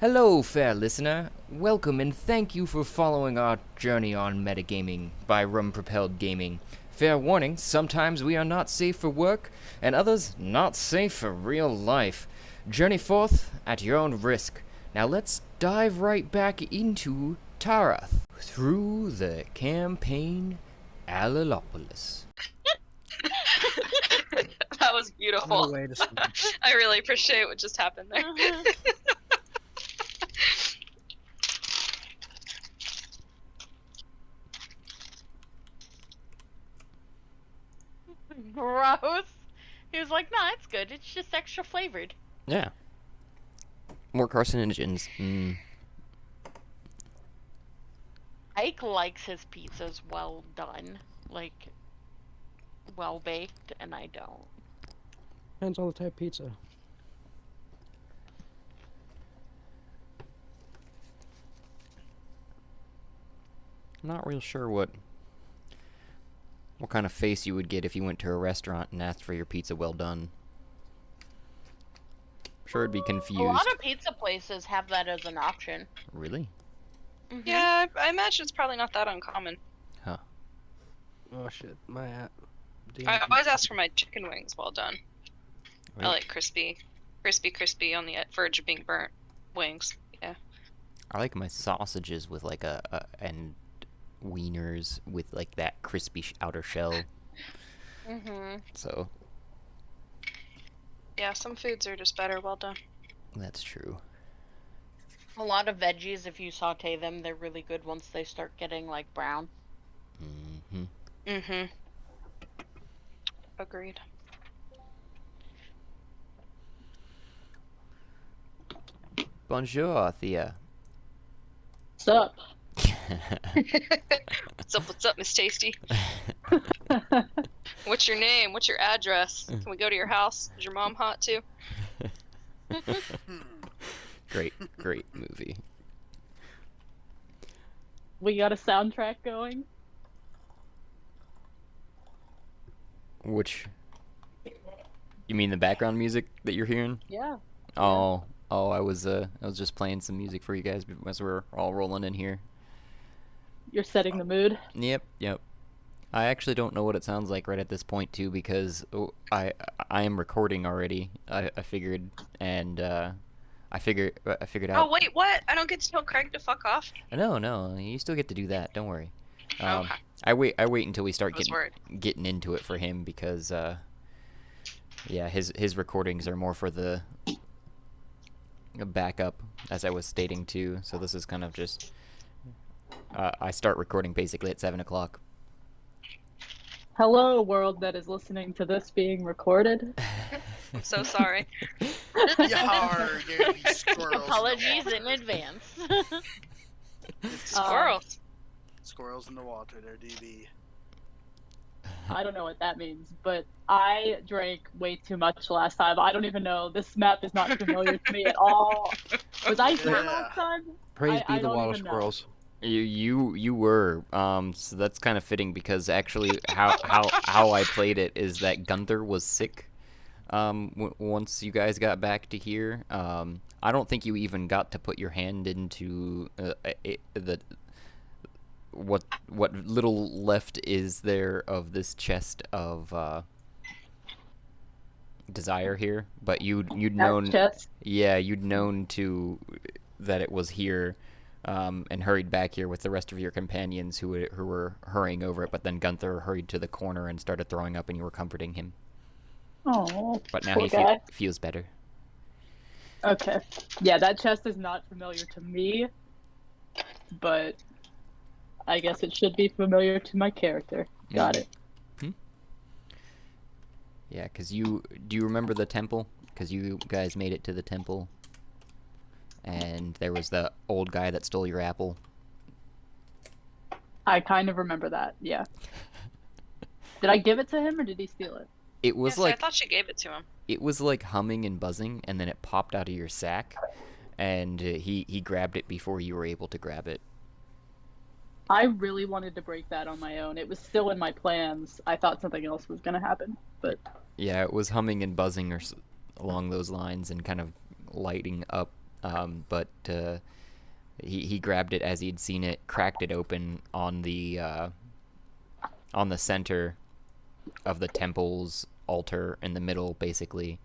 Hello, fair listener. Welcome and thank you for following our journey on metagaming by Rum Propelled Gaming. Fair warning, sometimes we are not safe for work, and others not safe for real life. Journey forth at your own risk. Now let's dive right back into Tarath through the campaign Alilopolis. That was beautiful. What a way to start. I really appreciate what just happened there. Gross. He was like, nah, it's good. It's just extra flavored. Yeah. More carcinogens. Ike likes his pizzas well done. Like, well baked, and I don't. Depends on the type of pizza. I'm not real sure what kind of face you would get if you went to a restaurant and asked for your pizza well done. I'm sure it'd be confused. A lot of pizza places have that as an option. Really? Mm-hmm. Yeah, I imagine it's probably not that uncommon. Huh. Oh shit, my app. I always ask for my chicken wings well done. Right. I like crispy on the verge of being burnt wings. Yeah. I like my sausages with like and wieners with like that crispy outer shell. Mm-hmm. So Yeah, some foods are just better well done. that's true. A lot of veggies, if you saute them, they're really good once they start getting, like, brown. Mm-hmm. Mm-hmm. Agreed. Bonjour, Thea. What's up? What's up, Miss Tasty? What's your name? What's your address? Can we go to your house? Is your mom hot too? Great movie. We got a soundtrack going. Which? You mean the background music that you're hearing? Yeah. Oh, I was just playing some music for you guys as we're all rolling in here. You're setting the mood. Yep. I actually don't know what it sounds like right at this point too, because I am recording already. I figured, and I figured out. Oh wait, what? I don't get to tell Craig to fuck off. No, you still get to do that. Don't worry. Okay. I wait until we start I was worried. getting into it for him, because yeah, his recordings are more for the backup, as I was stating too. So this is kind of just I start recording basically at 7 o'clock. Hello, world that is listening to this being recorded. I'm so sorry. Yarr, dirty squirrels. Apologies in advance. Squirrels. Squirrels in the water, they're DB. I don't know what that means, but I drank way too much last time. I don't even know. This map is not familiar to me at all. Was I here Yeah. last time? Praise I be the don't water even know. squirrels. You were so that's kind of fitting, because actually how I played it is that Gunther was sick once you guys got back to here. I don't think you even got to put your hand into the what little left is there of this chest of desire here, but you'd known, Chest. yeah, you'd known to that it was here. And hurried back here with the rest of your companions who were hurrying over it, but then Gunther hurried to the corner and started throwing up, and you were comforting him. Oh, But now poor he guy. feels better. Okay. Yeah, that chest is not familiar to me, but I guess it should be familiar to my character. Got it. Yeah, because do you remember the temple? Because you guys made it to the temple, and there was the old guy that stole your apple. I kind of remember that, yeah. Did I give it to him or did he steal it? It was I like thought she gave it to him. it was like humming and buzzing, and then it popped out of your sack, and he grabbed it before you were able to grab it. I really wanted to break that on my own. It was still in my plans. I thought something else was going to happen, but Yeah, it was humming and buzzing along those lines, and kind of lighting up but he grabbed it as he'd seen it, cracked it open on the center of the temple's altar in the middle, basically,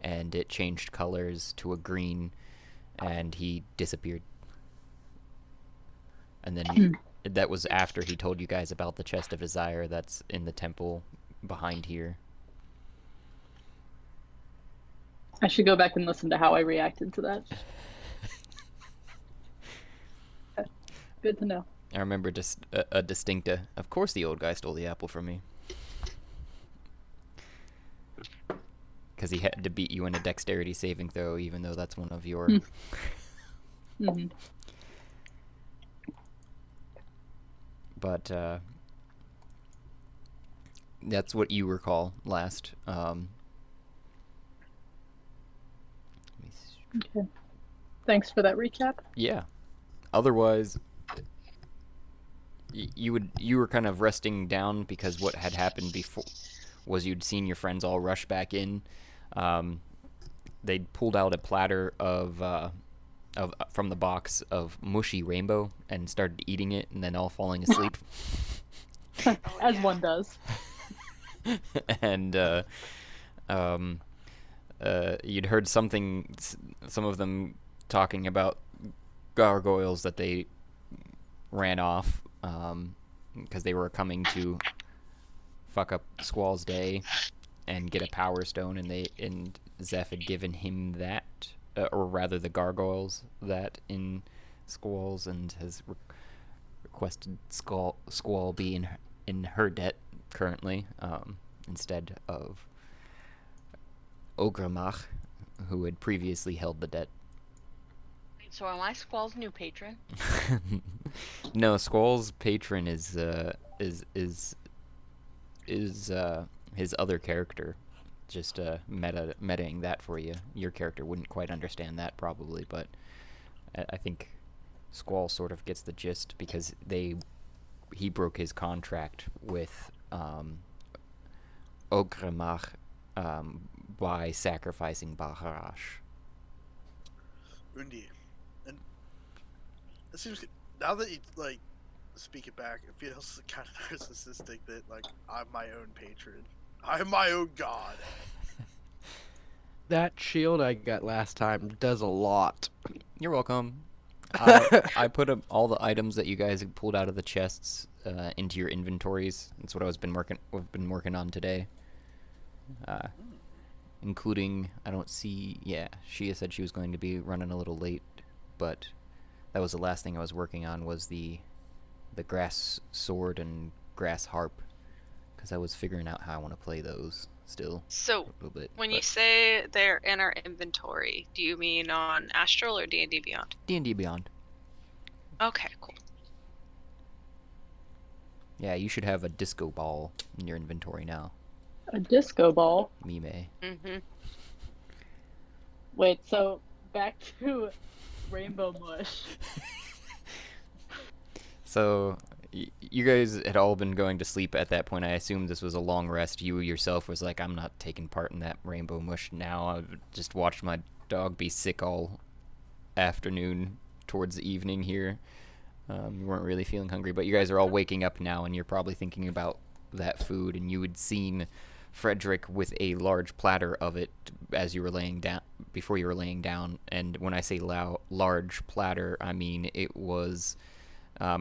and it changed colors to a green, and he disappeared. And then that was after he told you guys about the chest of desire that's in the temple behind here. I should go back and listen to how I reacted to that. Okay. Good to know. I remember just a distinct, of course the old guy stole the apple from me. Because he had to beat you in a dexterity saving throw, even though that's one of your... Mm-hmm. But, that's what you recall last. Okay. Thanks for that recap. Yeah. Otherwise, you were kind of resting down because what had happened before was you'd seen your friends all rush back in. They'd pulled out a platter of from the box of mushy rainbow and started eating it, and then all falling asleep. As one does. And you'd heard some of them talking about gargoyles that they ran off because they were coming to fuck up Squall's day and get a power stone, and Zeph had given him that, or rather the gargoyles that in Squall's, and has requested Squall be in her debt currently, instead of Ogramach, who had previously held the debt. So am I Squall's new patron? No, Squall's patron is his other character. Just metaing that for you. Your character wouldn't quite understand that probably, but I think Squall sort of gets the gist because he broke his contract with Ogramach by sacrificing Baharash. Undi. And it seems now that you speak it back, it feels kind of narcissistic that I'm my own patron. I'm my own god. That shield I got last time does a lot. You're welcome. I put all the items that you guys had pulled out of the chests into your inventories. That's what we've been working on today. Including, I don't see, Shia said she was going to be running a little late, but that was the last thing I was working on, was the grass sword and grass harp, because I was figuring out how I want to play those still. So, a little bit, when you say they're in our inventory, do you mean on Astral or D&D Beyond? D&D Beyond. Okay, cool. Yeah, you should have a disco ball in your inventory now. A disco ball? Mime. Mm-hmm. Wait, so back to Rainbow Mush. So, you guys had all been going to sleep at that point. I assume this was a long rest. You yourself was like, I'm not taking part in that Rainbow Mush now. I've just watched my dog be sick all afternoon towards the evening here. You weren't really feeling hungry, but you guys are all waking up now, and you're probably thinking about that food, and you had seen Frederick with a large platter of it as you were laying down, before you were laying down. And when I say large platter, I mean it was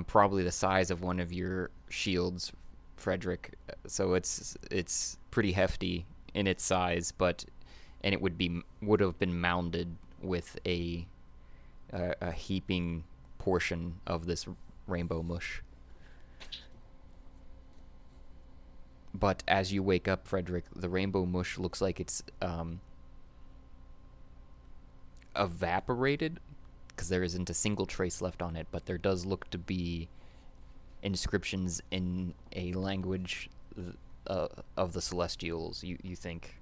probably the size of one of your shields, Frederick. So it's pretty hefty in its size, and it would have been mounded with a heaping portion of this rainbow mush. But as you wake up, Frederick, the rainbow mush looks like it's evaporated, because there isn't a single trace left on it, but there does look to be inscriptions in a language of the Celestials, you think.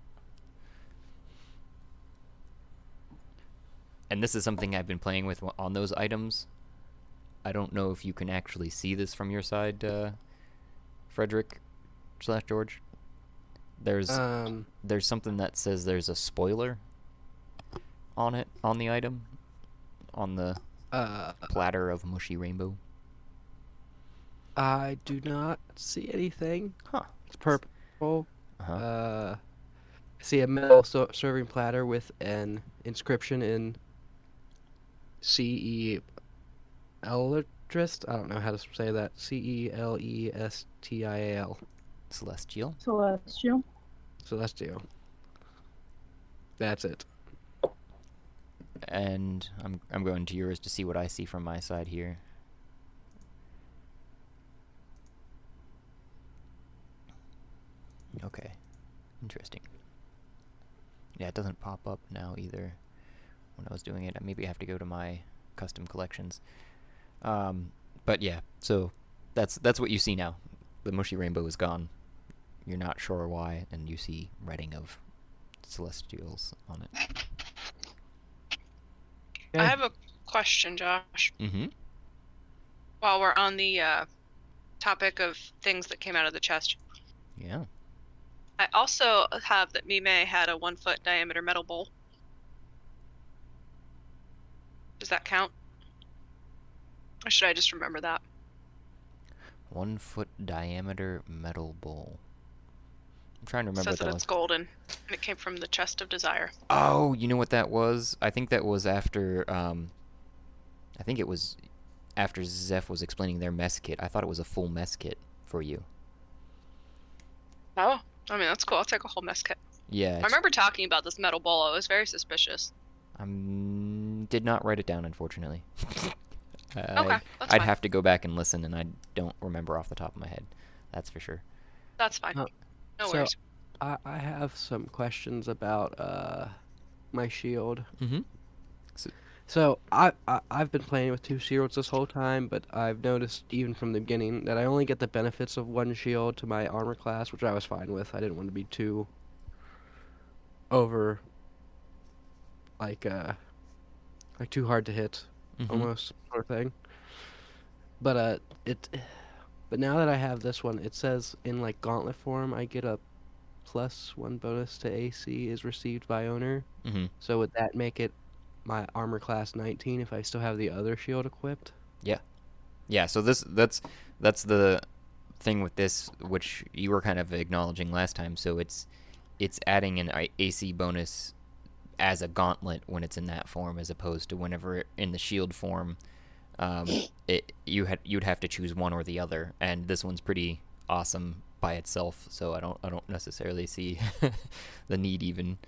And this is something I've been playing with on those items. I don't know if you can actually see this from your side, Frederick / George. There's something that says there's a spoiler on it, on the item. on the Uh, platter of mushy rainbow? I do not see anything. Huh. It's purple. Uh-huh. I see a metal serving platter with an inscription in CE Eldrist. I don't know how to say that. Celestial. Celestial. Celestial. Celestial. That's it. And I'm going to yours to see what I see from my side here. Okay. Interesting. Yeah, it doesn't pop up now either when I was doing it. Maybe I have to go to my custom collections. But yeah, so that's what you see now. The mushy rainbow is gone. You're not sure why, and you see redding of celestials on it. I have a question, Josh. Mm-hmm. While we're on the topic of things that came out of the chest, Yeah. I also have that Mime had a 1 foot diameter metal bowl. Does that count? Or should I just remember that? 1 foot diameter metal bowl. I'm trying to It remember says what that that it's was. golden, and it came from the chest of desire. Oh, you know what that was? I think that was after, I think it was after Zeph was explaining their mess kit. I thought it was a full mess kit for you. Oh, I mean, that's cool. I'll take a whole mess kit. Yeah. I remember talking about this metal bowl. I was very suspicious. Did not write it down, unfortunately. Okay, that's I'd fine. have to go back and listen, and I don't remember off the top of my head. That's for sure. That's fine. Uh, No so- worries. I have some questions about my shield. Mm-hmm. So I've been playing with 2 shields this whole time, but I've noticed even from the beginning that I only get the benefits of 1 shield to my armor class, which I was fine with. I didn't want to be too over like too hard to hit, Mm-hmm. almost sort of thing. But but now that I have this one, it says in like gauntlet form I get a +1 bonus to AC is received by owner. Mm-hmm. So would that make it my armor class 19 if I still have the other shield equipped? Yeah, so that's the thing with this, which you were kind of acknowledging last time. So it's adding an AC bonus as a gauntlet when it's in that form, as opposed to whenever in the shield form, you'd have to choose one or the other. And this one's pretty awesome by itself, so I don't necessarily see the need even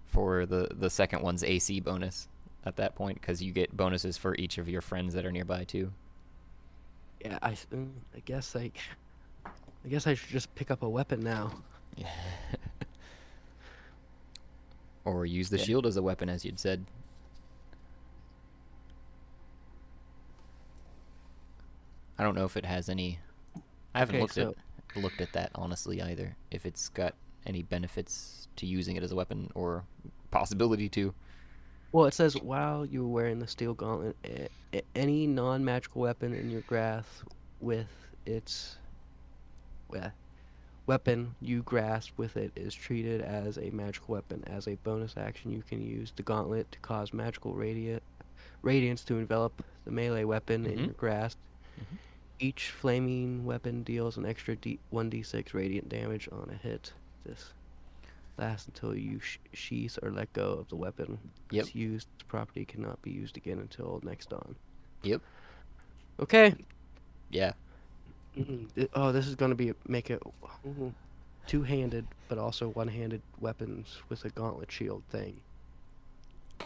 for the second one's AC bonus at that point, because you get bonuses for each of your friends that are nearby too. Yeah, I guess I should just pick up a weapon now. Or use the Yeah. shield as a weapon, as you'd said. I don't know if it has any. I haven't Okay, looked at that honestly either. If it's got any benefits to using it as a weapon or possibility to. Well, it says while you're wearing the steel gauntlet, any non-magical weapon in your grasp with its weapon you grasp with it is treated as a magical weapon. As a bonus action, you can use the gauntlet to cause magical radiance to envelop the melee weapon in Mhm. your grasp. Mhm. Each flaming weapon deals an extra 1d6 radiant damage on a hit. This lasts until you sheath or let go of the weapon. Yep. This used property cannot be used again until next dawn. Yep. Okay. Yeah. Oh, this is going to make it two-handed, but also one-handed weapons with a gauntlet shield thing. A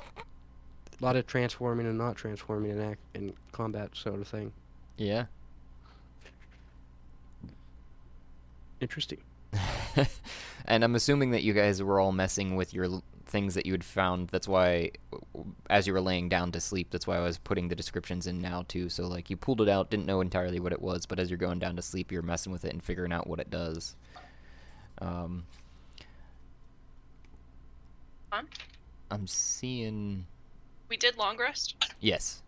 lot of transforming and not transforming in combat sort of thing. Yeah. Interesting. And I'm assuming that you guys were all messing with your things that you had found. That's why, as you were laying down to sleep, that's why I was putting the descriptions in now too. So like, you pulled it out, didn't know entirely what it was, but as you're going down to sleep, you're messing with it and figuring out what it does. Fun. I'm seeing. We did long rest. Yes.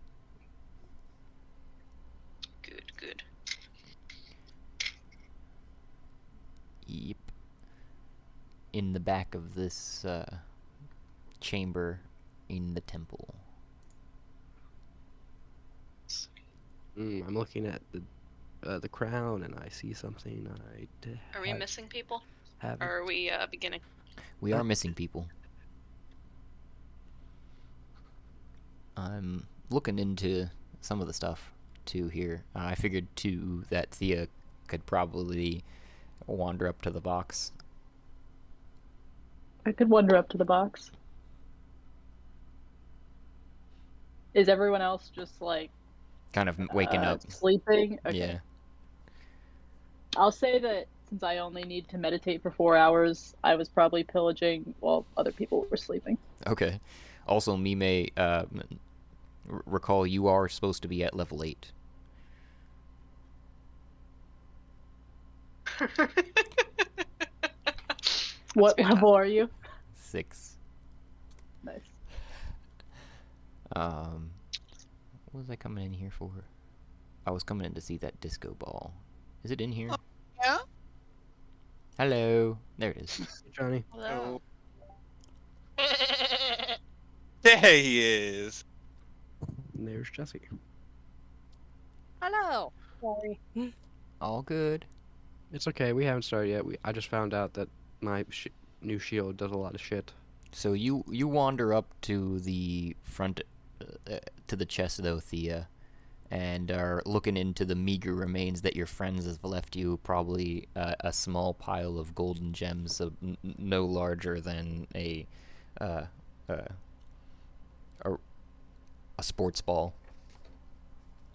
Good, good. Yep. In the back of this chamber in the temple. I'm looking at the crown, and I see something Are we missing people? haven't. Or are we beginning? We are missing people. I'm looking into some of the stuff too here. I figured too that Thea could probably wander up to the box. I could wander up to the box. Is everyone else just like Kind of waking up. sleeping? Okay. Yeah. I'll say that since I only need to meditate for 4 hours, I was probably pillaging while other people were sleeping. Okay. Also, Mime, recall you are supposed to be at level 8. What good. level are you? 6. Nice. What was I coming in here for? I was coming in to see that disco ball. Is it in here? Yeah. Hello. There it is. Hey, Johnny. Hello. There he is. And there's Jesse. Hello. Sorry. All good. It's okay. We haven't started yet. I just found out that my new shield does a lot of shit. So you wander up to the front, to the chest though, Thea, and are looking into the meager remains that your friends have left you. Probably a small pile of golden gems, no larger than a sports ball.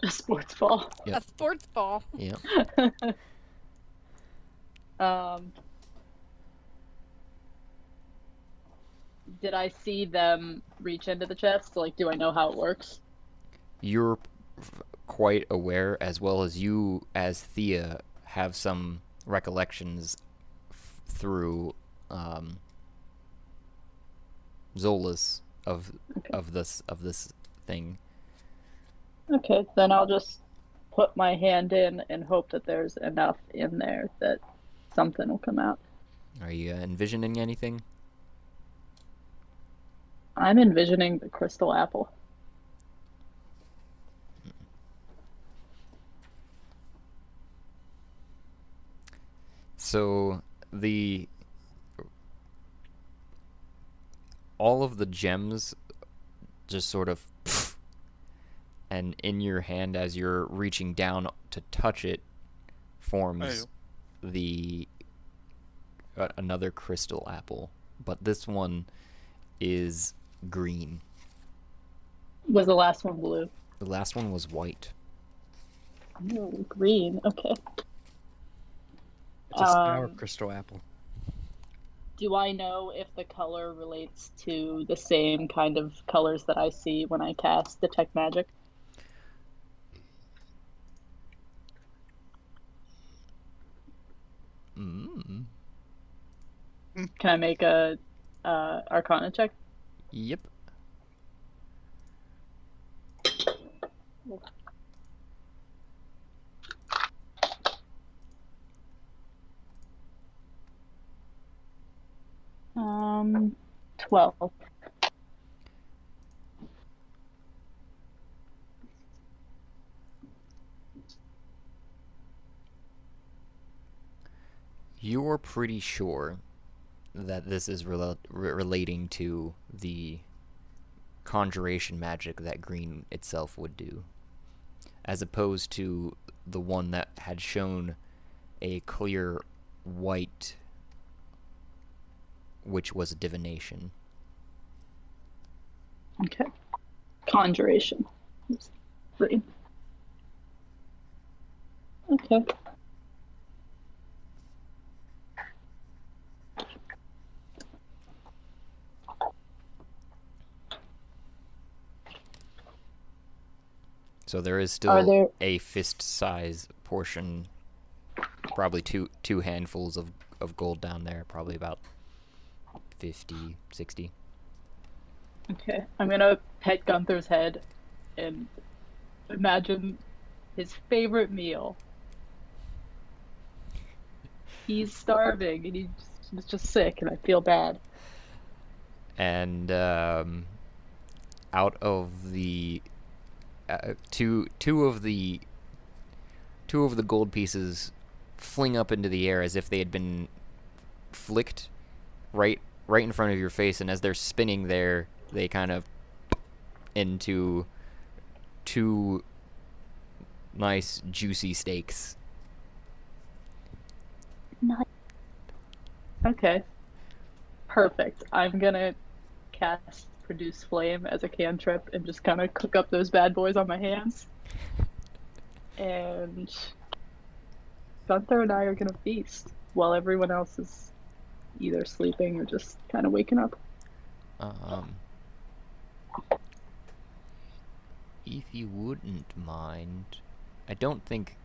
A sports ball. Yep. A sports ball. Yeah. Did I see them reach into the chest? Like, do I know how it works? You're quite aware, as well as you, as Thea, have some recollections through Zolas of this thing. Okay, then I'll just put my hand in and hope that there's enough in there that something will come out. Are you envisioning anything? I'm envisioning the crystal apple. So all of the gems just sort of and in your hand as you're reaching down to touch it forms the another crystal apple, but this one is green. Was the last one blue? The last one was white. Oh, green. Okay. It's a sour crystal apple. Do I know if the color relates to the same kind of colors that I see when I cast Detect Magic? Mm. Can I make a Arcana check? Yep. Um, 12. You're pretty sure that this is relating to the conjuration magic that green itself would do, as opposed to the one that had shown a clear white, which was divination. Okay. Conjuration. Green. Okay. So there is Are still there- a fist-size portion, probably two handfuls of gold down there, probably about 50, 60. Okay. I'm gonna pet Gunther's head and imagine his favorite meal. He's starving and he's just sick and I feel bad. And out of the two of the two of the gold pieces fling up into the air as if they had been flicked right in front of your face, and as they're spinning there, they kind of into two nice juicy steaks. Okay. Perfect. I'm gonna cast Produce Flame as a cantrip and just kind of cook up those bad boys on my hands. And Gunther and I are gonna feast while everyone else is either sleeping or just kind of waking up. If you wouldn't mind, I don't think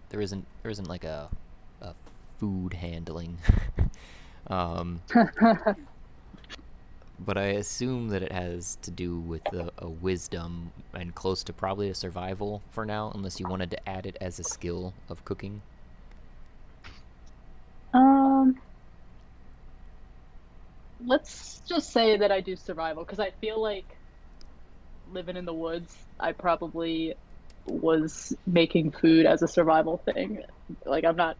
there isn't like a food handling. But I assume that it has to do with a wisdom and close to probably a survival for now, unless you wanted to add it as a skill of cooking. Let's just say that I do survival, because I feel like living in the woods, I probably was making food as a survival thing. Like, I'm not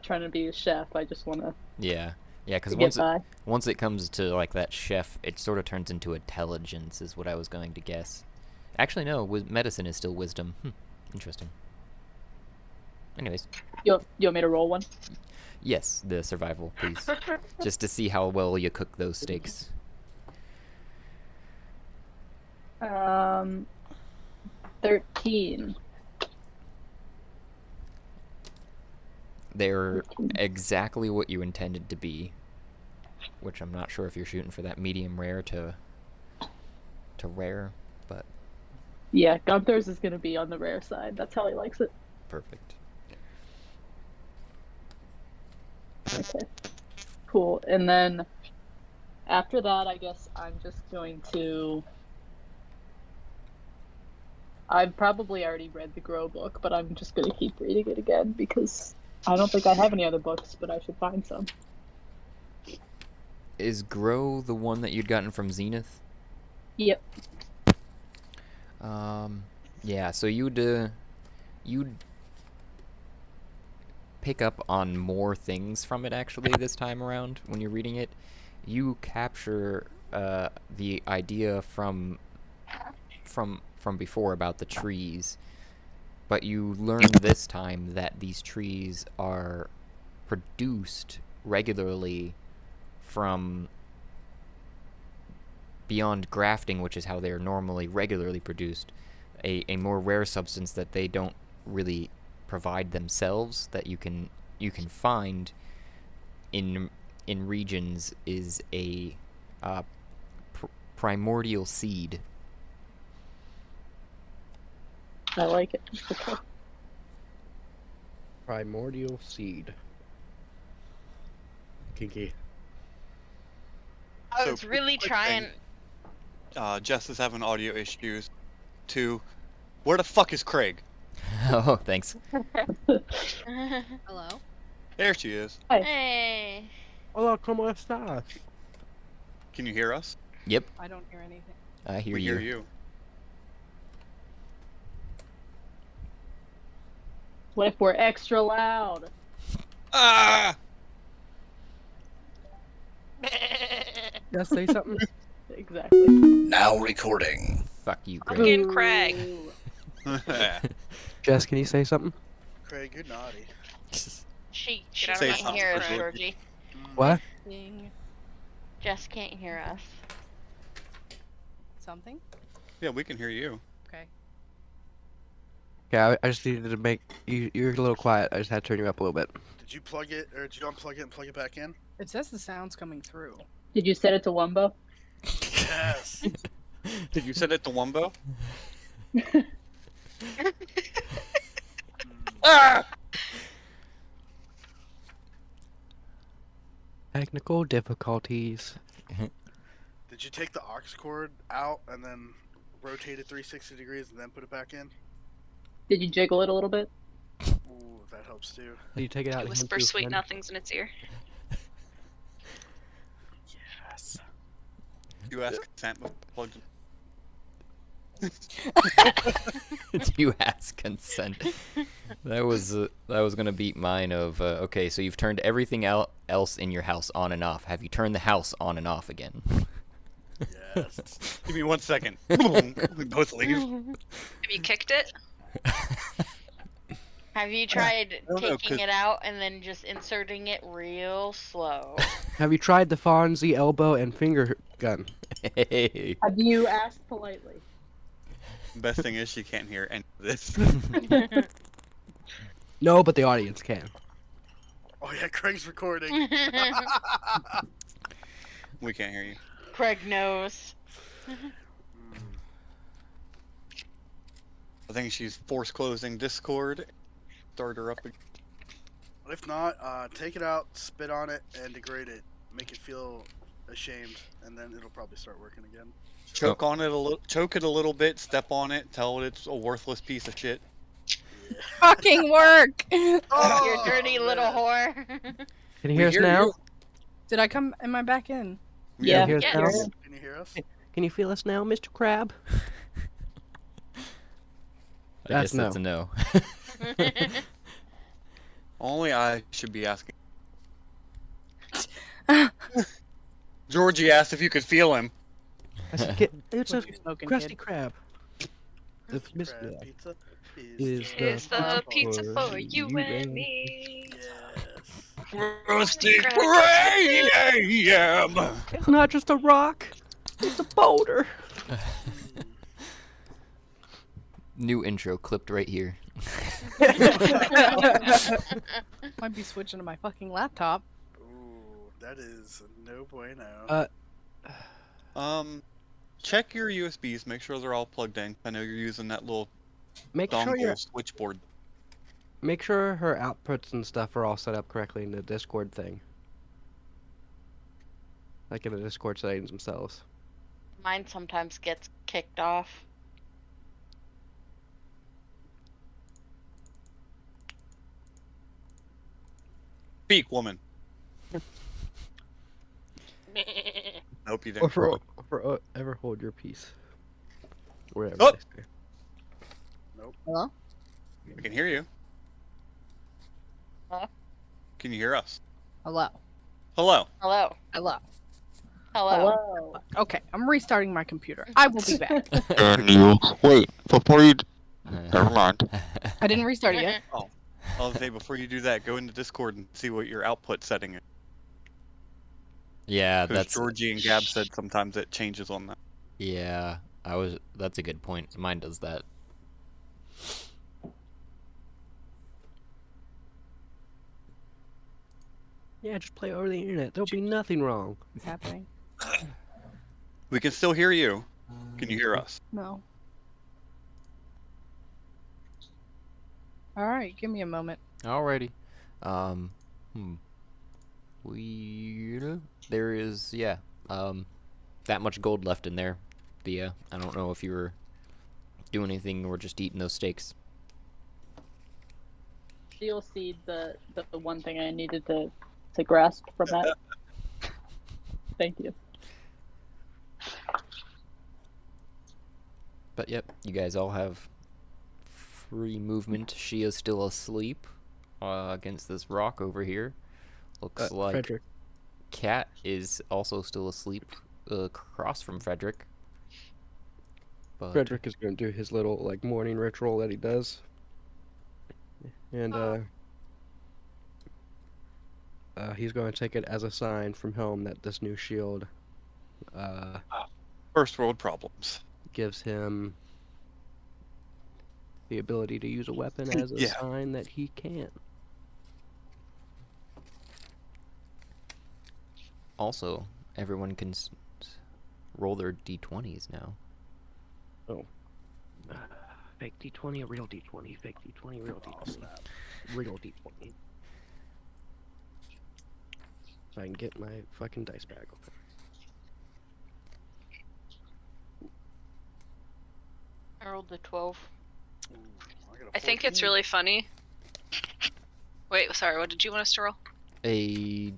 trying to be a chef. I just want to. Yeah, because get by. once it comes to like that chef, it sort of turns into intelligence, is what I was going to guess. Actually, no, medicine is still wisdom. Interesting. Anyways. You want me to roll one? Yes, the survival, please. Just to see how well you cook those steaks. 13. They're exactly what you intended to be, which I'm not sure if you're shooting for that medium rare to rare, but Yeah, Gunther's is going to be on the rare side. That's how he likes it. perfect. Okay. Cool. And then after that, I guess I'm just going to. I've probably already read the Grow book, but I'm just going to keep reading it again because I don't think I have any other books, but I should find some. Is Grow the one that you'd gotten from Zenith? Yep. Yeah, so you'd pick up on more things from it actually this time around when you're reading it. You capture the idea from before about the trees, but you learn this time that these trees are produced regularly from beyond grafting, which is how they're normally regularly produced, a more rare substance that they don't really provide themselves, that you can find in regions, is a primordial seed. I like it. Okay. Primordial seed. Kinky. I So, was really quick trying. thing. Jess is having audio issues. 2, where the fuck is Craig? Oh, thanks. Hello? There she is. Hey. Hola, ¿cómo estás? Can you hear us? Yep, I don't hear anything. I hear We you. hear you. What if we're extra loud? Ah! Just say something. Exactly. Now recording. Fuck you, Craig. Fucking Craig. Jess, can you say something? Craig, you're naughty. She Get out of Say my can't something hear us, for Georgie. Georgie. What? Jess can't hear us. Something? Yeah, we can hear you. Okay. Yeah, I just needed to make you. You're a little quiet. I just had to turn you up a little bit. Did you plug it, or did you unplug it and plug it back in? It says the sound's coming through. Did you set it to Wumbo? Yes. Did you send it to Wumbo? Technical difficulties. Did you take the aux cord out and then rotate it 360 degrees and then put it back in? Did you jiggle it a little bit? Ooh, that helps too. Did you take it out? and hand Whisper to a sweet friend? nothings in its ear. Yes. You ask consent with plugged Do you ask consent? That was gonna beat mine of okay, so you've turned everything else in your house on and off. Have you turned the house on and off again? Yes. Give me 1 second. We both leave. Have you kicked it? Have you tried don't know, taking 'cause- it out and then just inserting it real slow? Have you tried the Fonzie elbow and finger gun? Hey. Have you asked politely? Best thing is she can't hear any of this. No, but the audience can. Oh yeah, Craig's recording. We can't hear you. Craig knows. I think she's force closing Discord. Start her up again. If not, take it out, spit on it, and degrade it. Make it feel ashamed, and then it'll probably start working again. Choke on it a little, choke it a little bit, step on it, tell it it's a worthless piece of shit. Fucking work! Oh, You dirty little man. whore. Can you We hear us hear now? you. Did I come? Am I back in? Yeah. Can you hear us Yes. now? Can you hear us? Can you feel us now, Mr. Crab? I guess that's a no. no. Only I should be asking. Georgie asked if you could feel him. I said, it's a What you smoking, crusty kid? crab. The Miss- Crab yeah. pizza Is It's the pizza for for you you and and- me. Yes. Rusty Crab. Graham! It's not just a rock. It's a boulder. New intro clipped right here. Might be switching to my fucking laptop. Ooh, that is no bueno. Check your USBs, make sure they're all plugged in. I know you're using that little Make sure dongle switchboard. make sure her outputs and stuff are all set up correctly in the Discord thing. Like in the Discord settings themselves. Mine sometimes gets kicked off. Speak, woman. Hope you Or didn't. for ever hold your peace. Whatever Oh! they say. Hello? We can hear you. Huh? Can you hear us? Hello? Hello. Hello. Hello? Hello. Hello. Okay, I'm restarting my computer. I will be back. And you wait before you. Never mind. I didn't restart it yet. I'll say before you do that, go into Discord and see what your output setting is. Yeah, Because that's Georgie and Gab said sometimes it changes on that. yeah. That's a good point. Mine does that. Yeah, just play over the internet. There'll be nothing wrong. What's happening? We can still hear you. Can you hear us? No. Alright, give me a moment. Alrighty. There is, yeah, that much gold left in there. I don't know if you were doing anything or just eating those steaks. She'll see the one thing I needed to grasp from that. Thank you. But yep, you guys all have free movement. She is still asleep against this rock over here. Looks like Frederick. Cat is also still asleep across from Frederick. But Frederick is going to do his little like morning ritual that he does, and he's going to take it as a sign from home that this new shield First world problems. gives him the ability to use a weapon as a Yeah. sign that he can. also, everyone can roll their d20s now. Fake D20, a real D20, fake D20, real D20, real D20. So I can get my fucking dice bag open. I rolled the 12. Ooh, got a I think it's 14. really funny. Wait, sorry, what did you want us to roll? A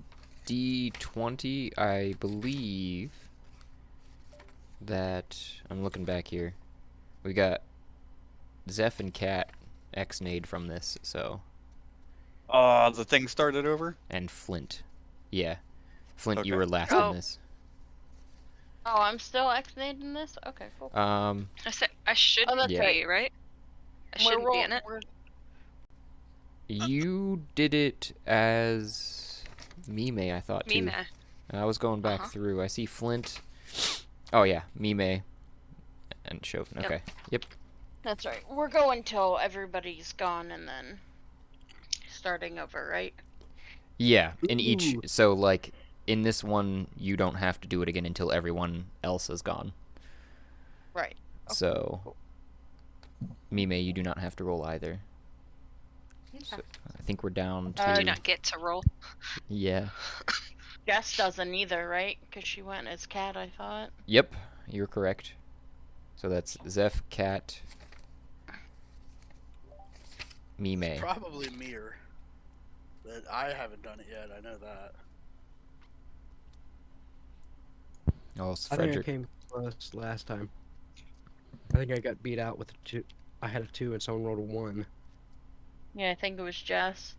d20, I believe that I'm looking back here. We got Zeph and Cat X-nayed from this, so... The thing started over? And Flint. Yeah. Flint, you Okay. were last Oh. in this. Oh, I'm still X-nayed in this? Okay, cool. I said I should Oh, that's Yeah. be, right? I We're shouldn't be in it. You did it as Mime, I thought, too. Mime. I was going back Uh-huh. through. I see Flint. Oh, yeah. Mime. And Chauvin. Yep. Okay. Yep. That's right. We're going till everybody's gone and then starting over, right? Yeah. In each... Ooh. So, like, in this one, you don't have to do it again until everyone else is gone. Right. Okay, So... cool. Mime, you do not have to roll either. So, I think we're down to... I do not get to roll. Yeah. Jess doesn't either, right? Because she went as Cat, I thought. Yep, you're correct. So that's Zeph, Cat, Mime. Probably Mir. But I haven't done it yet. I know that. Oh, it's I think I Frederick. came close last time. I think I got beat out with a 2. I had a 2 and someone rolled a 1. Yeah, I think it was Jess.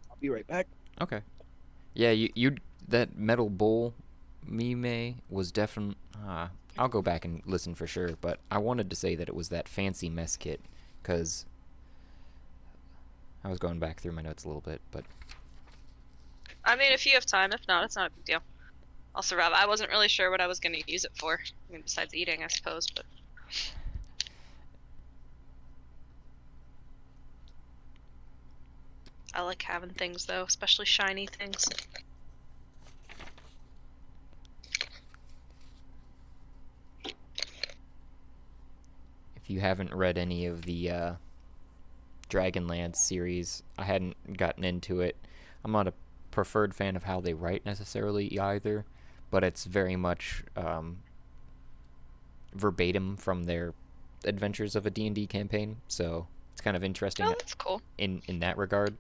I'll be right back. Okay. Yeah, you that metal bowl Mime was definitely... I'll go back and listen for sure, but I wanted to say that it was that fancy mess kit, because I was going back through my notes a little bit, but... I mean, if you have time. If not, it's not a big deal. I'll survive. I wasn't really sure what I was going to use it for. I mean, besides eating, I suppose, but... I like having things, though, especially shiny things. If you haven't read any of the Dragonlance series, I hadn't gotten into it. I'm not a preferred fan of how they write necessarily either, but it's very much verbatim from their adventures of a D&D campaign, so it's kind of interesting Oh, that's cool. in that regard.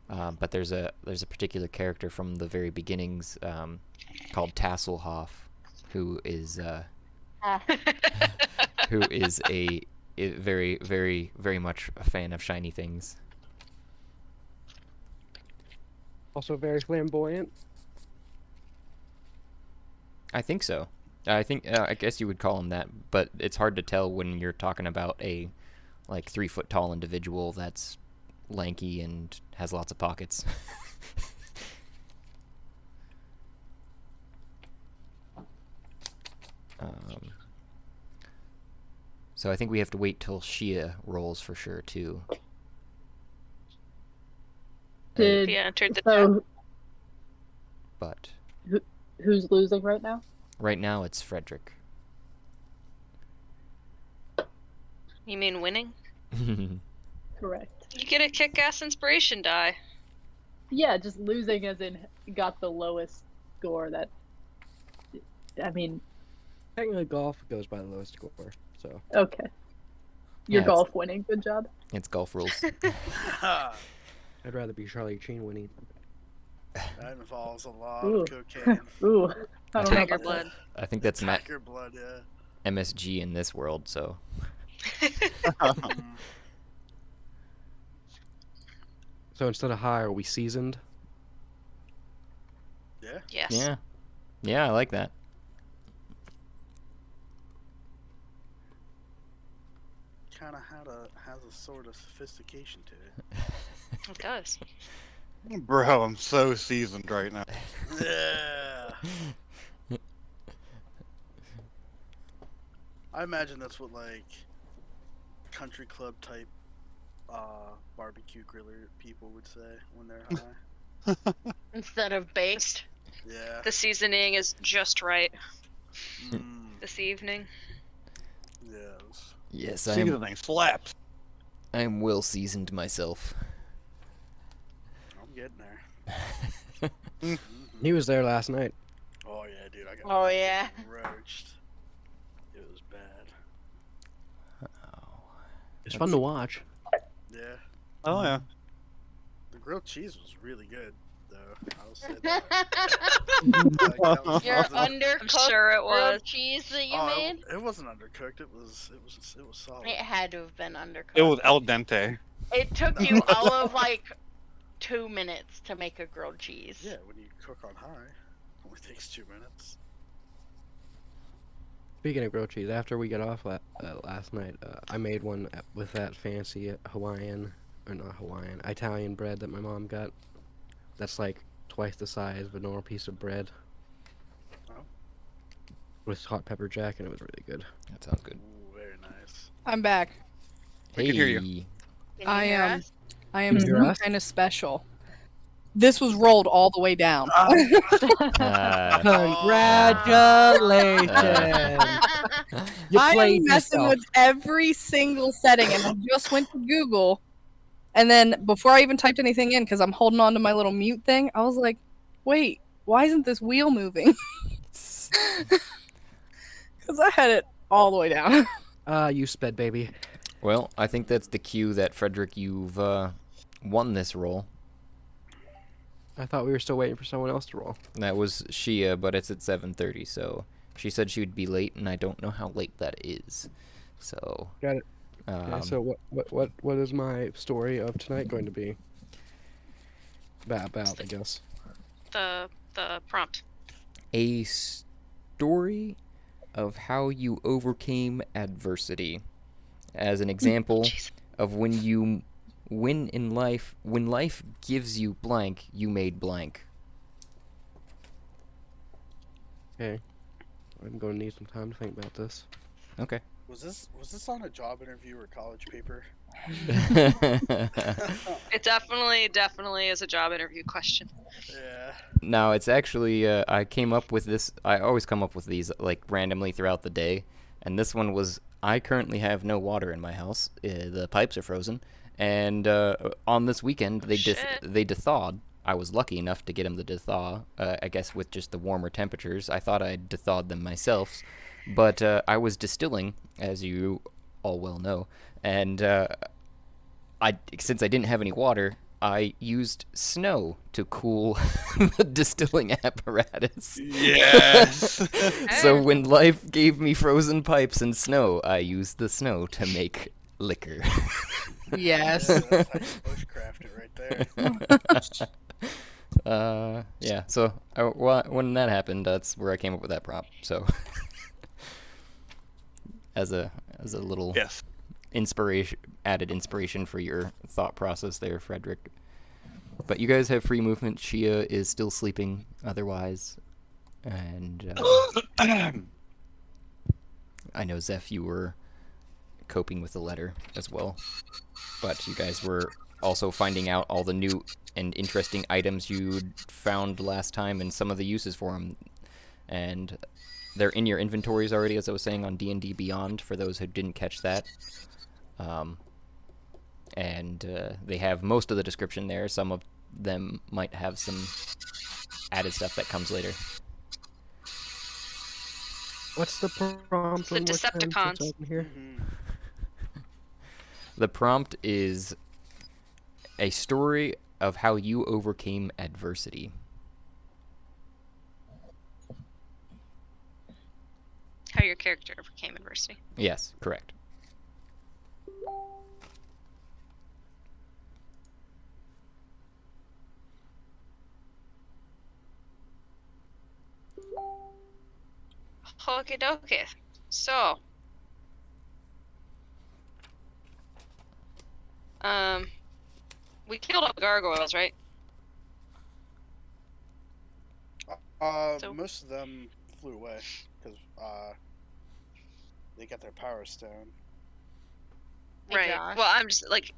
But there's a particular character from the very beginnings called Tasselhoff, who is who is a very, very, very much a fan of shiny things. Also very flamboyant. I think so. I guess you would call him that, but it's hard to tell when you're talking about a like 3 foot tall individual that's lanky and has lots of pockets. So I think we have to wait till Shia rolls for sure too. Did Yeah, entered the chat. so? But Who's losing right now? right now it's Frederick. You mean winning? Correct. You get a kick-ass inspiration die. Yeah, just losing as in got the lowest score. That, I mean, Technically, golf goes by the lowest score, so. okay. Your Yeah, golf winning. Good job. It's golf rules. I'd rather be Charlie Sheen winning. That involves a lot Ooh. of cocaine. Ooh, I don't know Tiger about blood. I think that's not Tiger blood, yeah. MSG in this world, so Mm. So instead of high, are we seasoned? Yeah. Yes. yeah. Yeah, I like that. Kind of has a sort of sophistication to it. It does. Bro, I'm so seasoned right now. Yeah. I imagine that's what like country club type barbecue griller people would say when they're high. Instead of baked. Yeah. The seasoning is just right Mm, this evening. yes. Yes, I Seasoning slaps. am well seasoned myself. I'm getting there. Mhm. He was there last night. Oh yeah, dude. I got Oh, yeah. roached. It was bad. It's fun to watch. Yeah. Oh yeah. The grilled cheese was really good. though. I'll say that. Your undercooked I'm sure it was. grilled cheese that you Oh, made? it wasn't undercooked. It was solid. It had to have been undercooked. It was al dente. It took you all of like 2 minutes to make a grilled cheese. Yeah, when you cook on high, it only takes 2 minutes. Speaking of grilled cheese, after we got off last night, I made one with that fancy Italian bread that my mom got. That's like twice the size of a normal piece of bread. Oh. With hot pepper jack, and it was really good. That sounds good. Ooh, very nice. I'm back. We can hear you. Hey. Can you I hear am. us? I am Can you hear us? kind of special. This was rolled all the way down. Congratulations! You I played am messing yourself. with every single setting, and I just went to Google, and then before I even typed anything in, because I'm holding on to my little mute thing, I was like, "Wait, why isn't this wheel moving?" Because I had it all the way down. You sped, baby. Well, I think that's the cue that Frederick, you've won this roll. I thought we were still waiting for someone else to roll. That was Shia, but it's at 7:30, so she said she would be late, and I don't know how late that is. So. Got it. Okay, so what is my story of tonight going to be? About, I guess. The prompt. A story of how you overcame adversity. As an example of when life gives you blank, you made blank. Okay. I'm going to need some time to think about this. Okay. Was this on a job interview or college paper? It definitely is a job interview question. Yeah. No, it's actually, I came up with this, I always come up with these, like, randomly throughout the day, and this one was, I currently have no water in my house, the pipes are frozen, and on this weekend, they thawed. I was lucky enough to get them to thaw, I guess with just the warmer temperatures. I thought I'd thawed them myself, but I was distilling, as you all well know, and since I didn't have any water, I used snow to cool the distilling apparatus. Yes. So when life gave me frozen pipes and snow, I used the snow to make liquor. Yes. Yeah, that's how you bushcraft it right there. Yeah. So when that happened, that's where I came up with that prompt. So as a little Yes. added inspiration for your thought process there, Frederick. But you guys have free movement. Shia is still sleeping otherwise. And I know, Zeph, you were coping with the letter as well. But you guys were also finding out all the new and interesting items you'd found last time and some of the uses for them. And they're in your inventories already, as I was saying, on D&D Beyond, for those who didn't catch that. They have most of the description there. Some of them might have some added stuff that comes later. What's the prompt? It's the Decepticons. Since I'm here? Mhm. The prompt is a story of how you overcame adversity. How your character overcame adversity. Yes, correct. Okie dokie. So. We killed all the gargoyles, right? So- Most of them flew away because they got their power stone. Hey, Right. Josh. Well, I'm just like,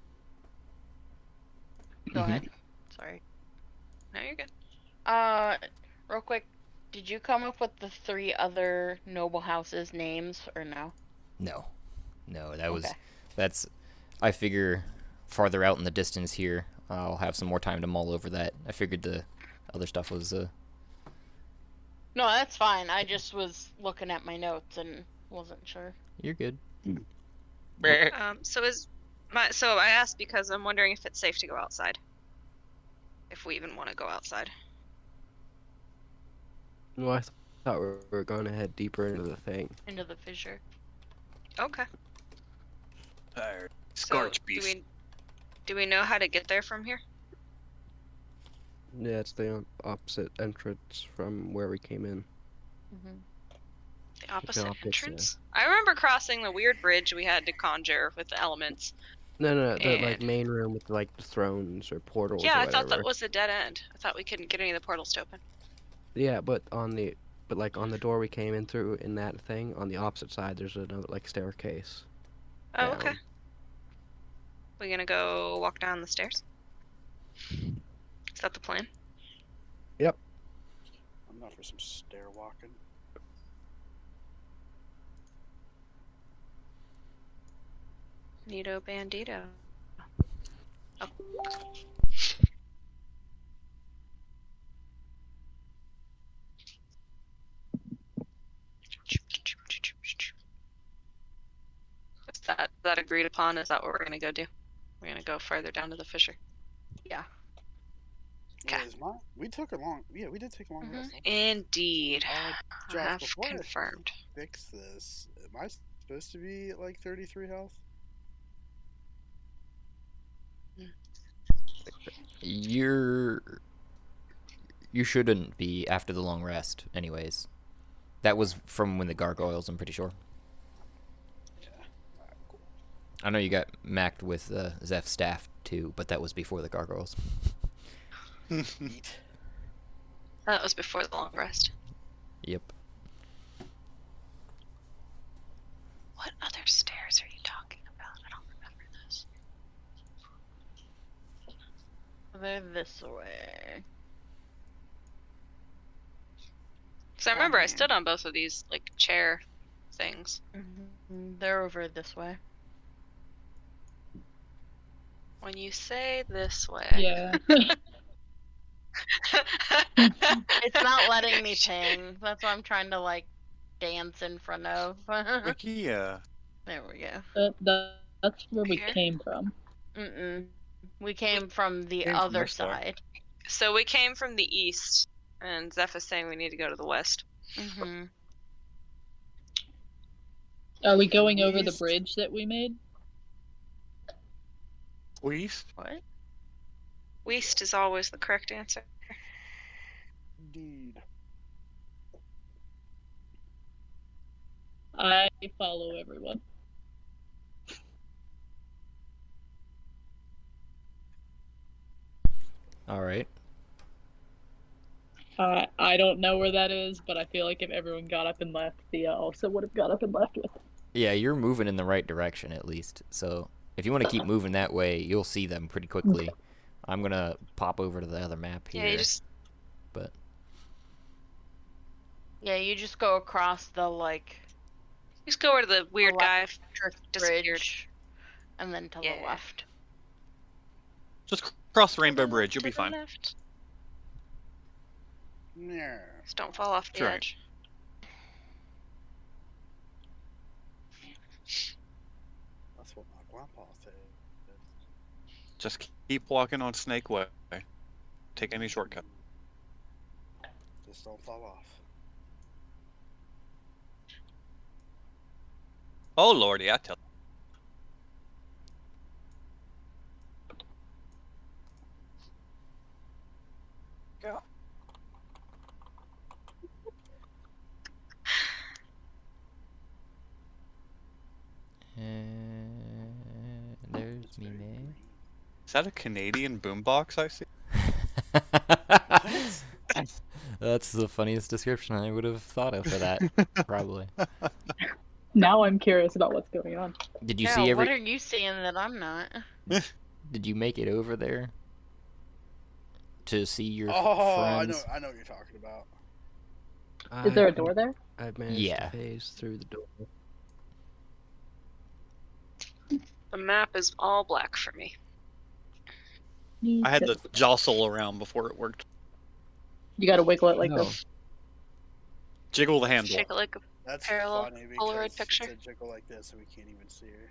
Go ahead. Sorry. no, you're good. Real quick, did you come up with the 3 other noble houses' names or no? No, that was Okay. that's. I figure farther out in the distance here, I'll have some more time to mull over that. I figured the other stuff was. No, that's fine. I just was looking at my notes and wasn't sure. You're good. So I asked because I'm wondering if it's safe to go outside. if we even want to go outside. Well, I thought we were going to head deeper into the thing. Into the fissure. Okay. Alright. So, Scorch beef. do we know how to get there from here? Yeah, it's the opposite entrance from where we came in. Mm-hmm. The opposite opposite. entrance? I remember crossing the weird bridge we had to conjure with the elements. No, the like And- main room with like the thrones or portals. Yeah, or I thought that whatever. was a dead end. I thought we couldn't get any of the portals to open. Yeah, but like on the door we came in through in that thing, on the opposite side there's another like staircase. Oh, okay. down. We gonna go walk down the stairs? Is that the plan? I'm not for some stair walking. Neato bandito. Oh. Is that agreed upon? Is that what we're gonna go do? We're gonna go further down to the fissure. Yeah. Okay. We took a long. Yeah, we did take a long rest. Indeed. Josh, I have before I confirmed. fix this. Am I supposed to be at like 33 health? You shouldn't be after the long rest, anyways. That was from when the gargoyles, I'm pretty sure. Yeah. Alright, cool. I know you got macked with Zeph's staff too, but that was before the gargoyles. Eat. That was before the long rest. Yep. What other stairs are you talking about? I don't remember this. They're this way. Because I remember I here. stood on both of these like chair things. They're over this way. When you say this way. Yeah. It's not letting me ping. That's why I'm trying to like dance in front of. Yeah. There we go. That's where we Here? came from. We came from the Came from other this way. side. So we came from the east, and Zeph is saying we need to go to the west. Are we going over the East. bridge that we made? East? What? West is always the correct answer. Indeed. I follow everyone. Alright. I don't know where that is, but I feel like if everyone got up and left, Thea also would have got up and left with. Yeah, you're moving in the right direction at least. So if you want to keep moving that way, you'll see them pretty quickly. I'm gonna pop over to the other map here. Yeah, you just But Yeah, you just go across the like go where the weird guy electric disappeared. bridge, and then to Yeah. the left. Just cross the Rainbow Bridge, you'll To be the fine. left. Yeah. Just don't fall off the Sure. edge. That's what my grandpa said. Just keep walking on Snake Way. Take any shortcut. Just don't fall off. Oh lordy, I tell. Go. there's me, man. Is that a Canadian boombox I see? That's the funniest description I would have thought of for that, probably. Now I'm curious about what's going on. Did you Yeah, see what every? are you seeing that I'm not? Did you make it over there to see your Oh, friends? I know what you're talking about. Is there a door there? I've managed Yeah. to phase through the door. The map is all black for me. I had to jostle around before it worked. You gotta wiggle it like No. this. Jiggle the handle. Shake it like a That's Parallel funny because Polaroid picture? it's a jiggle like this, so we can't even see her.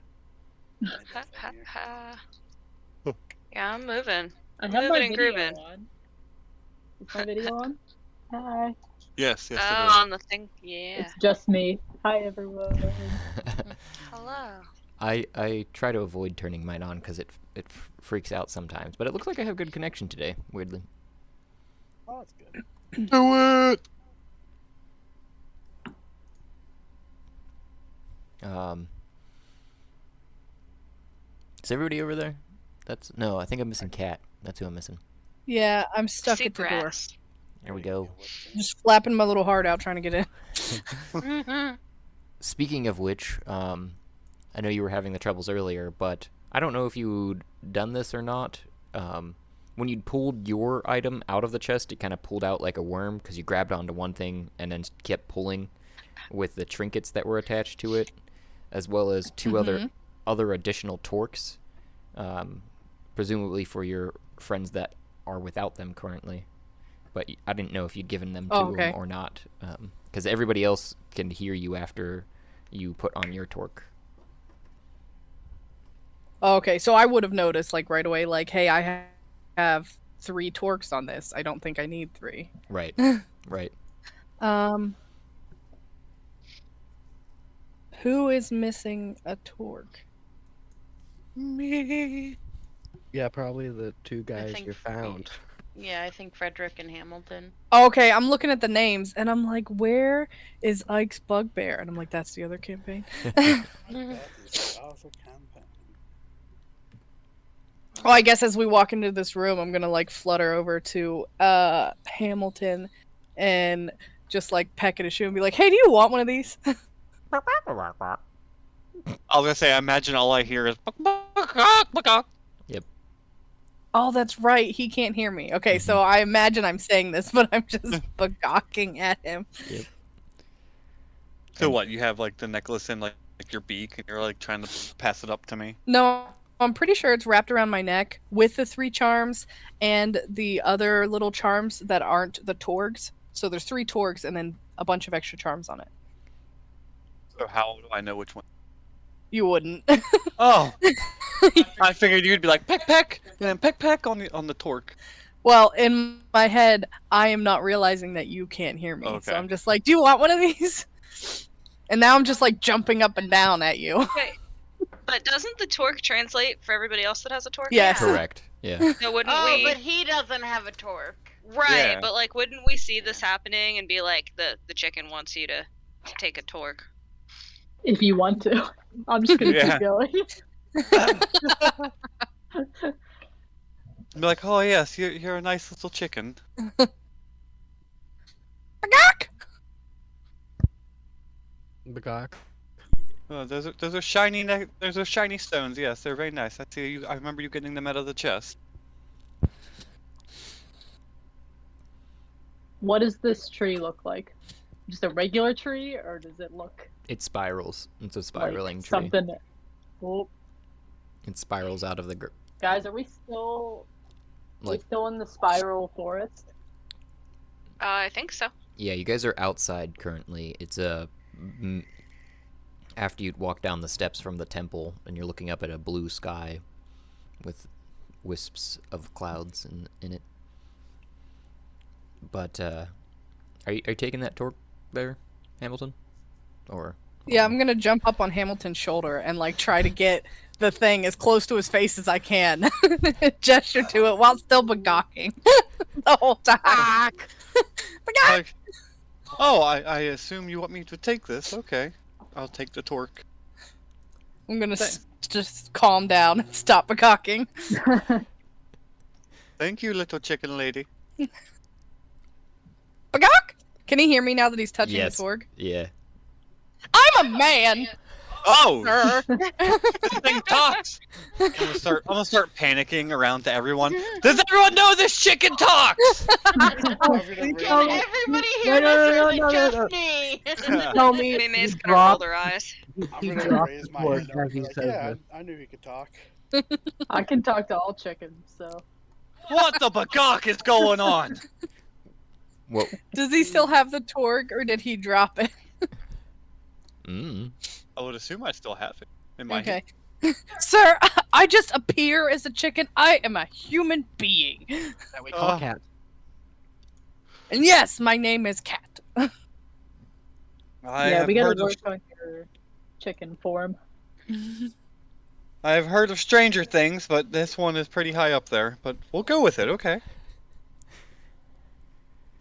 ha ha ha. Yeah, I'm moving. I have my Moving and video grooving. on. Is my video on? Hi. Yes, yes, Oh, it is. on the thing. Yeah. It's just me. Hi, everyone. Hello. I try to avoid turning mine on because it freaks out sometimes. But it looks like I have good connection today. Weirdly. Oh, that's good. Do it! Is everybody over there? No. I think I'm missing Cat. That's who I'm missing. Yeah, I'm stuck See at the door. brass. There we go. Just flapping my little heart out trying to get in. Speaking of which, I know you were having the troubles earlier, but I don't know if you'd done this or not. When you pulled your item out of the chest, it kind of pulled out like a worm because you grabbed onto one thing and then kept pulling with the trinkets that were attached to it, as well as two other additional torques, presumably for your friends that are without them currently. But I didn't know if you'd given them to them or not, because everybody else can hear you after you put on your torque. Okay, so I would have noticed like right away, like, hey, I have 3 torques on this. I don't think I need 3. Right. Right. Who is missing a torque? Me. Yeah, probably the 2 guys think you found. Yeah, I think Frederick and Hamilton. Okay, I'm looking at the names and I'm like, where is Ike's Bugbear? And I'm like, that's the other campaign. That is also campaign. Oh, I guess as we walk into this room, I'm gonna like flutter over to Hamilton and just like peck at his shoe and be like, hey, do you want one of these? I was gonna say, I imagine all I hear is Yep. Oh, that's right. He can't hear me. Okay, so I imagine I'm saying this, but I'm just gawking at him. Yep. So what? You have like the necklace in like your beak, and you're like trying to pass it up to me. No, I'm pretty sure it's wrapped around my neck with the 3 charms and the other little charms that aren't the torgs. So there's 3 torgs and then a bunch of extra charms on it. So how do I know which one? You wouldn't. Oh, I figured you'd be like peck, and then peck on the torque. Well, in my head, I am not realizing that you can't hear me. So Okay. I'm just like, do you want one of these? And now I'm just like jumping up and down at you. Wait, but doesn't the torque translate for everybody else that has a torque? Yes. Correct. Yeah. So wouldn't Oh, we? but he doesn't have a torque. Right, Yeah. but like, wouldn't we see this happening and be like, the chicken wants you to take a torque? If you want to. I'm just gonna Yeah. keep going. Be like, oh yes, you're a nice little chicken. Bagok. Oh, those are shiny those are shiny stones. Yes, they're very nice. I see you. I remember you getting them out of the chest. What does this tree look like? Just a regular tree, or does it look It spirals. It's a like spiraling tree. something? Oh, It spirals out of the guys, are we still like in the spiral forest? I think so. yeah. You guys are outside currently. It's after you'd walk down the steps from the temple and you're looking up at a blue sky with wisps of clouds in it. But are you taking that torque there, Hamilton? Or Yeah, I'm gonna jump up on Hamilton's shoulder and like try to get the thing as close to his face as I can. Gesture to it while still begawking the whole time. Like, oh, I assume you want me to take this. Okay, I'll take the torque. I'm gonna just calm down and stop begawking. Thank you, little chicken lady. Begawk! Can he hear me now that he's touching Yes. the torg? yeah. I'm a man! Oh, Sir. this thing talks. I'm gonna start panicking around to everyone. Does everyone know this chicken talks? Can everybody hear this, or is it just me? Tell me. Mime's he gonna roll dropped, their eyes. he I'm gonna dropped raise the my torque hand up and as be he like, says yeah, this. I knew he could talk. I can talk to all chickens, so What the bagok is going on? Well. Does he still have the torg or did he drop it? Mm. I would assume I still have it in my Okay. Sir, I just appear as a chicken. I am a human being. That we call cat. And yes, my name is Cat. Yeah, we gotta work on your chicken form. I've heard of Stranger Things, but this one is pretty high up there. But we'll go with it, okay.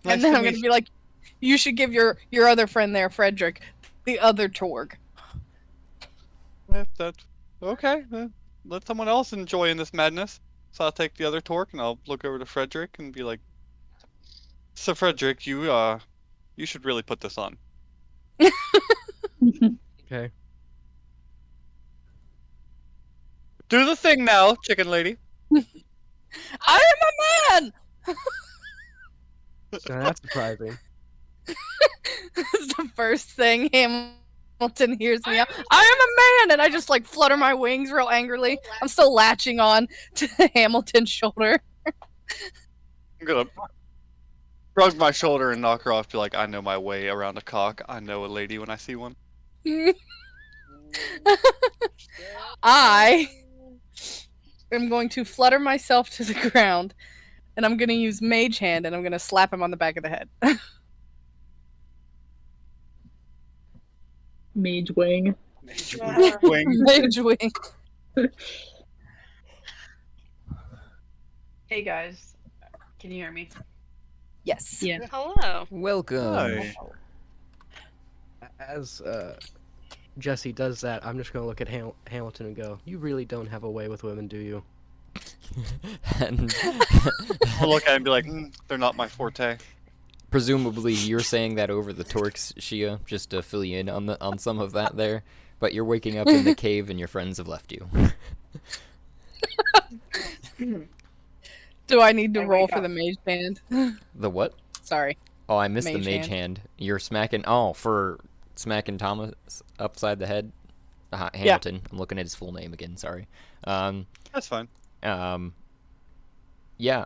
And then I'm gonna be like, you should give your other friend there, Frederick, the other Torg. If that's okay, then let someone else enjoy in this madness. So I'll take the other Torque and I'll look over to Frederick and be like, "So Frederick, you should really put this on." Okay. Do the thing now, chicken lady. I am a man. Now that's surprising. It's the first thing Hamilton hears me out. I am a man, and I just like flutter my wings real angrily. I'm still latching on to Hamilton's shoulder. I'm gonna shrug my shoulder and knock her off. Be like, "I know my way around a cock. I know a lady when I see one." I am going to flutter myself to the ground, and I'm going to use Mage Hand, and I'm going to slap him on the back of the head. Mage wing. Wing. Mage Wing. Hey guys, can you hear me? Yes. Yeah. Hello. Welcome. Hi. As Jesse does that, I'm just gonna look at Hamilton and go, "You really don't have a way with women, do you?" And I'll look at it and be like, "They're not my forte." presumably you're saying that over the Torx, Shia, just to fill you in on some of that there. But you're waking up in the cave and your friends have left you. Do I need to I roll wake for up. the Mage Hand? The what? Sorry. Oh, I missed the Mage mage hand. hand. You're smacking. Oh, for smacking Thomas upside the head. Hamilton. I'm looking at his full name again. Sorry. That's fine. Yeah.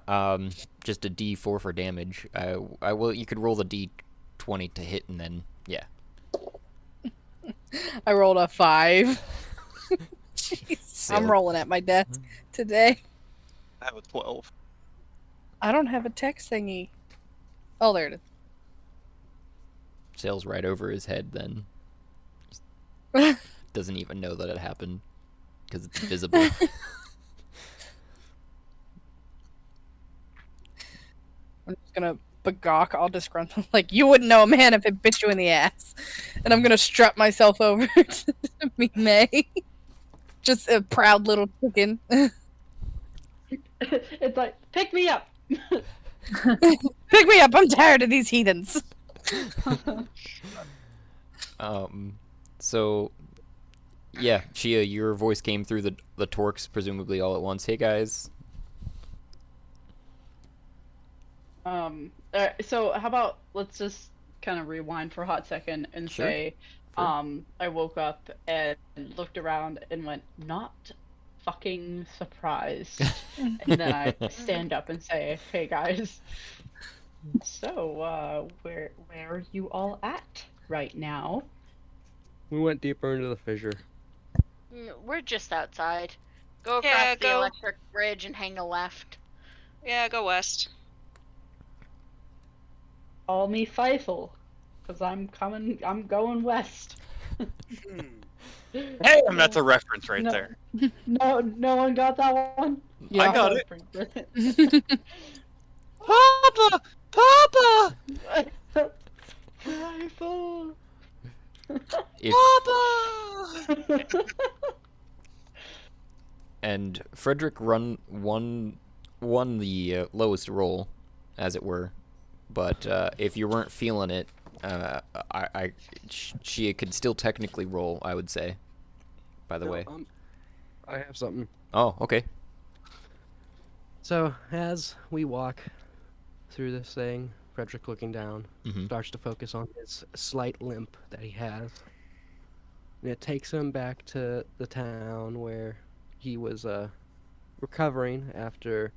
Just a D4 for damage. I will. You could roll the D20 to hit, and then yeah. I rolled a 5. Jeez. I'm Silly. rolling at my desk today. I have a 12. I don't have a text thingy. Oh, there it is. Sails right over his head. Then doesn't even know that it happened because it's invisible. I'm just gonna begawk all disgruntled. Like, you wouldn't know a man if it bit you in the ass. And I'm gonna strut myself over to me, May. Just a proud little chicken. It's like, pick me up. Pick me up, I'm tired of these heathens. So, yeah, Shia, your voice came through the Torx, presumably all at once. Hey, guys. So how about let's just kind of rewind for a hot second and Sure. say, Sure. I woke up and looked around and went, not fucking surprised. And then I stand up and say, hey guys, so where are you all at right now? We went deeper into the fissure. We're just outside. Go across Yeah, the go. electric bridge and hang a left. Yeah, go west. Call me Feifel, because I'm going west. Damn, that's a reference right No. there. No one got that one? I got it. it. Papa! Papa! Feifel! If, Papa! and Frederick won the lowest roll, as it were. But if you weren't feeling it, she could still technically roll, I would say. By the way. I have something. Oh, okay. So, as we walk through this thing, Frederick looking down, Mhm. starts to focus on his slight limp that he has. And it takes him back to the town where he was recovering after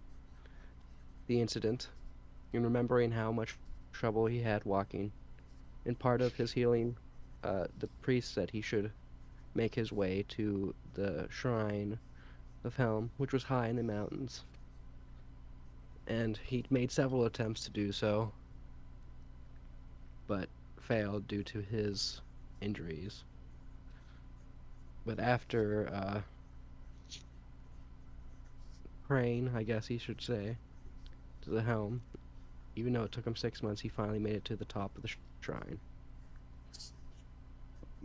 the incident and remembering how much trouble he had walking. And part of his healing, the priest said he should make his way to the shrine of Helm, which was high in the mountains. And he made several attempts to do so, but failed due to his injuries. But after praying, I guess he should say, to the Helm, even though it took him 6 months, he finally made it to the top of the shrine.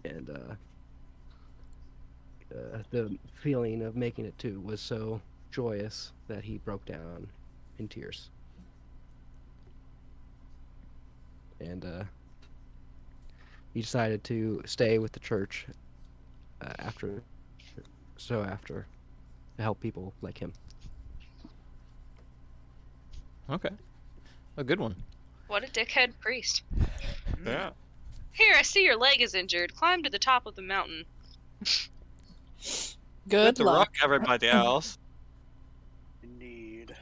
And the feeling of making it too was so joyous that he broke down in tears. And he decided to stay with the church after to help people like him. Okay. A good one. What a dickhead priest. Yeah. Here, I see your leg is injured. Climb to the top of the mountain. Good to luck. rock everybody else. Indeed.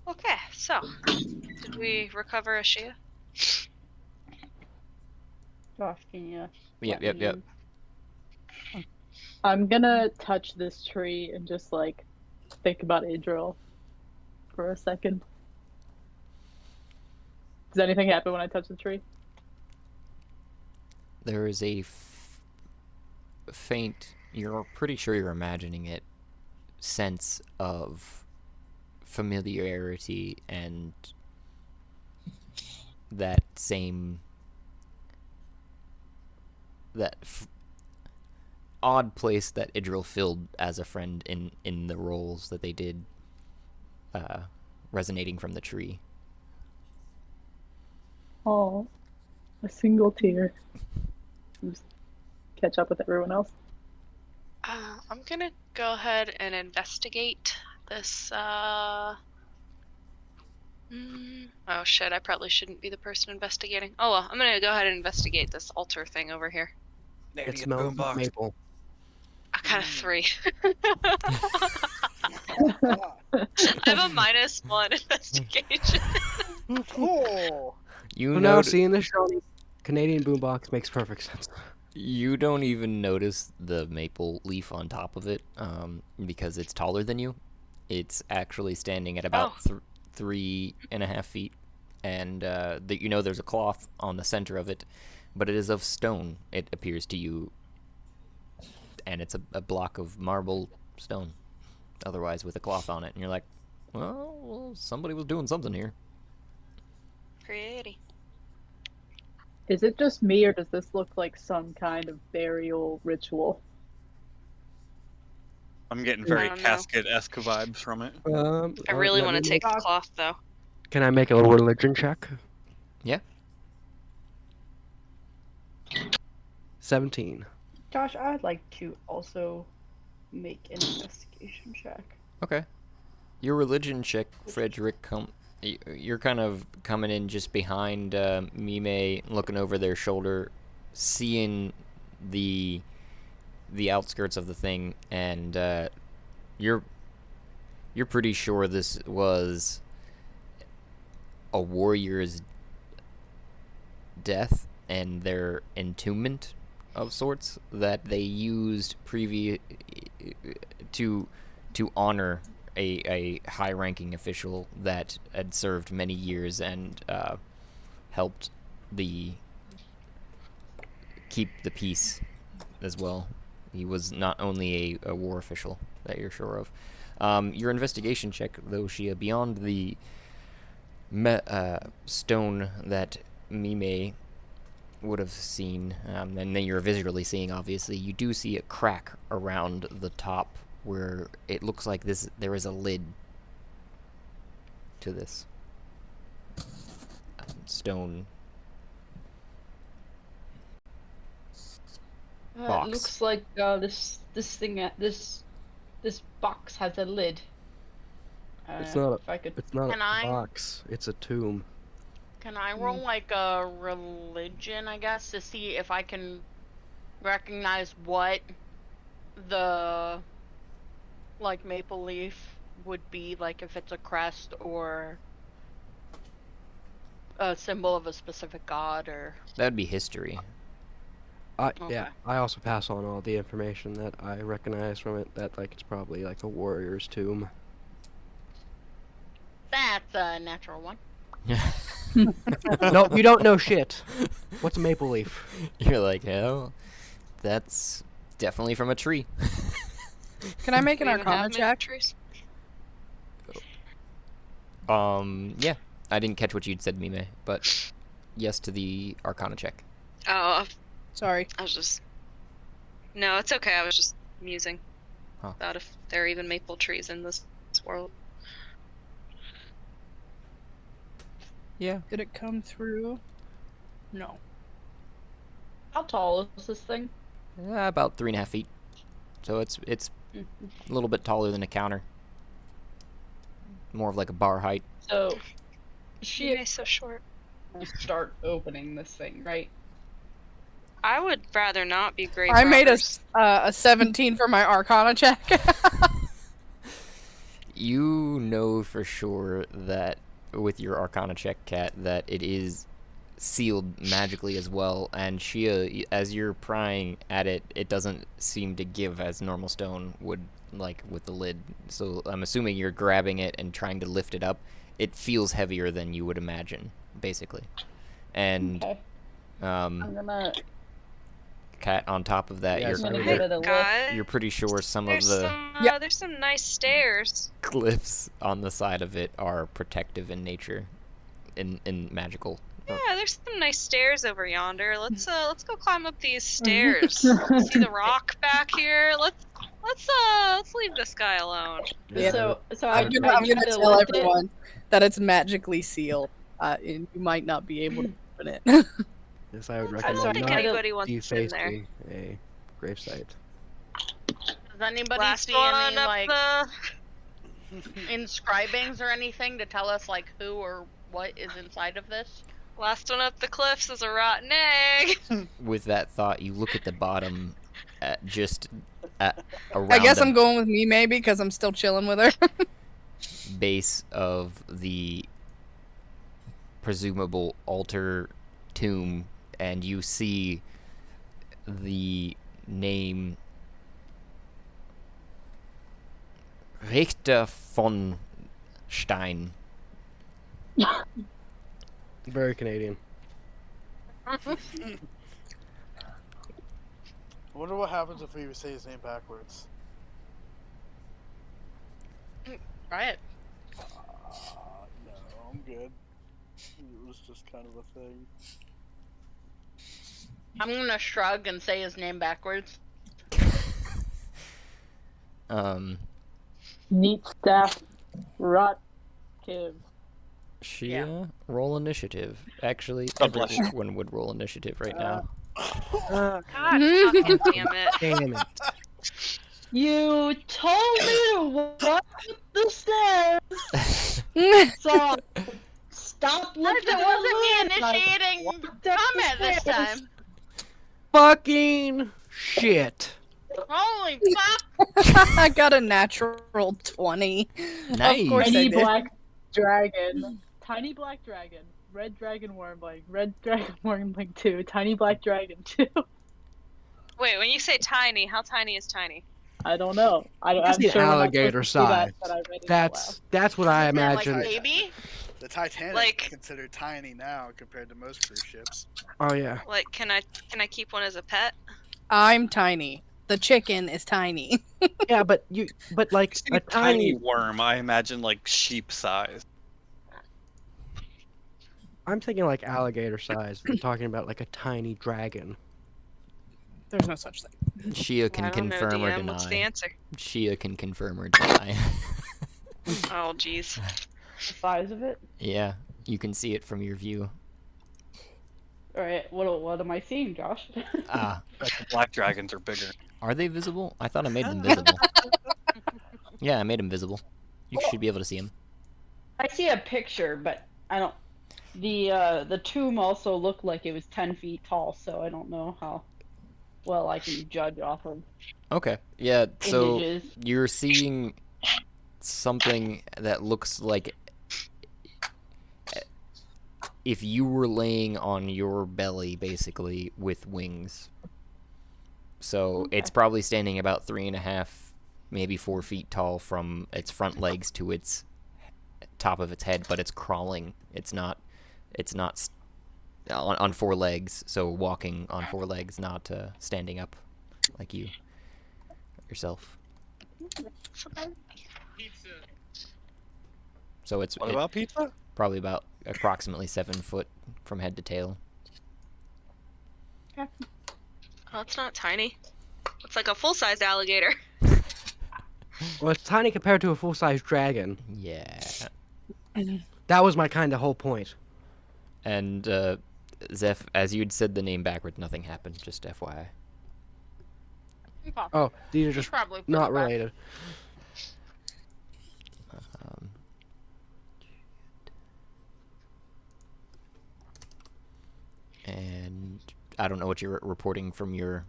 Okay, so did we recover a Shia? Josh, can you? Yep, let yep, me yep. in? I'm gonna touch this tree and just like think about Adriel for a second. Does anything happen when I touch the tree? There is a faint, you're pretty sure you're imagining it, sense of familiarity and that same odd place that Idril filled as a friend in the roles that they did, resonating from the tree. Oh, a single tear. Just catch up with everyone else. I'm gonna go ahead and investigate this, Oh shit, I probably shouldn't be the person investigating. Oh well, I'm gonna go ahead and investigate this altar thing over here. It smells like maple. I got a 3. I have a -1 investigation. Cool. You So know, now seeing this shiny Canadian boombox makes perfect sense. you don't even notice the maple leaf on top of it, because it's taller than you. It's actually standing at about 3.5 feet, and you know there's a cloth on the center of it, but it is of stone, it appears to you, and it's a block of marble stone, otherwise with a cloth on it, and you're like, well, somebody was doing something here. Pretty. Is it just me, or does this look like some kind of burial ritual? I'm getting I very don't know. casket-esque vibes from it. I really let want me to take the make- cloth though. Can I make a religion check? Yeah. 17. Josh, I'd like to also make an investigation check. Okay. Your religion check, Frederick, you're kind of coming in just behind Mime, looking over their shoulder, seeing the outskirts of the thing, and you're pretty sure this was a warrior's death and their entombment of sorts that they used to honor a high-ranking official that had served many years and helped keep the peace as well. He was not only a war official that you're sure of. Your investigation check, though, Shia, beyond the stone that Mime would have seen, and then you're visually seeing, obviously, you do see a crack around the top where it looks like there is a lid to this stone box. It looks like this box has a lid. It's not if I could... It's not Can a I- box. It's a tomb. Can I roll like a religion, I guess, to see if I can recognize what the like maple leaf would be, like if it's a crest or a symbol of a specific god or. That'd be history. Yeah, Okay. I also pass on all the information that I recognize from it. That like it's probably like a warrior's tomb. That's a natural one. No, you don't know shit. What's a maple leaf? You're like, hell, that's definitely from a tree. Can I make an We even Arcana have check? trees? Yeah. I didn't catch what you'd said, Mime, but yes to the Arcana check. Oh, Sorry. I was just. No, it's okay. I was just musing Huh. about if there are even maple trees in this world. Yeah. Did it come through? No. How tall is this thing? About 3.5 feet. So it's a little bit taller than a counter. More of like a bar height. So She is so short. we'll start opening this thing, right? I would rather not be great. I made robbers. a 17 for my Arcana check. You know for sure that with your Arcana check, Cat, that it is sealed magically as well, and Shia, as you're prying at it, it doesn't seem to give as normal stone would, like with the lid. So I'm assuming you're grabbing it and trying to lift it up. It feels heavier than you would imagine, basically. And Okay. I'm gonna. Cat, on top of that, Yeah, you're so I'm gonna Hey, give it a look. Guys, you're pretty sure some of there's the some, Yep. there's some nice stairs. glyphs on the side of it are protective in nature, in magical. Yeah, there's some nice stairs over yonder. Let's go climb up these stairs. See the rock back here. Let's leave this guy alone. Yeah. So I'm I gonna tried to tell lift it. everyone that it's magically sealed. And you might not be able to open it. Yes, I would I recommend don't think not anybody wants in there. defacing a gravesite. Does anybody Last see one any up like the inscribings or anything to tell us like who or what is inside of this? last one up the cliffs is a rotten egg. With that thought, you look at the bottom, around I guess the I'm going with me maybe because I'm still chilling with her. base of the presumable altar tomb, and you see the name Richter von Stein. Very Canadian. I wonder what happens if we say his name backwards. Right. No, I'm good. It was just kind of a thing. I'm gonna shrug and say his name backwards. Neat staff, rot, kid. Shia, roll initiative. Actually, God bless you. everyone would roll initiative right now. God fucking damn it. Damn it. You told me to walk up the stairs, so stop looking That at wasn't me the lid. initiating walked up the comment this stairs. time. Fucking shit. Holy fuck! I got a natural 20. Nice. Of course I Tiny did. black dragon. Tiny black dragon. Red dragon wormling. Red dragon wormling 2. Tiny black dragon 2. Wait, when you say tiny, how tiny is tiny? I don't know. I'm It's the sure we're not alligator supposed to do that, size. but I read it out loud. That's what I Is that like imagine. a baby? The Titanic Like- is considered tiny now compared to most cruise ships. Oh yeah. Like, can I keep one as a pet? I'm tiny. The chicken is tiny. Yeah, but like See, a tiny tiny. worm, I imagine like sheep size. I'm thinking like alligator size. We're talking about like a tiny dragon. There's no such thing. Shia can I don't know, confirm or DM. What's the deny. answer? Shia can confirm or deny. Oh, jeez. The size of it. Yeah, you can see it from your view. All right, what am I seeing, Josh? Ah, But the black dragons are bigger. are they visible? I thought I made them visible. Yeah, I made them visible. You should be able to see them. I see a picture, but I don't. The tomb also looked like it was 10 feet tall, so I don't know how. Well, I can judge off of Okay. Yeah. So images. you're seeing something that looks like if you were laying on your belly, basically, with wings. So it's probably standing about 3.5, maybe 4 feet tall from its front legs to its top of its head, but it's crawling. It's not on 4 legs, so walking on 4 legs, not standing up like you yourself. So it's What about pizza? probably about approximately 7 foot from head to tail. Oh, it's not tiny. It's like a full-sized alligator. Well, it's tiny compared to a full-size dragon. Yeah. That was my kind of whole point. And Zeph, as you'd said the name backwards, nothing happened. Just FYI. Oh, these are just Probably put not it back. related. And I don't know what you're reporting from your.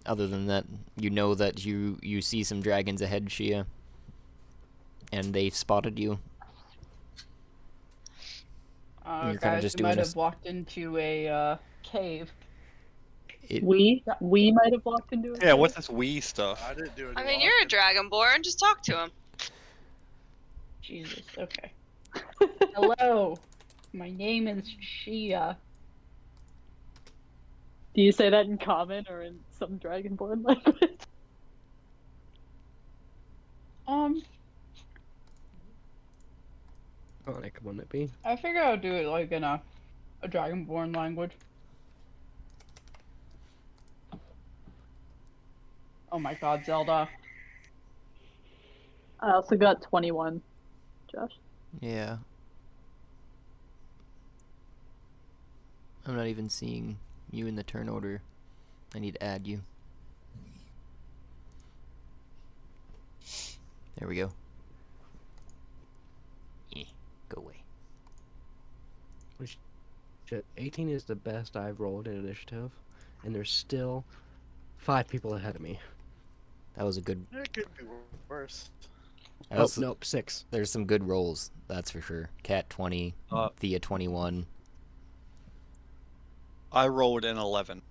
Other than that, you know that you see some dragons ahead, Shia. And they've spotted you. You're kinda Guys, just we doing might this- have walked into a cave. We might have walked into it. Yeah, what's this wee stuff? I didn't do any I mean, you're a dragonborn. Just talk to him. Jesus. Okay. Hello. My name is Shia. Do you say that in common or in some dragonborn language? Iconic, wouldn't it be? I figure I'll do it like in a dragonborn language. Oh my god, Zelda. I also got 21, Josh. Yeah. I'm not even seeing you in the turn order. I need to add you. There we go. Go away. Shit, 18 is the best I've rolled in initiative, and there's still 5 people ahead of me. That was a good. It could be worse. I also- nope, 6. There's some good rolls, that's for sure. Cat 20, Thea 21. I rolled an 11.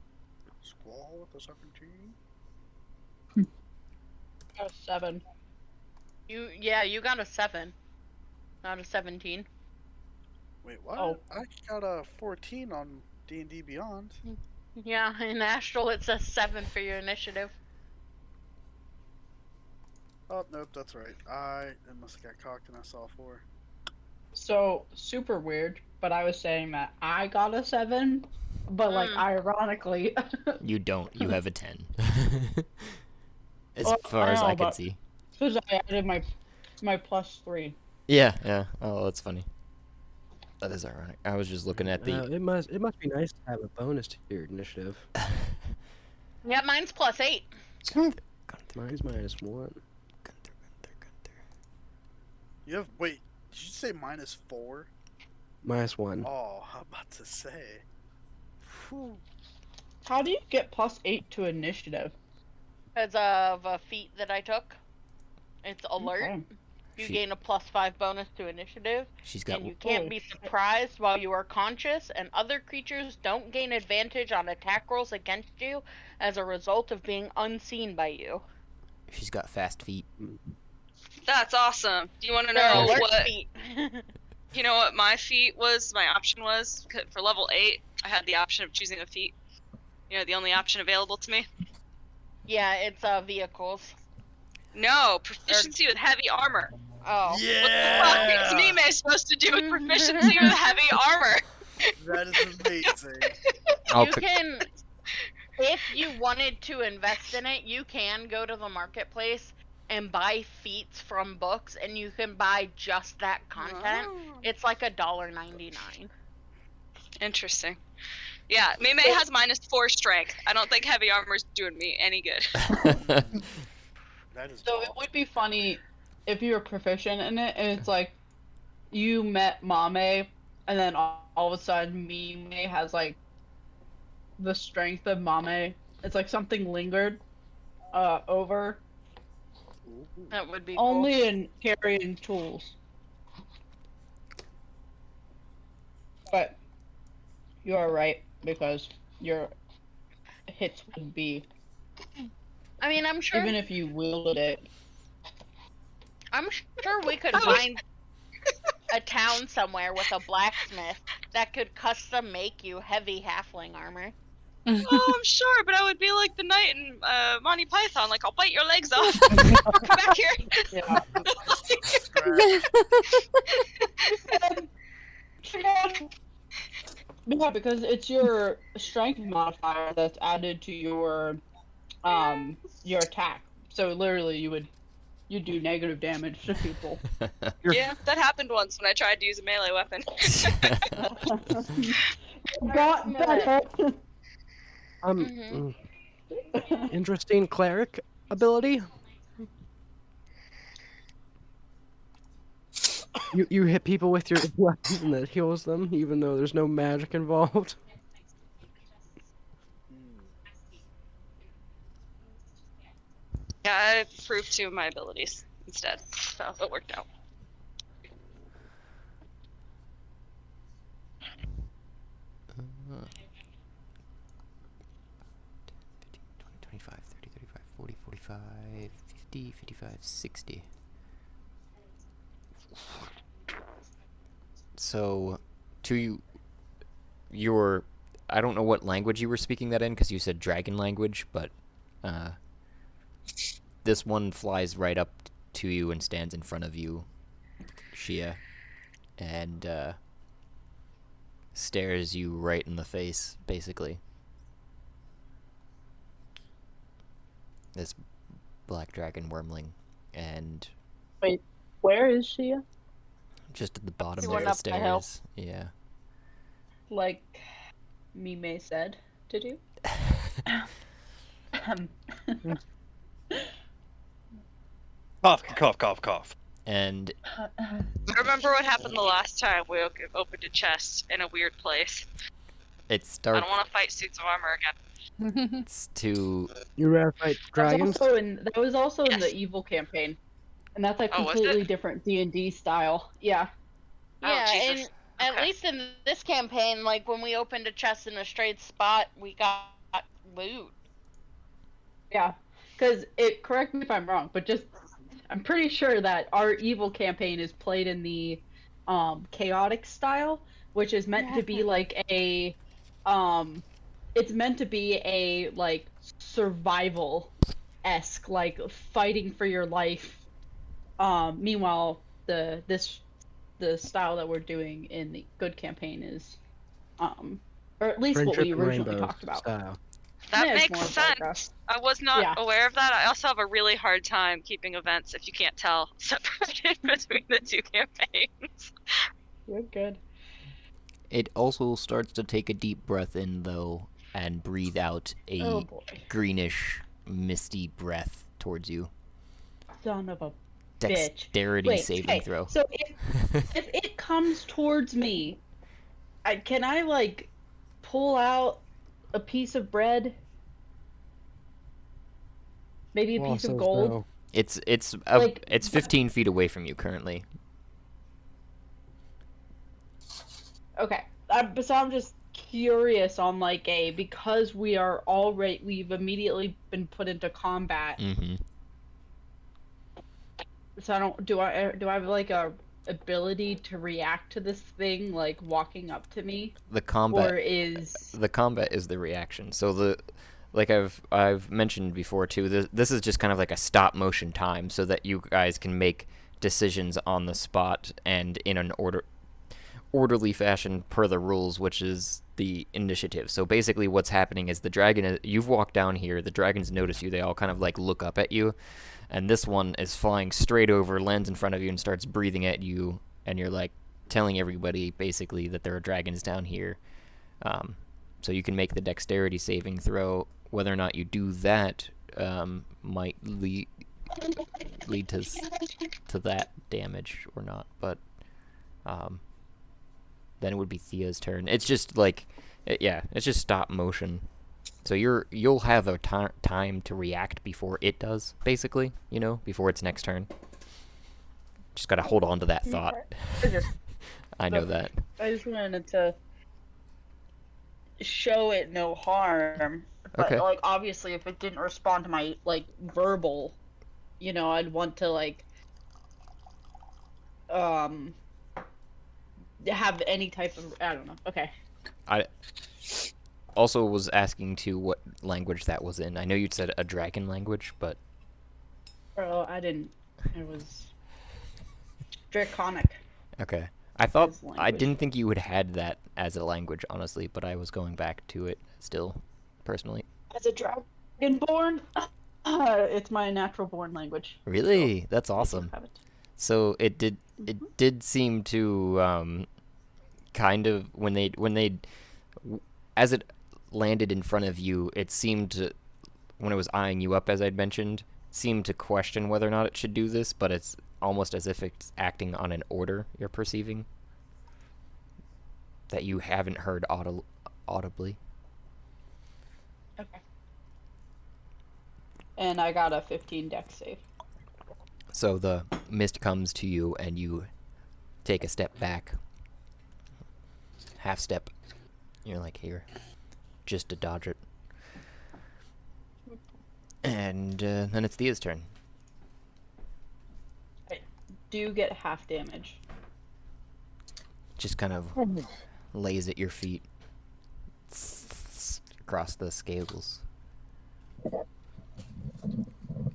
Squall with a 17. Got a 7. You got a 7, not a 17. Wait, what? Oh. I got a 14 on D&D Beyond. Yeah, in Astral it says 7 for your initiative. Oh, nope, that's right. I must have got cocked and I saw 4. So, super weird, but I was saying that I got a 7, but like ironically. You don't. You have a 10. As Well, far I as know, I can but- see. Because I added my plus 3. Yeah. Oh, that's funny. That is ironic. I was just looking at the. It must be nice to have a bonus to your initiative. Yeah, mine's plus 8. Mine's -1. You have, wait, did you say -4? -1. Oh, I'm about to say. Whew. How do you get plus 8 to initiative? Because of a feat that I took. It's alert. Okay. You She- gain a +5 bonus to initiative. She's got. And you can't Holy be shit. surprised while you are conscious, and other creatures don't gain advantage on attack rolls against you as a result of being unseen by you. She's got fast feet. That's awesome. Do you want to They're know alert what? feat. You know what my feat was? My option was for level 8. I had the option of choosing a feat. You know, the only option available to me. Yeah, it's vehicles. No, proficiency with heavy armor. Oh. What the fuck is Mime supposed to do with proficiency with heavy armor? That is amazing. Oh, You can, if you wanted to invest in it, you can go to the marketplace and buy feats from books, and you can buy just that content. Oh. It's like $1.99. Interesting. Yeah, Mime has -4 strength. I don't think heavy armor's doing me any good. That is So it would be funny if you were proficient in it, and it's like you met Mame, and then all of a sudden Mime has like the strength of Mame. It's like something lingered over. That would be Only cool. in carrying tools. But you are right, because your hits would be, I mean, I'm sure. even if you wielded it. I'm sure we could find a town somewhere with a blacksmith that could custom make you heavy halfling armor. Oh, I'm sure, but I would be like the knight in Monty Python. Like, I'll bite your legs off. Come back here. Yeah. Yeah, because it's your strength modifier that's added to your attack. So literally, you do negative damage to people. Yeah, that happened once when I tried to use a melee weapon. Got better. Interesting cleric ability. You hit people with your weapon and that heals them, even though there's no magic involved. Yeah, I improved 2 of my abilities instead, so it worked out. Uh, 25, 30, 35, 40, 45, 50, 55, 60. So, to your, I don't know what language you were speaking that in, because you said dragon language, but this one flies right up to you and stands in front of you, Shia, and stares you right in the face, basically. This black dragon wormling, and Wait, where is she? just at the bottom She of went the up the hill. stairs. Yeah. Like Mime said to do. Cough, cough, cough, cough. And Remember what happened the last time we opened a chest in a weird place? it I starts don't want to fight suits of armor again. to You rather fight dragons? That was also in the Yes. evil campaign, and that's a Oh, was completely it? different D&D style. Yeah. Oh, Yeah, Jesus. and at Okay. least in this campaign, like when we opened a chest in a straight spot, we got loot. Yeah, because correct me if I'm wrong, but I'm pretty sure that our evil campaign is played in the chaotic style, which is meant to be like a it's meant to be a like survival-esque, like fighting for your life. Meanwhile, the style that we're doing in the good campaign is or at least what Friendship we and originally rainbow talked about. style. That Yeah, it's makes more of like sense. I was not Yeah. aware of that. I also have a really hard time keeping events, if you can't tell, separated between the 2 campaigns. You're good. it also starts to take a deep breath in though and breathe out a Oh boy. greenish misty breath towards you. Son of a bitch. Dexterity Wait, saving okay, throw. So if it comes towards me, can I like pull out a piece of bread? Maybe a Law piece of says gold? no. It's Like- 15 feet away from you currently. Okay. So I'm just curious on like because we've immediately been put into combat. Mm-hmm. So I don't do I have like a ability to react to this thing like walking up to me, The combat or is the reaction. So like I've mentioned before too, this is just kind of like a stop motion time so that you guys can make decisions on the spot and in an orderly fashion per the rules, which is the initiative. So basically what's happening is the dragon, you've walked down here, the dragons notice you, they all kind of like look up at you, and this one is flying straight over, lands in front of you and starts breathing at you, and you're like telling everybody basically that there are dragons down here. So you can make the dexterity saving throw. Whether or not you do that might lead to that damage or not, but then it would be Thea's turn. It's just like Yeah, it's just stop motion. So you'll have a time to react before it does, basically. You know, before its next turn. Just gotta hold on to that thought. I know that. I just wanted to show it no harm. But Okay. like obviously if it didn't respond to my like verbal, you know, I'd want to like have any type of I don't know. Okay. I also was asking too what language that was in. I know you'd said a dragon language, but Bro, I didn't. It was Draconic. okay. I thought His I language. didn't think you would had that as a language, honestly, but I was going back to it still, personally. As a dragonborn, it's my natural born language. Really? That's awesome. Have it. So it did seem to kind of when they as it landed in front of you, it seemed to when it was eyeing you up, as I'd mentioned, seemed to question whether or not it should do this, but it's almost as if it's acting on an order you're perceiving that you haven't heard audibly. Okay. And I got a 15 dex save. So the mist comes to you and you take a step back. Half step. You're like, here. Just to dodge it. And then it's Thea's turn. I do get half damage. Just kind of lays at your feet. Across the scales.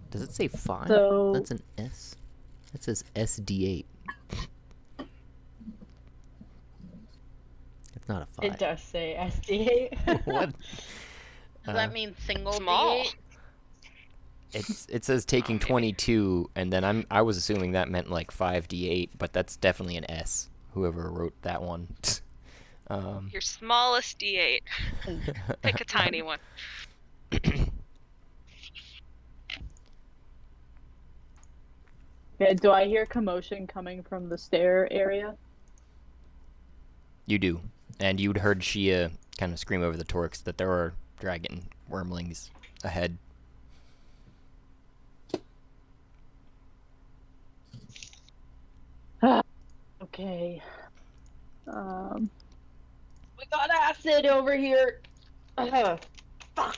Does it say 5? So- That's an S. It says SD8. It's not a 5. It does say SD8. What? Does that mean single Small. D8? It says taking 22, and then I was assuming that meant like 5d8, but that's definitely an S. Whoever wrote that one. Your smallest D8. Pick a tiny one. Okay, do I hear commotion coming from the stair area? You do, and you'd heard Shia kind of scream over the torques that there are dragon wormlings ahead. Okay. We got acid over here. Fuck.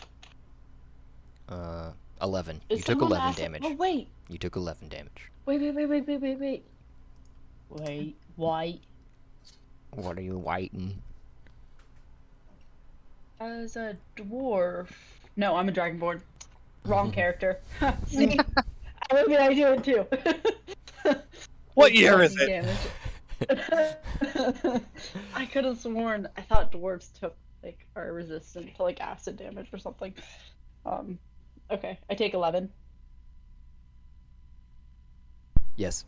11. Is You took someone 11 acid? damage. Oh wait. You took 11 damage. Wait. Wait, why? What are you whiting? As a dwarf. No, I'm a dragonborn. Wrong character. See? I look at I do it too. What year is it? Damage. I could have sworn I thought dwarves took like are resistant to like acid damage or something. Okay, I take 11. Yes.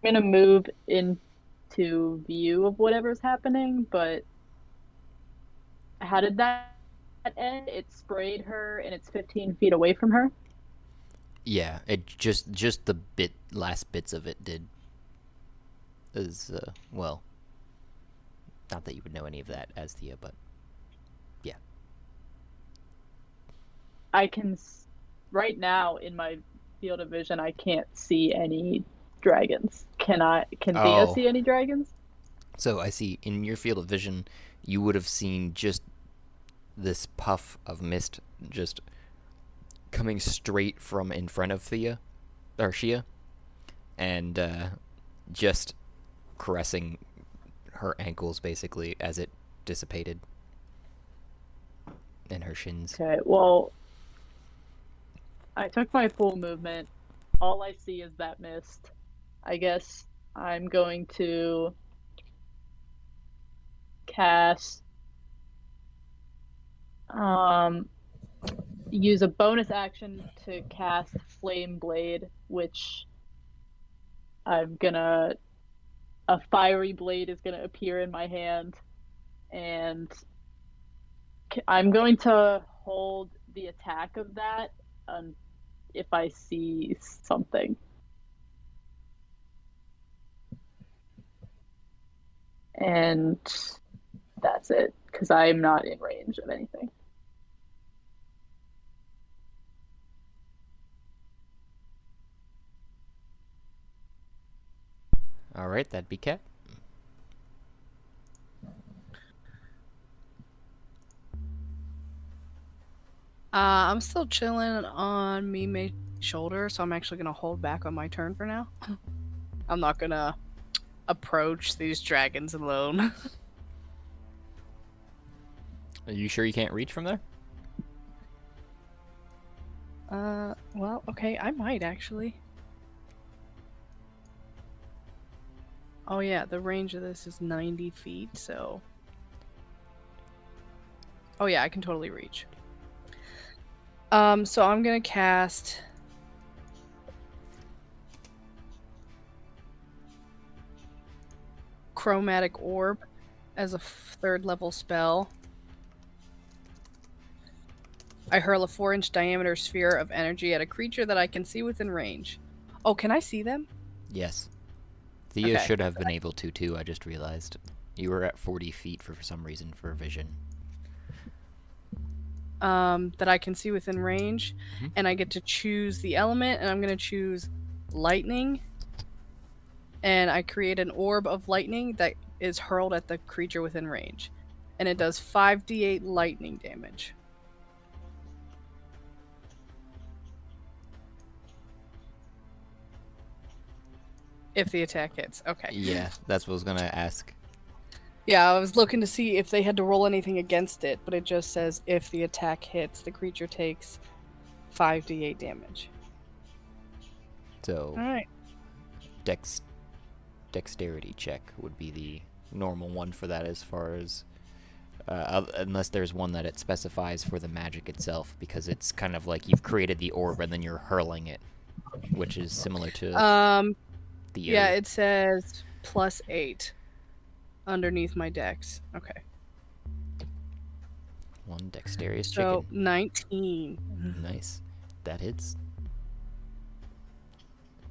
I'm gonna move into view of whatever's happening, but how did that end? It sprayed her and it's 15 feet away from her. Yeah, it just the last bits of it did. Is well, not that you would know any of that as Thea, but yeah. I can right now in my field of vision I can't see any dragons. Can Thea Oh. see any dragons? So I see in your field of vision, you would have seen just this puff of mist just coming straight from in front of Thea, or Shia, and just caressing her ankles basically as it dissipated, and her shins. Okay, well, I took my full movement. All I see is that mist. I guess I'm going to cast use a bonus action to cast Flame Blade, which I'm gonna a fiery blade is gonna appear in my hand, and I'm going to hold the attack of that if I see something. And that's it, because I'm not in range of anything. Alright, that'd be Cat. I'm still chilling on Mime's shoulder, so I'm actually gonna hold back on my turn for now. I'm not gonna approach these dragons alone. Are you sure you can't reach from there? Well, okay, I might actually. Oh yeah, the range of this is 90 feet, so... Oh yeah, I can totally reach. So I'm gonna cast... Chromatic Orb as a 3rd level spell. I hurl a 4-inch diameter sphere of energy at a creature that I can see within range. Oh, can I see them? Yes. Thea Okay. should have been able to, too, I just realized. You were at 40 feet for some reason for vision. That I can see within range, Mhm. and I get to choose the element, and I'm going to choose lightning. And I create an orb of lightning that is hurled at the creature within range. And it does 5d8 lightning damage. If the attack hits. Okay. Yeah, that's what I was gonna ask. Yeah, I was looking to see if they had to roll anything against it, but it just says if the attack hits, the creature takes 5d8 damage. So, Alright. dexterity check would be the normal one for that, as far as unless there's one that it specifies for the magic itself, because it's kind of like you've created the orb and then you're hurling it, which is similar to the Yeah, it says +8 underneath my dex. Okay. one dexterous So chicken. 19. Nice. That hits.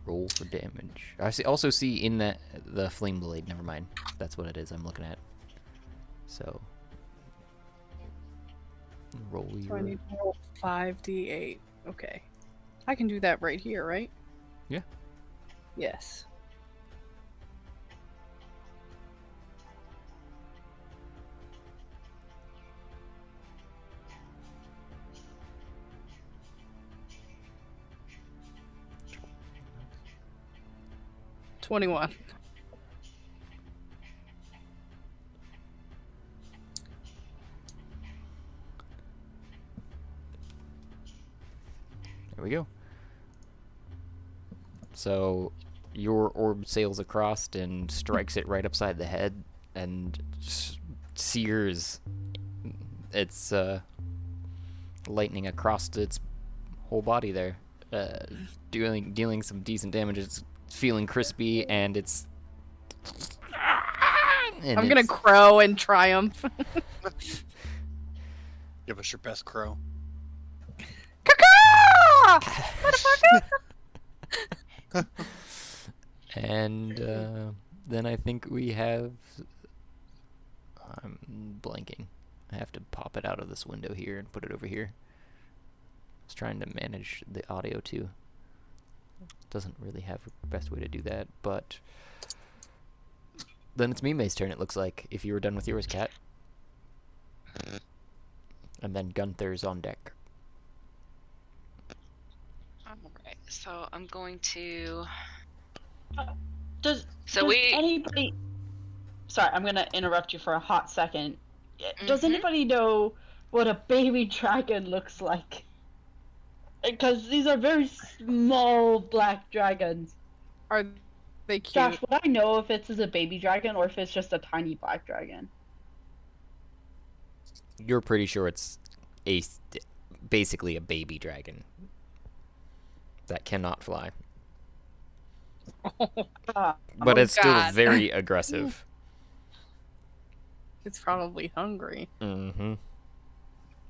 Roll for damage. I also see in that the flame blade. Never mind. That's what it is I'm looking at. So roll So I your... need to roll 5d8. Okay. I can do that right here, right? Yeah. Yes. $21. There we go. So your orb sails across and strikes it right upside the head and sears its lightning across its whole body there, dealing some decent damage. It's feeling crispy, and it's... and I'm gonna it's- crow in triumph. Give us your best crow. And then I think we have... I'm blanking. I have to pop it out of this window here and put it over here. I was trying to manage the audio too. Doesn't really have a best way to do that, but... Then it's Mime's turn, it looks like, if you were done with yours, Cat. And then Gunther's on deck. Alright, so I'm going to... Does So anybody? Sorry, I'm gonna interrupt you for a hot second. Does Mhm. anybody know what a baby dragon looks like? Because these are very small black dragons. Are they cute? Josh, would I know if it's a baby dragon or if it's just a tiny black dragon? You're pretty sure it's basically a baby dragon that cannot fly. But it's still God. very aggressive. It's probably hungry. Mm-hmm.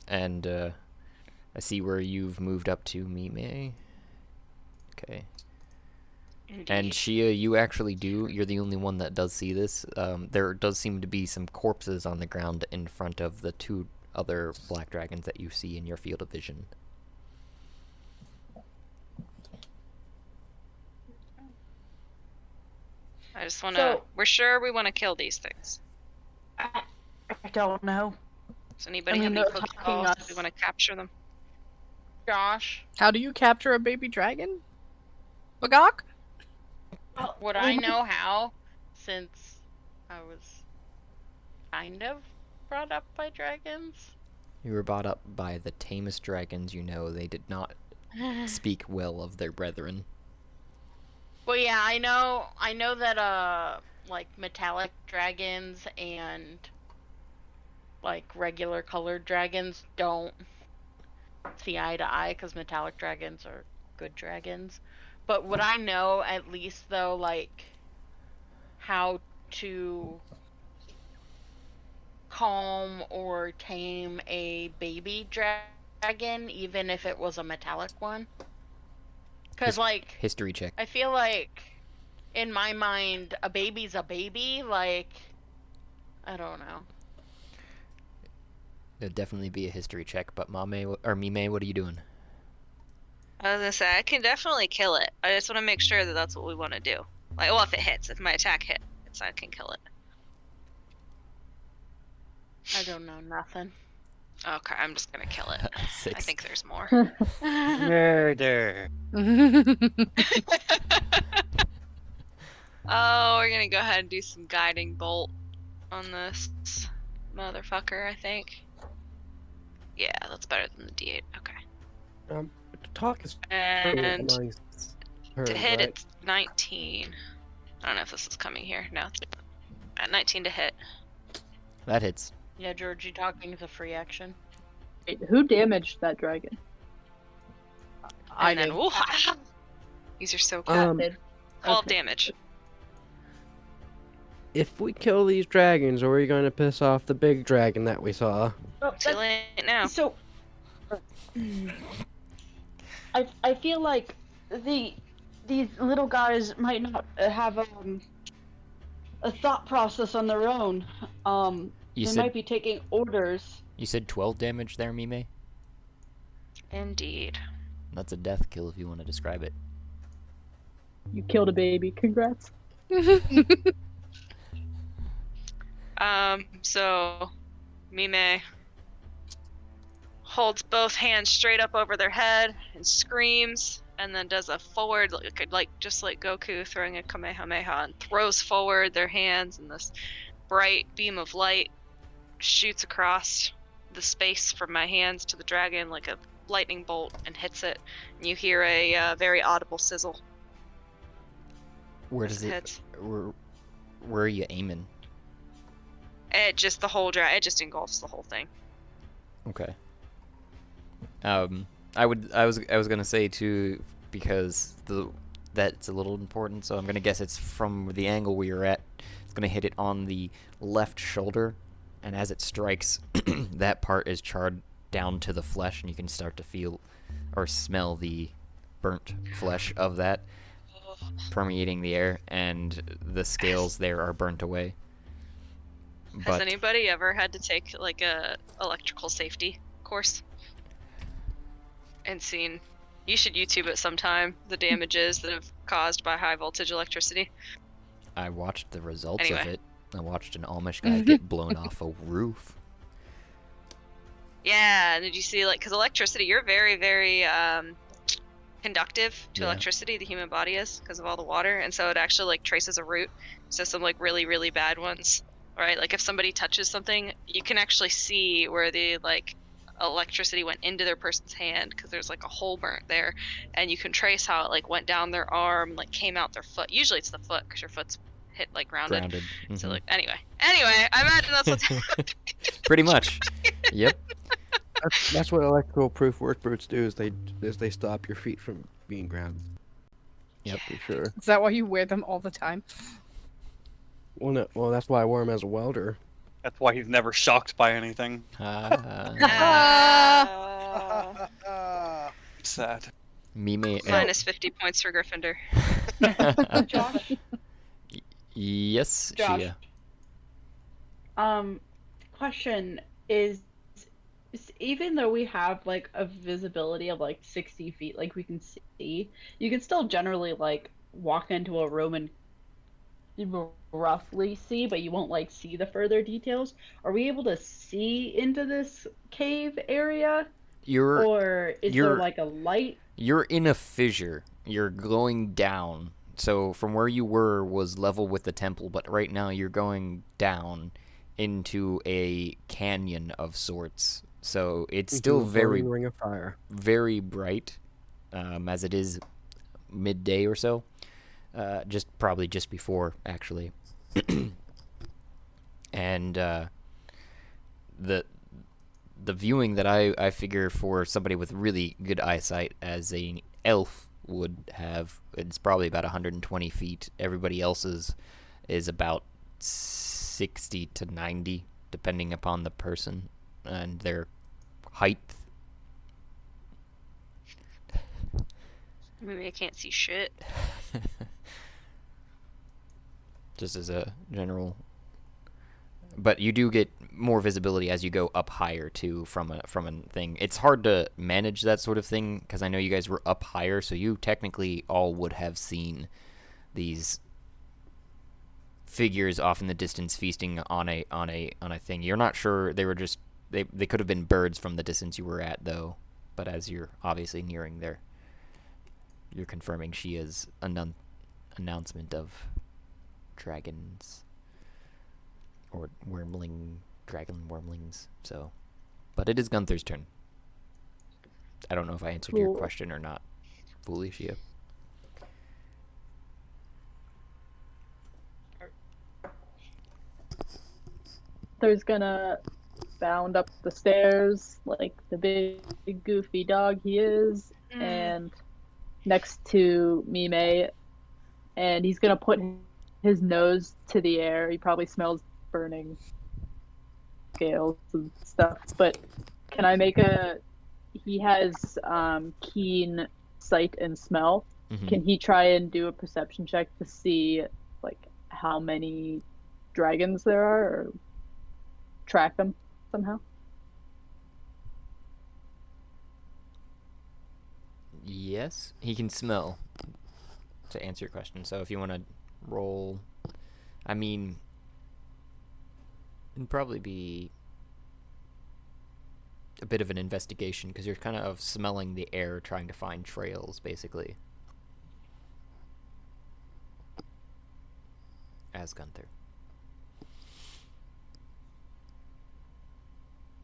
And I see where you've moved up to, Mime. Okay. Indeed. And Shia, you actually do. You're the only one that does see this. There does seem to be some corpses on the ground in front of the 2 other black dragons that you see in your field of vision. I just want to. We're sure we want to kill these things. I don't know. Does anybody I have mean, any they're attacking Pokeballs? us. We want to capture them. Josh, How do you capture a baby dragon? Bagok? would I know how, since I was kind of brought up by dragons? You were brought up by the tamest dragons you know. They did not speak well of their brethren. Well, yeah, I know that like metallic dragons and like regular colored dragons don't see eye to eye because metallic dragons are good dragons. But would I know at least though, like how to calm or tame a baby dragon, even if it was a metallic one? Because like History check. I feel like in my mind a baby's a baby. Like I don't know. It'd definitely be a history check, but Mime, what are you doing? I was gonna say I can definitely kill it. I just want to make sure that that's what we want to do. Like, well, if it hits, if my attack hits, I can kill it. I don't know nothing. Okay, I'm just gonna kill it. I 6. think there's more. Murder. Oh, we're gonna go ahead and do some guiding bolt on this motherfucker, I think. Yeah, that's better than the D8. Okay. Talk is And amongst her, to hit, right? it's 19. I don't know if this is coming here. No, it's at 19 to hit. That hits. Yeah, Georgie, talking is a free action. Wait, who damaged that dragon? I And then, did. ooh, these are so cool. Did. 12 okay. damage. If we kill these dragons, are we going to piss off the big dragon that we saw? Oh, Too late now. So, I feel like these little guys might not have a thought process on their own. You They said might be taking orders. you said 12 damage there, Mime? Indeed. That's a death kill if you want to describe it. You killed a baby. Congrats. So Mime holds both hands straight up over their head and screams, and then does a forward, like just like Goku throwing a Kamehameha, and throws forward their hands, and this bright beam of light shoots across the space from my hands to the dragon like a lightning bolt and hits it, and you hear a very audible sizzle. Where as does it? hits. Where are you aiming? It just it just engulfs the whole thing. Okay. I was gonna say too, because that's a little important, so I'm gonna guess it's from the angle we were at. It's gonna hit it on the left shoulder, and as it strikes, that part is charred down to the flesh, and you can start to feel or smell the burnt flesh of that permeating the air, and the scales there are burnt away. Has anybody ever had to take like a electrical safety course and seen? You should YouTube it sometime. The damages that have caused by high voltage electricity. I watched the results of Anyway. it. I watched an Amish guy get blown off a roof. Yeah, did you see, like, because electricity, you're very, very conductive to Yeah. electricity, the human body is, because of all the water, and so it actually, like, traces a route. So some, like, really, really bad ones, right? Like, if somebody touches something, you can actually see where the, like, electricity went into their person's hand, because there's, like, a hole burnt there, and you can trace how it, like, went down their arm, like, came out their foot. Usually it's the foot, because your foot's hit, like, grounded. So, Mhm. like, anyway, I imagine that's what's happening. Pretty much. Yep. That's what electrical proof work boots do. Is they stop your feet from being grounded. Yep. For sure. Is that why you wear them all the time? Well, no, well, that's why I wore them as a welder. That's why he's never shocked by anything. Ah. Sad. Mime. Minus 50 points for Gryffindor. Josh? Yes, Josh. Shia. Question is even though we have like a visibility of like 60 feet, like we can see, you can still generally like walk into a room and roughly see, but you won't like see the further details. Are we able to see into this cave area? Or is there like a light? You're in a fissure. You're going down. So from where you were was level with the temple, but right now you're going down into a canyon of sorts. So it's still very ring of fire. very bright, as it is midday or so. Probably just before, actually. And the viewing that I figure for somebody with really good eyesight as an elf would have, it's probably about 120 feet. Everybody else's is about 60 to 90, depending upon the person and their height. Maybe I can't see shit. Just as a general, but you do get more visibility as you go up higher too from a thing. It's hard to manage that sort of thing because I know you guys were up higher, so you technically all would have seen these figures off in the distance feasting on a thing. You're not sure they were just they could have been birds from the distance you were at though. But as you're obviously nearing there, you're confirming Shia's announcement of dragons or dragon wormlings. So, but it is Gunther's turn. I don't know if I answered your question or not fully, Shia. Gunther's gonna bound up the stairs like the big goofy dog he is, and next to Mime, and he's gonna put his nose to the air. He probably smells burning scales and stuff. But can I make he has keen sight and smell. Mm-hmm. Can he try and do a perception check to see like how many dragons there are, or track them somehow? Yes, he can smell, to answer your question. So if you want to roll, I mean, it'd probably be a bit of an investigation because you're kind of smelling the air, trying to find trails, basically. As Gunther.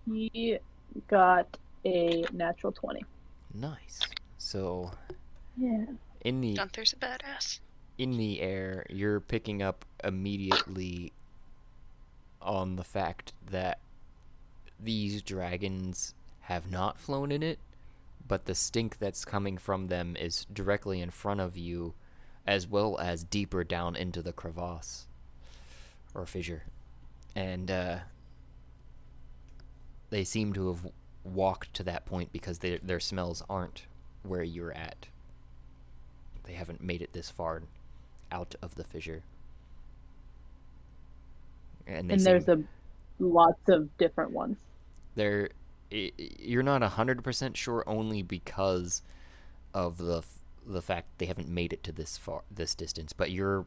He got a natural 20. Nice. So, yeah. Gunther's a badass. In the air, you're picking up immediately on the fact that these dragons have not flown in it, but the stink that's coming from them is directly in front of you, as well as deeper down into the crevasse or fissure. And they seem to have walked to that point because their smells aren't where you're at. They haven't made it this far out of the fissure. And there's lots of different ones. You're not 100% sure only because of the fact they haven't made it to this distance, but you're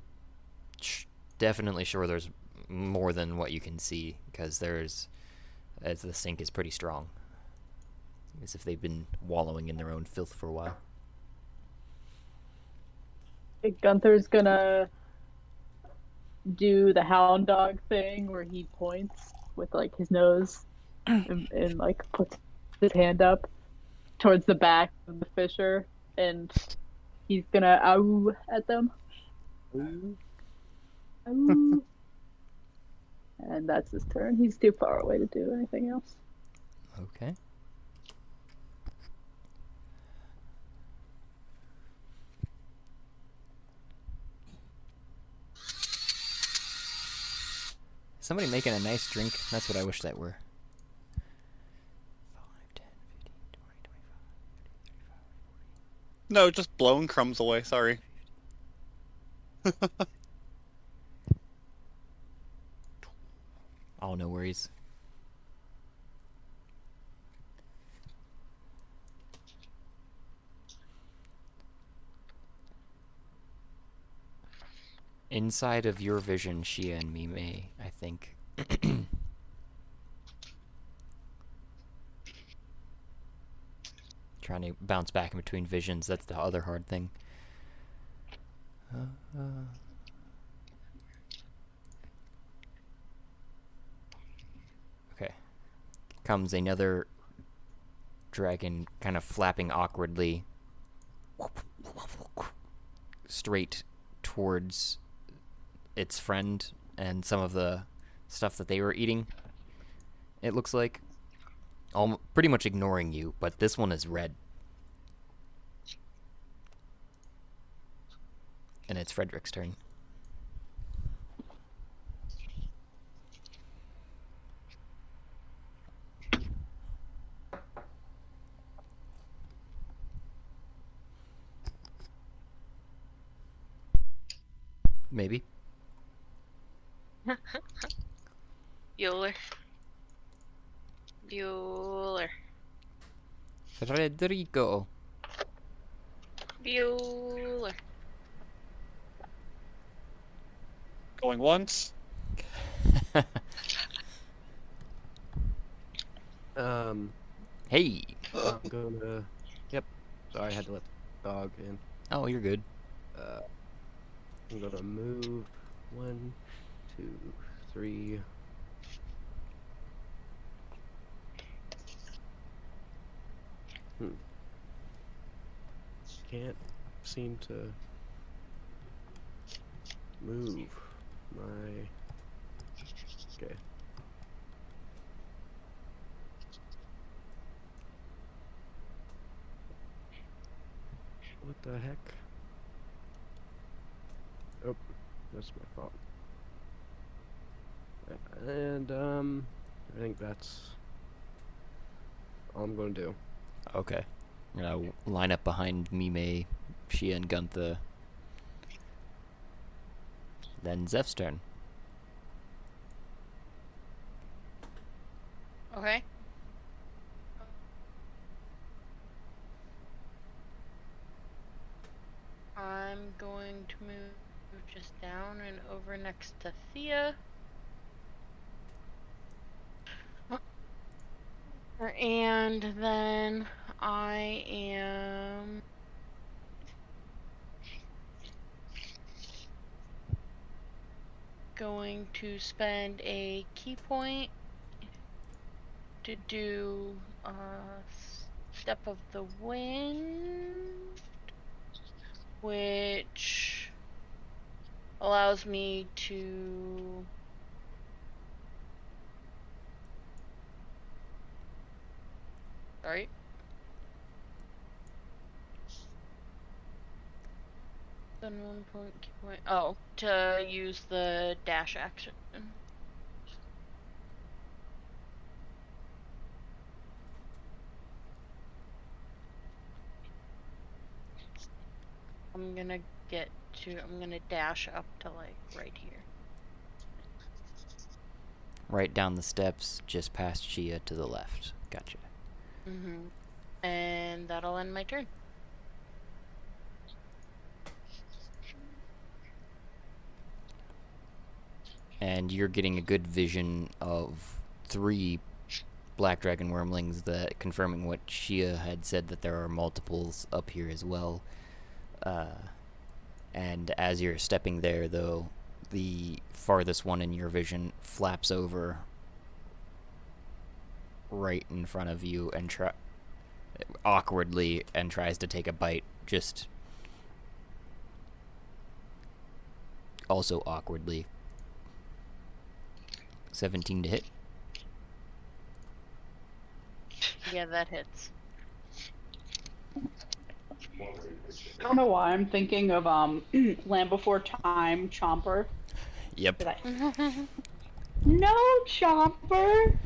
definitely sure there's more than what you can see because as the sink is pretty strong, as if they've been wallowing in their own filth for a while. Gunther's gonna do the hound dog thing where he points with like his nose and like puts his hand up towards the back of the fissure, and he's gonna ow at them. Ow. And that's his turn. He's too far away to do anything else. Okay. Somebody making a nice drink. That's what I wish that were. 5, 10, 15, 20, 25, 30, 35, 40. No, just blowing crumbs away. Sorry. Oh, no worries. Inside of your vision, Shia and Mime, I think. Trying to bounce back in between visions, that's the other hard thing. Okay. Comes another dragon kind of flapping awkwardly straight towards its friend and some of the stuff that they were eating. It looks like pretty much ignoring you, but this one is red. And it's Frederick's turn. Maybe. Bueller. Bueller. Federico. Bueller. Going once. Hey. I'm gonna. Yep. Sorry, I had to let the dog in. Oh, you're good. I'm gonna move 1, 2, 3. Can't seem to move my. Okay. What the heck? Oh, that's my fault. And I think that's all I'm gonna do. Okay. I'm gonna line up behind Mime, Shia, and Gunther. Then Zeph's turn. Okay. I'm going to move just down and over next to Thea. And then I am going to spend a key point to do Step of the Wind, which allows me to then 1 point key point. Oh, to use the dash action. I'm gonna dash up to like right here. Right down the steps, just past Shia to the left. Gotcha. And that'll end my turn. And you're getting a good vision of 3 black dragon wormlings, that confirming what Shia had said, that there are multiples up here as well. And as you're stepping there, though, the farthest one in your vision flaps over right in front of you and awkwardly and tries to take a bite, just also awkwardly. 17 to hit. Yeah, that hits. I don't know why I'm thinking of Land Before Time Chomper. Yep. No, Chomper!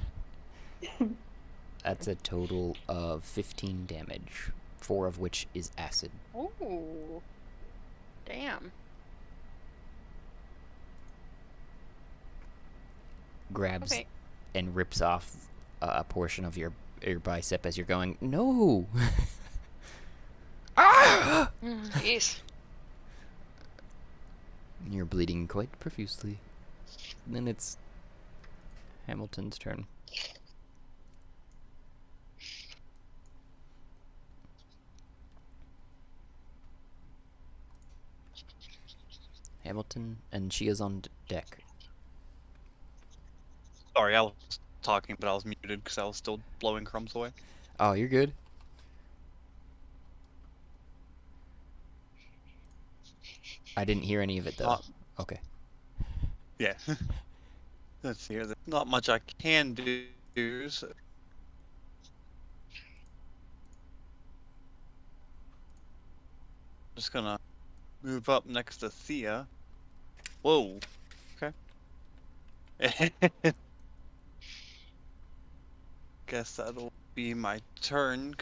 That's a total of 15 damage. 4 of which is acid. Ooh. Damn. Grabs Okay. and rips off a portion of your bicep as you're going, no! Ah! Jeez. You're bleeding quite profusely. Then it's Hamilton's turn. Hamilton, and she is on deck. Sorry, I was talking, but I was muted because I was still blowing crumbs away. Oh, you're good. I didn't hear any of it, though. Okay. Yeah. Let's see here. There's not much I can do. So... Just gonna move up next to Thea. Whoa. Okay. Guess that'll be my turn.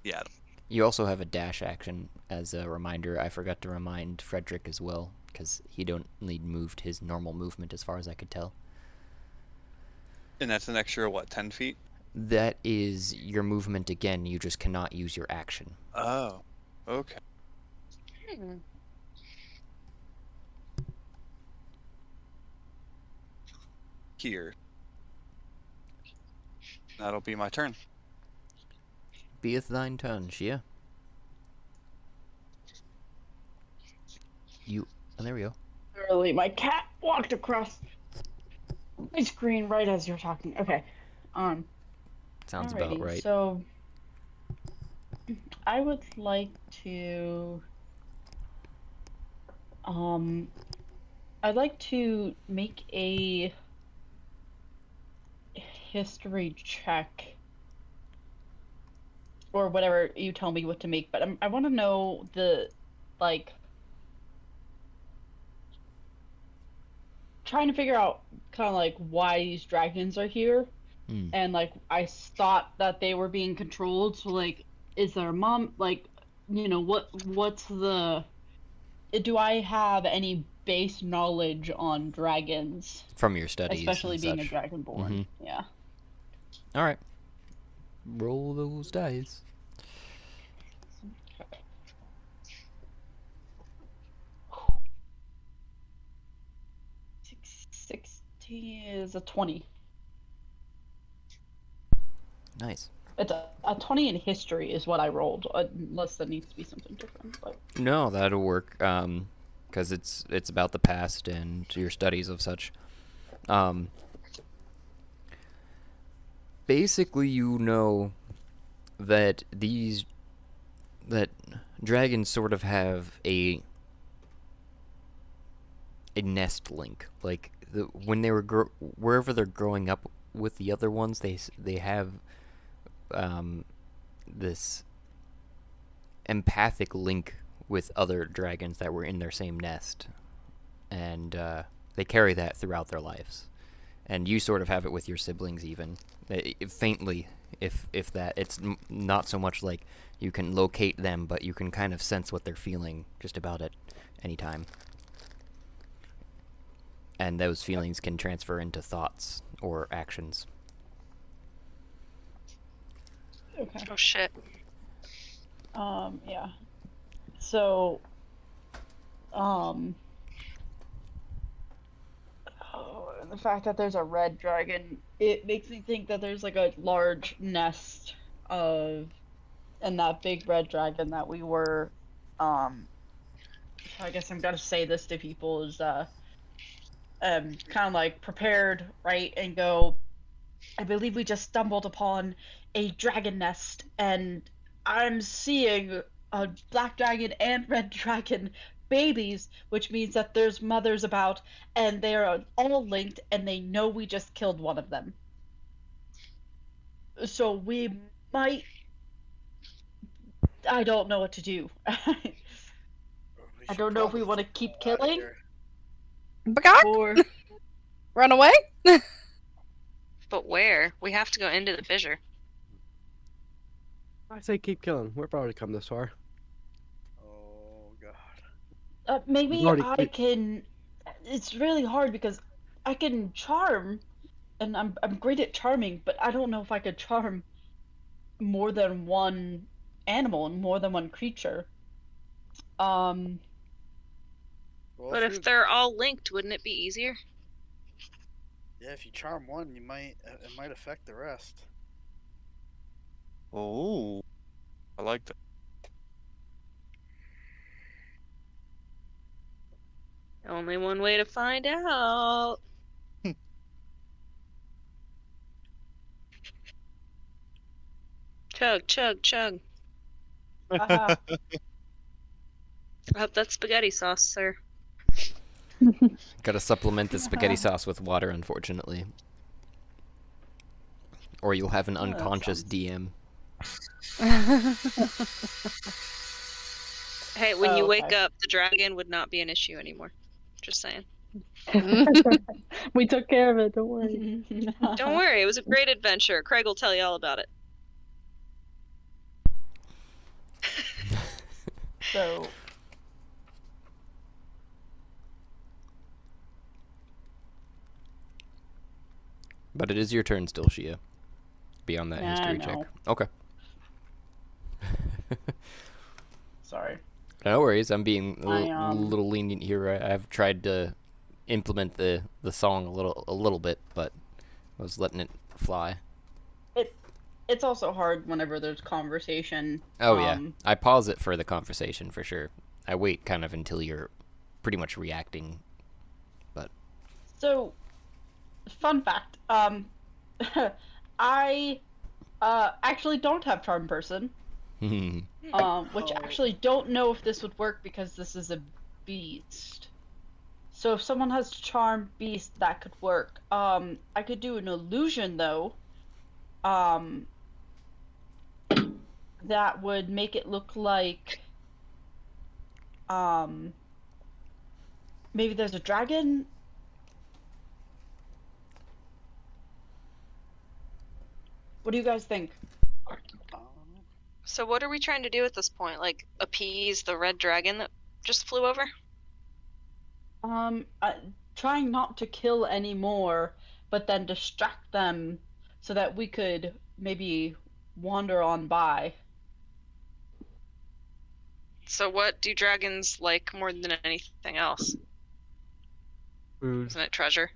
Yeah. You also have a dash action as a reminder. I forgot to remind Frederick as well, because he'd only moved his normal movement as far as I could tell. And that's an extra, what, 10 feet? That is your movement again, you just cannot use your action. Oh, okay. Here. That'll be my turn. Beeth thine turn, Shia. You... Oh, there we go. Literally, my cat walked across my screen right as you're talking. Okay. Sounds Alrighty, about right. So, I would like to, I'd like to make a history check, or whatever you tell me what to make, but I want to know trying to figure out kind of like why these dragons are here. And like I thought that they were being controlled, so like is their mom like, you know, what's the, do I have any base knowledge on dragons from your studies, especially and being such. a dragonborn? Yeah. All right, roll those dice. Okay. 60 is a 20. Nice. It's a 20 in history is what I rolled, unless there needs to be something different. But No, that'll work, because it's about the past and your studies of such. Basically, you know that dragons sort of have a nest link. Like when they were wherever they're growing up with the other ones, they have this empathic link with other dragons that were in their same nest, and they carry that throughout their lives. And you sort of have it with your siblings, even faintly, if that. It's not so much like you can locate them, but you can kind of sense what they're feeling just about at any time. And those feelings can transfer into thoughts or actions. okay. Oh shit. Yeah. So, the fact that there's a red dragon, it makes me think that there's like a large nest of, and that big red dragon that we were, I guess I'm gonna say this to people is, kind of like prepared, right, and go, I believe we just stumbled upon a dragon nest, and I'm seeing a black dragon and red dragon babies, which means that there's mothers about, and they are all linked, and they know we just killed one of them. So we might... I don't know what to do. I don't know if we want to keep killing, Bagok? or... Run away? But where? We have to go into the fissure. I say keep killing. We've already come this far. Oh god. Maybe We've already I can. It's really hard because I can charm, and I'm great at charming, but I don't know if I could charm more than one animal and more than one creature. Well, But if they're all linked, wouldn't it be easier? yeah, if you charm one, you might it might affect the rest. Oh, I like that. Only one way to find out. Chug, chug, chug. Haha. I hope that's spaghetti sauce, sir. Gotta supplement the spaghetti sauce with water, unfortunately. Or you'll have an Oh, that unconscious sounds- DM. Hey, when you wake okay. up, the dragon would not be an issue anymore. Just saying. We took care of it. Don't worry. Don't worry, it was a great adventure. Craig will tell you all about it. So, But it is your turn still, Shia. Be on that Yeah, history I check. know. Okay. sorry. No worries. I'm being a I, little lenient here. I've tried to implement the song a little bit, but I was letting it fly. It's also hard whenever there's conversation. Oh yeah, I pause it for the conversation for sure. I wait kind of until you're pretty much reacting. But So, fun fact. I actually don't have charm person. Which Oh. actually don't know if this would work because this is a beast. So if someone has charm beast, that could work. I could do an illusion though. That would make it look like maybe there's a dragon. What do you guys think? So what are we trying to do at this point? Like, appease the red dragon that just flew over? Trying not to kill any more, but then distract them so that we could maybe wander on by. So what do dragons like more than anything else? Food. Isn't it treasure?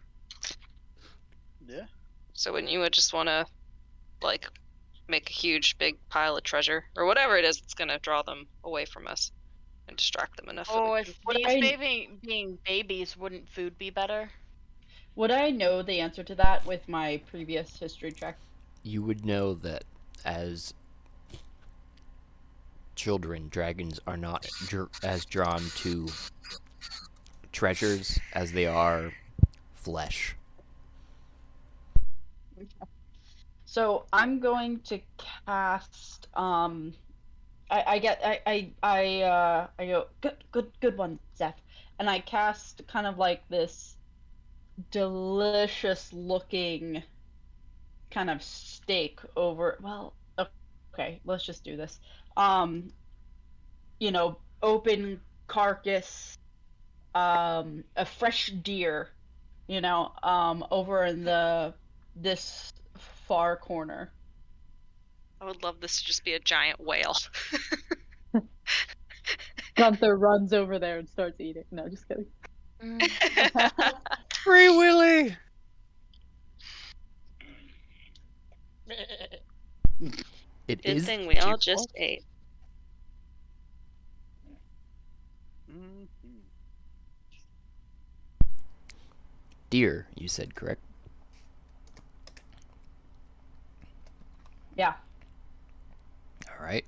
Yeah. So wouldn't you just want to, like, make a huge big pile of treasure? Or whatever it is that's going to draw them away from us and distract them enough that Oh, we if can... these being babies, wouldn't food be better? Would I know the answer to that with my previous history check? you would know that as children, dragons are not as drawn to treasures as they are flesh. So I'm going to cast I go good one, Zeph. And I cast kind of like this delicious looking kind of steak over, well, okay, let's just do this. Open carcass, a fresh deer, over in this far corner. I would love this to just be a giant whale. Gunther runs over there and starts eating. No, just kidding. Free Willy! It Good is thing we all just ate. Mhm. deer, you said, correct? Yeah. All right.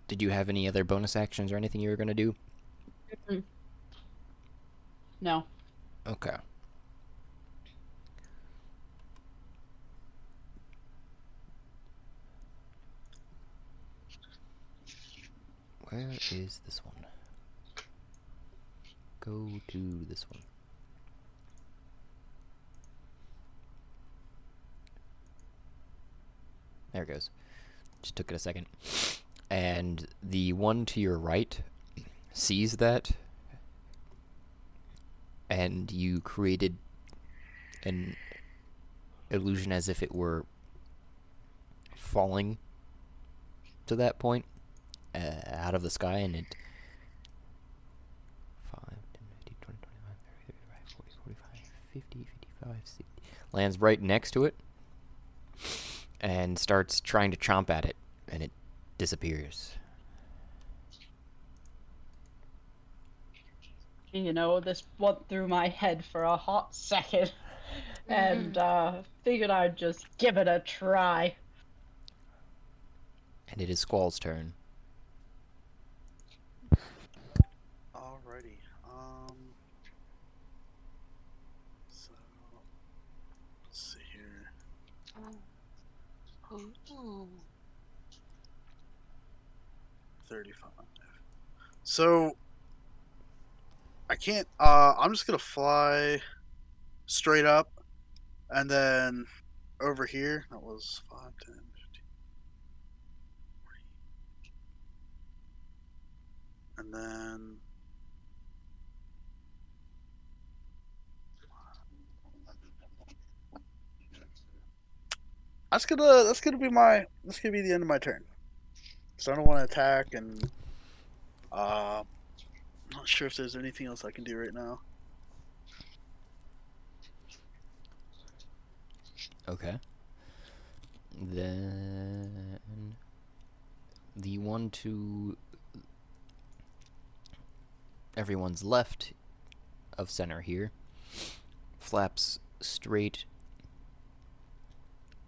Did you have any other bonus actions or anything you were going to do? No. Okay. Where is this one? go to this one. There it goes. Just took it a second. And the one to your right sees that, and you created an illusion as if it were falling to that point out of the sky, and it 5, 10, 15, 20, 25, 30, 35, 40, 45, 50, 55, 60 lands right next to it and starts trying to chomp at it, and it disappears. You know, this went through my head for a hot second, and figured I'd just give it a try. And it is Squall's turn. Alrighty. So let's see here. Ooh. 35. So I can't. I'm just gonna fly straight up, and then over here. That was 5, 10, 15, 40. And then that's gonna be the end of my turn. So I don't want to attack, and I'm not sure if there's anything else I can do right now. Okay. Then the one to everyone's left of center here flaps straight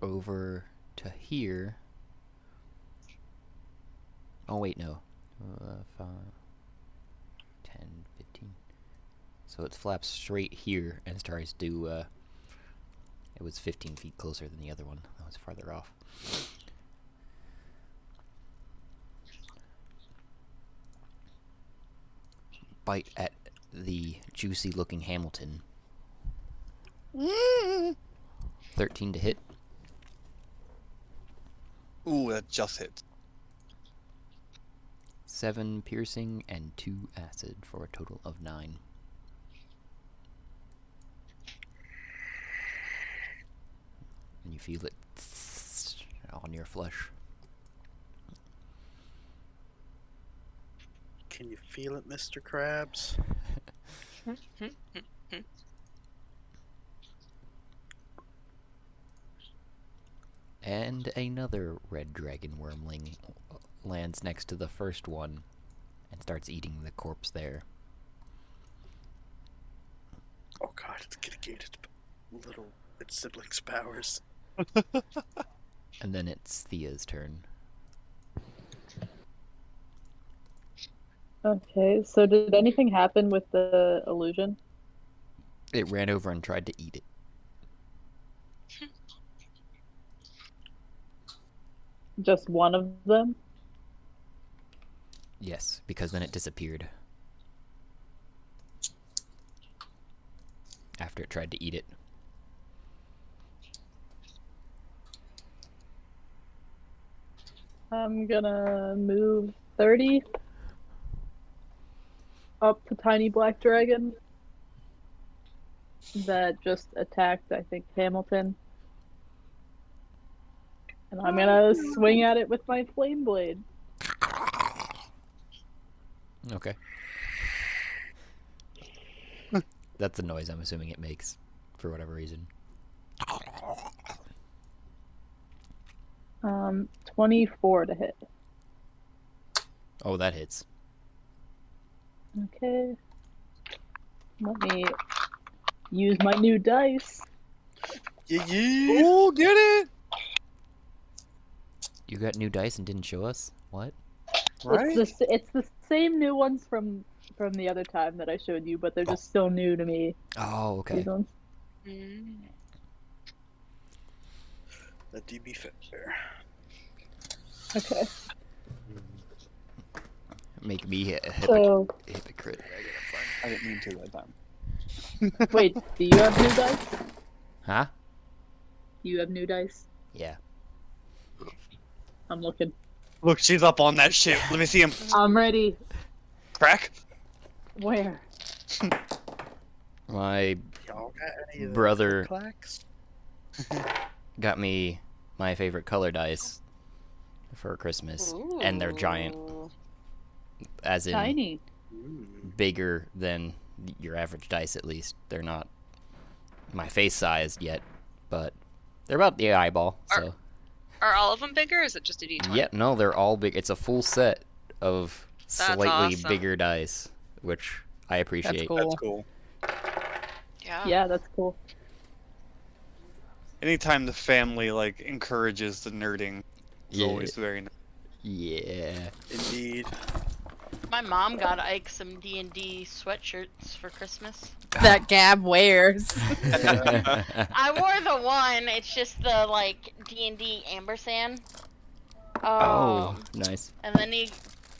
over to here. Oh wait, no. 5, 10, 15. So it flaps straight here and tries to it was 15 feet closer than the other one. That was farther off. Bite at the juicy looking Hamilton. 13 to hit. Ooh, that just hit. 7 piercing and 2 acid for a total of 9. And you feel it on your flesh. Can you feel it, Mr. Krabs? And another red dragon wormling lands next to the first one and starts eating the corpse there. Oh god, it's gonna gain its siblings' powers. And then it's Thea's turn. Okay, so did anything happen with the illusion? It ran over and tried to eat it. Just one of them? Yes, because then it disappeared. After it tried to eat it. I'm gonna move 30 up to Tiny Black Dragon that just attacked, I think, Hamilton. And I'm gonna swing at it with my flame blade. Okay. That's the noise I'm assuming it makes, for whatever reason. 24 to hit. Oh, that hits. Okay. Let me use my new dice. Yeah. Ooh, get it! You got new dice and didn't show us? What? Right? It's the same new ones from the other time that I showed you, but they're just still new to me. Oh, okay. These ones. That do be fair. Okay. Make me a So hypocrite. I didn't mean to that time. Wait, do you have new dice? Huh? You have new dice? Yeah. I'm looking. Look, she's up on that shit. Let me see him. I'm ready. Crack. Where? My Y'all got any of the brother clacks? got me my favorite color dice for Christmas, and they're giant, Ooh. as in Tiny. bigger than your average dice. At least they're not my face sized yet, but they're about the eyeball. So Are all of them bigger, or is it just a D20? yeah, no, they're all big. It's a full set of slightly awesome. bigger dice, which I appreciate. cool. That's cool. Yeah. Yeah, that's cool. Anytime the family like encourages the nerding, it's Yeah. always very nice. Yeah. Indeed. My mom got Ike some D&D sweatshirts for Christmas. That Gab wears. I wore the one. It's just the like D&D ampersand. Oh, nice. And then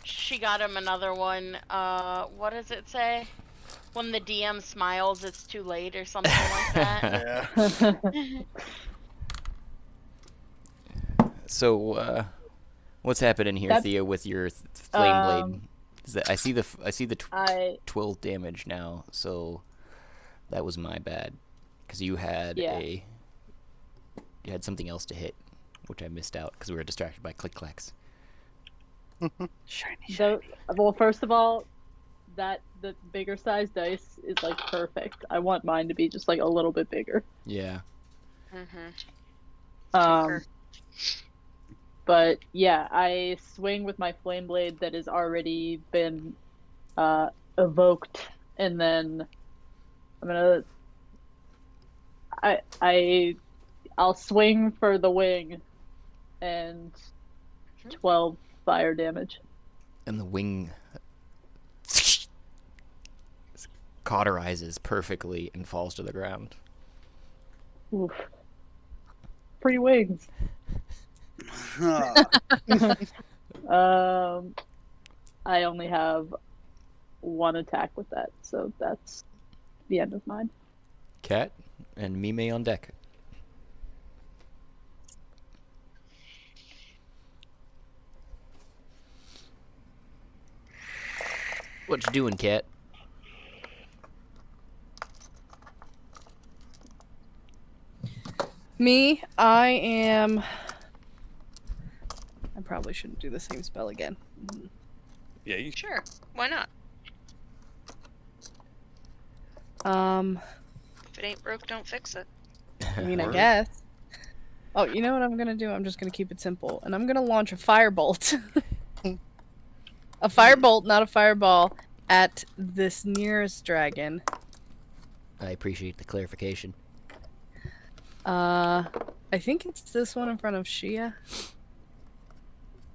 she got him another one. What does it say? When the DM smiles, it's too late, or something like that. Yeah. So, what's happening here, That's- Thea, with your flame blade? Is that I see the I 12 damage now, so that was my bad, because you had Yeah. you had something else to hit, which I missed out because we were distracted by click clacks. well, first of all, the bigger size dice is like perfect. I want mine to be just like a little bit bigger. Yeah. But yeah, I swing with my flame blade that has already been evoked, and then I'm gonna I'll swing for the wing, and 12 fire damage. And the wing cauterizes perfectly and falls to the ground. Oof. Pretty wings. I only have one attack with that, so that's the end of mine. Cat and Mime on deck. What you doing, Cat? Me, I probably shouldn't do the same spell again. Yeah, you Sure. Why not? If it ain't broke, don't fix it. I mean, I Word. guess. Oh, you know what I'm gonna do? I'm just gonna keep it simple, and I'm gonna launch a firebolt. A firebolt, not a fireball, at this nearest dragon. I appreciate the clarification. I think it's this one in front of Shia.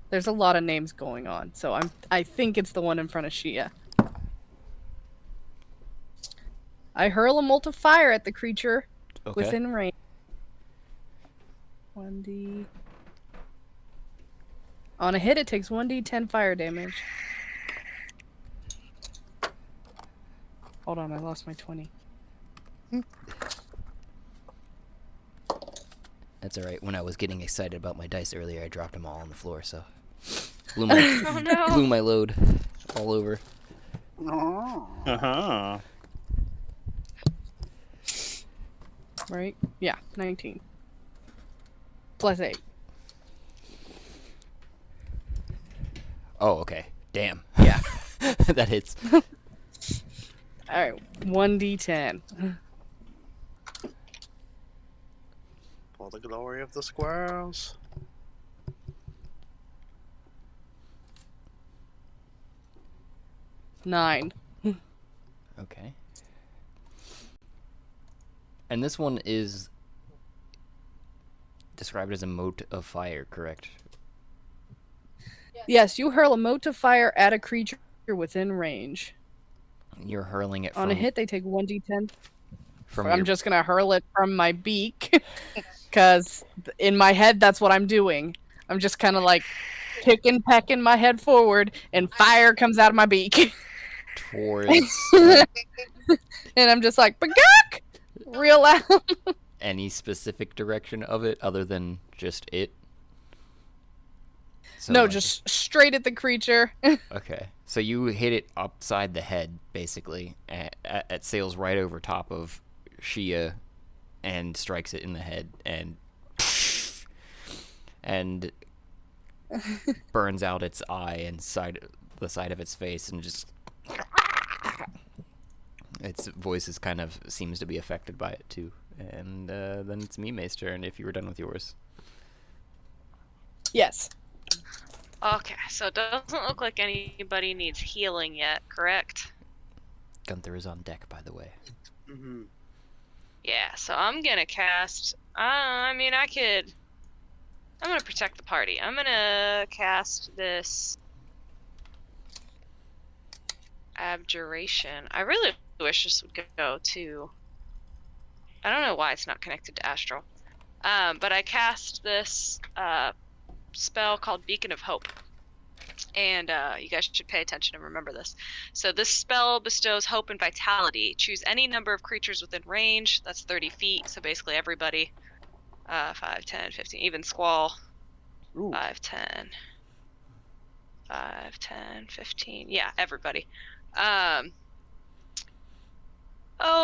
There's a lot of names going on, so I think it's the one in front of Shia. I hurl a bolt of fire at the creature Okay. within range. 1d. On a hit, it takes 1d10 fire damage. Hold on, I lost my 20. That's alright. When I was getting excited about my dice earlier, I dropped them all on the floor, so blew my, Oh no. blew my load all over. Uh-huh. Right? Yeah, 19. Plus 8. Oh, okay. Damn. Yeah. That hits. Alright, 1d10. For the glory of the squirrels. Nine. Okay. And this one is described as a mote of fire, correct? Yes, you hurl a mote of fire at a creature within range. You're hurling it from On a hit, they take 1d10. from I'm your just gonna hurl it from my beak, because in my head, that's what I'm doing. I'm just kind of like pecking my head forward, and fire comes out of my beak. towards And I'm just like, Bagak! Real loud. any specific direction of it other than just it? So, No, like, just straight at the creature. okay. So you hit it upside the head, basically. It sails right over top of Shia and strikes it in the head and burns out its eye and the side of its face, and just its voice is kind of seems to be affected by it too. And then it's Mime's turn if you were done with yours. Yes. Okay, so it doesn't look like anybody needs healing yet, correct? Gunther is on deck, by the way. Mm-hmm. Yeah, so I'm gonna cast. I'm gonna protect the party. I'm gonna cast this abjuration. I really wish this would go to. I don't know why it's not connected to Astral. But I cast this spell called Beacon of Hope. And you guys should pay attention and remember this. So this spell bestows hope and vitality. Choose any number of creatures within range. That's 30 feet, so basically everybody. 5, 10, 15, even Squall. Ooh. 5, 10, 15. Yeah, everybody.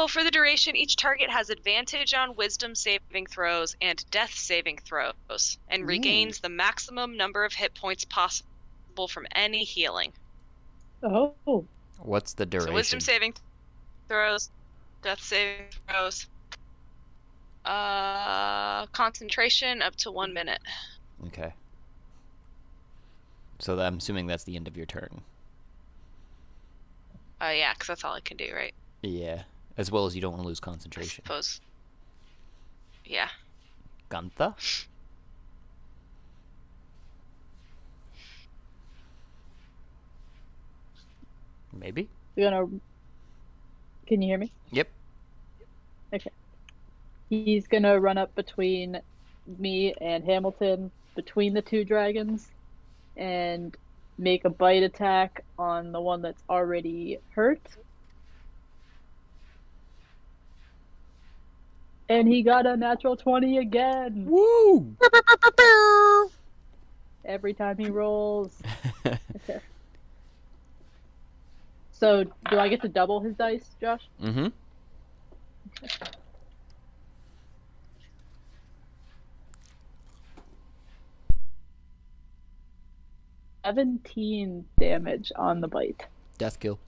For the duration, each target has advantage on wisdom saving throws and death saving throws, and regains the maximum number of hit points possible from any healing. Oh. What's the duration? So wisdom saving throws, death saving throws, concentration up to 1 minute. Okay. So I'm assuming that's the end of your turn. Yeah, because that's all I can do, right? Yeah. As well as you don't want to lose I concentration. suppose. Yeah. Gunther? Maybe? Can you hear me? Yep. Okay. He's gonna run up between me and Hamilton, between the two dragons, and make a bite attack on the one that's already hurt. And he got a natural 20 again. Woo! Every time he rolls. Okay. So, do I get to double his dice, Josh? Mm-hmm. 17 damage on the bite. Death kill.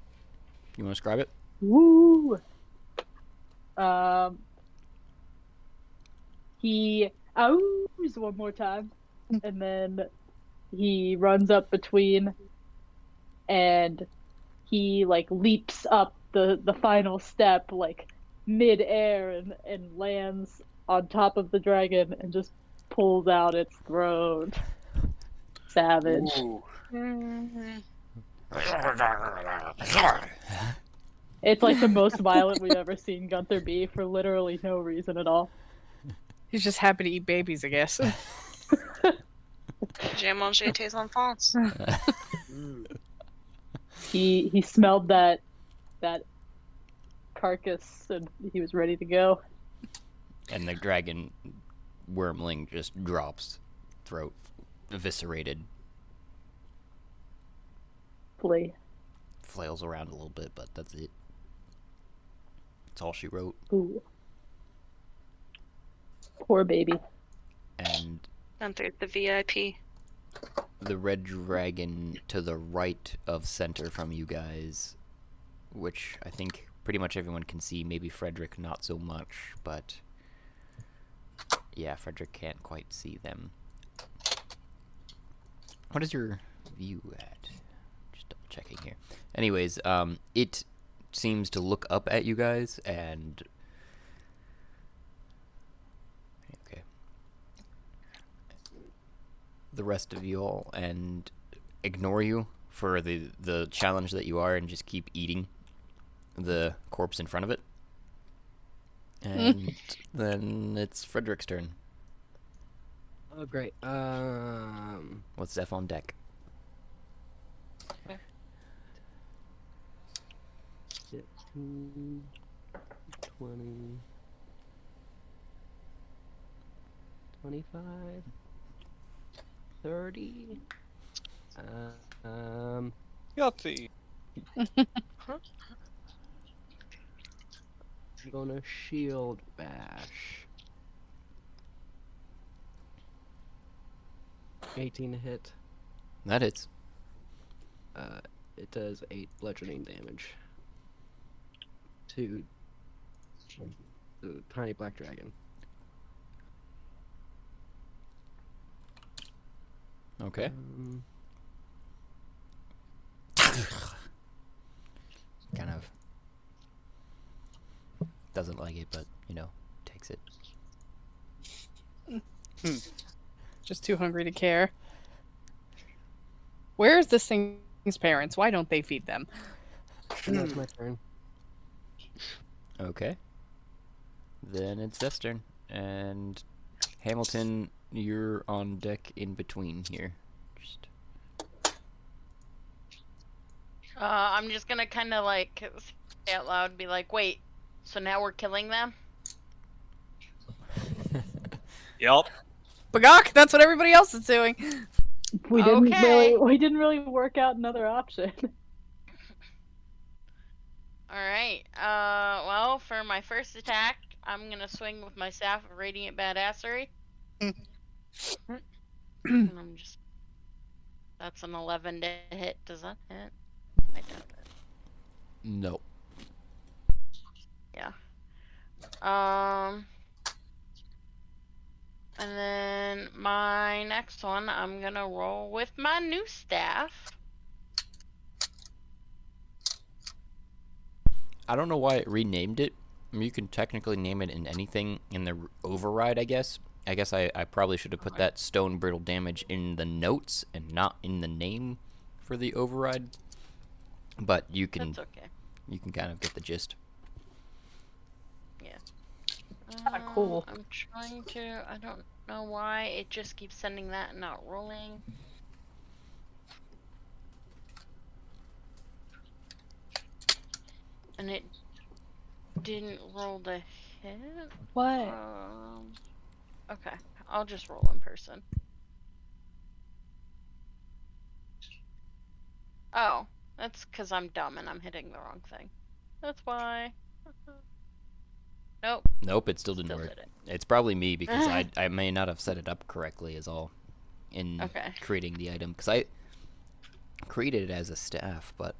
You want to describe it? Woo! He ows one more time, and then he runs up between, and he leaps up the final step mid-air and lands on top of the dragon and just pulls out its throat. Savage. Ooh. It's the most violent we've ever seen Gunther be for literally no reason at all. He's just happy to eat babies, I guess. J'ai mangé tes enfants. He smelled that carcass and he was ready to go. And the dragon wormling just drops, throat eviscerated. Flee. Flails around a little bit, but that's it. That's all she wrote. Ooh. Poor baby. And Gunther, the VIP. the red dragon to the right of center from you guys, which I think pretty much everyone can see, maybe Frederick not so much, but yeah, Frederick can't quite see them. What is your view at? Just double checking here. Anyways, it seems to look up at you guys and okay. The rest of you all and ignore you for the challenge that you are and just keep eating the corpse in front of it. And then it's Frederick's turn. Oh, great. What's Zeph on deck? 15, 20, 25, 30. Yahtzee. I'm gonna shield bash. 18 to hit. That hits. It does 8 bludgeoning damage to the tiny black dragon. Okay. Kind of doesn't like it, but takes it. Just too hungry to care. Where's this thing's parents? Why don't they feed them? And that's my turn. Okay. Then it's Zeph's turn. And Hamilton, you're on deck in between here. Just... I'm just gonna kind of like say out loud, be like, wait, so now we're killing them? Yep. Bagok, that's what everybody else is doing. We didn't Okay. really work out another option. Alright, well, for my first attack, I'm gonna swing with my Staff of Radiant Badassery. And I'm just... That's an 11 to hit. Does that hit? I doubt it. No. Yeah. And then my next one, I'm gonna roll with my new staff. I don't know why it renamed it. I mean, you can technically name it in anything in the override, I guess. I guess I probably should have put that stone brittle damage in the notes and not in the name for the override. But you can That's okay. you can kind of get the gist. Yeah. Kinda cool. I'm trying to. I don't know why it just keeps sending that and not rolling. And it didn't roll the hit. What? Okay, I'll just roll in person. Oh, that's because I'm dumb and I'm hitting the wrong thing. That's why. Nope. Nope, it still didn't Still work. did it. It's probably me because I may not have set it up correctly is all in Okay. creating the item. Because I created it as a staff, but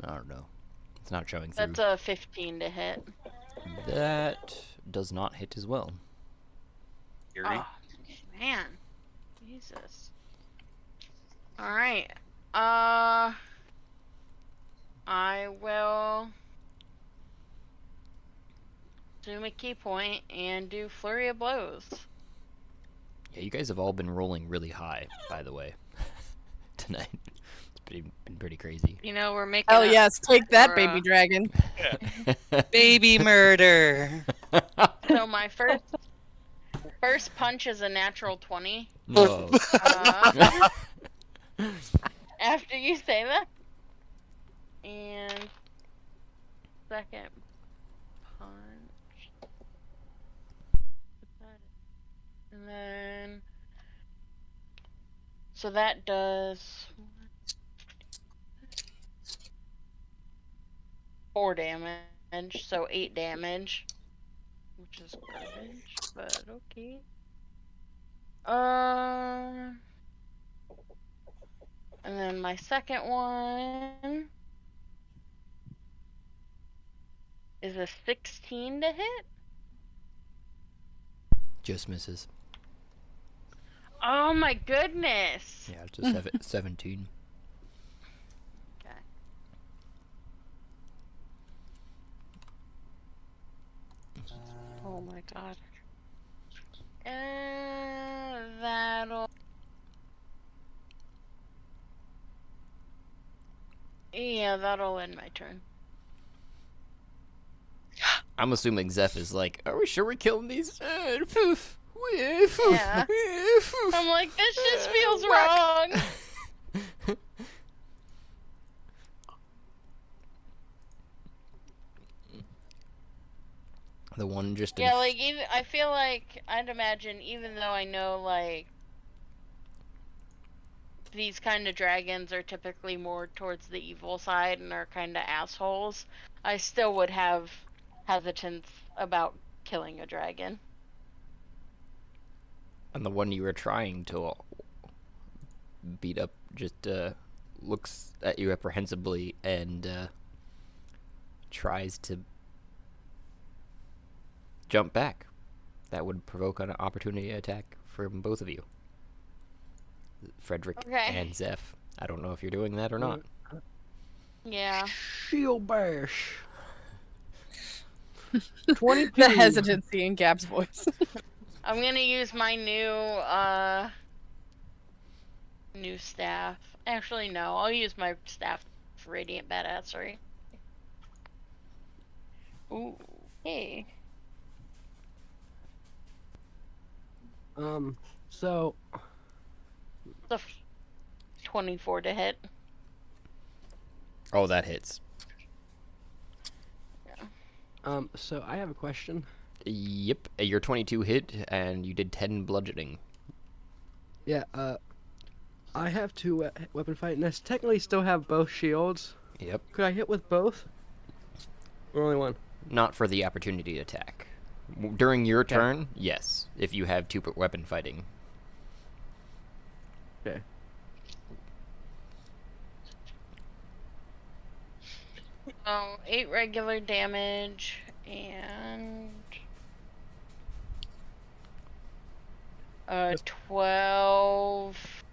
I don't know. It's not showing through. That's a 15 to hit. That does not hit as well. Oh, man. Jesus. Alright. I will zoom a key point and do Flurry of Blows. Yeah, you guys have all been rolling really high, by the way, tonight. It's been pretty crazy. You know, we're making. Oh up yes, take that, for, baby dragon. baby murder. So my first punch is a natural 20. No. After you say that. And second punch. And then so that does 4 damage, so 8 damage. Which is garbage, but okay. And then my second one is a 16 to hit. Just misses. Oh my goodness! Yeah, it's a 17. Okay. Oh my god. That'll... Yeah, that'll end my turn. I'm assuming Zeph is like, are we sure we're killing these? Yeah. I'm like, this just feels wrong. The one just in Yeah, like even I feel like I'd imagine, even though I know like these kind of dragons are typically more towards the evil side and are kind of assholes, I still would have hesitance about killing a dragon. and the one you were trying to beat up just looks at you apprehensively and tries to jump back. That would provoke an opportunity attack from both of you, Frederick Okay. and Zeph. I don't know if you're doing that or not. Yeah. Shield bash. 22. The hesitancy in Gab's voice. I'm gonna use my new staff. Actually, no. I'll use my staff for radiant badassery. Ooh. Hey. So The 24 to hit. Oh, that hits. so I have a question. Yep, your 22 hit, and you did 10 bludgeoning. Yeah, I have two weapon fight, and I technically still have both shields. Yep. Could I hit with both? Or only one? Not for the opportunity attack. During your Okay. turn, yes, if you have two weapon fighting. Okay. Oh, 8 regular damage and 12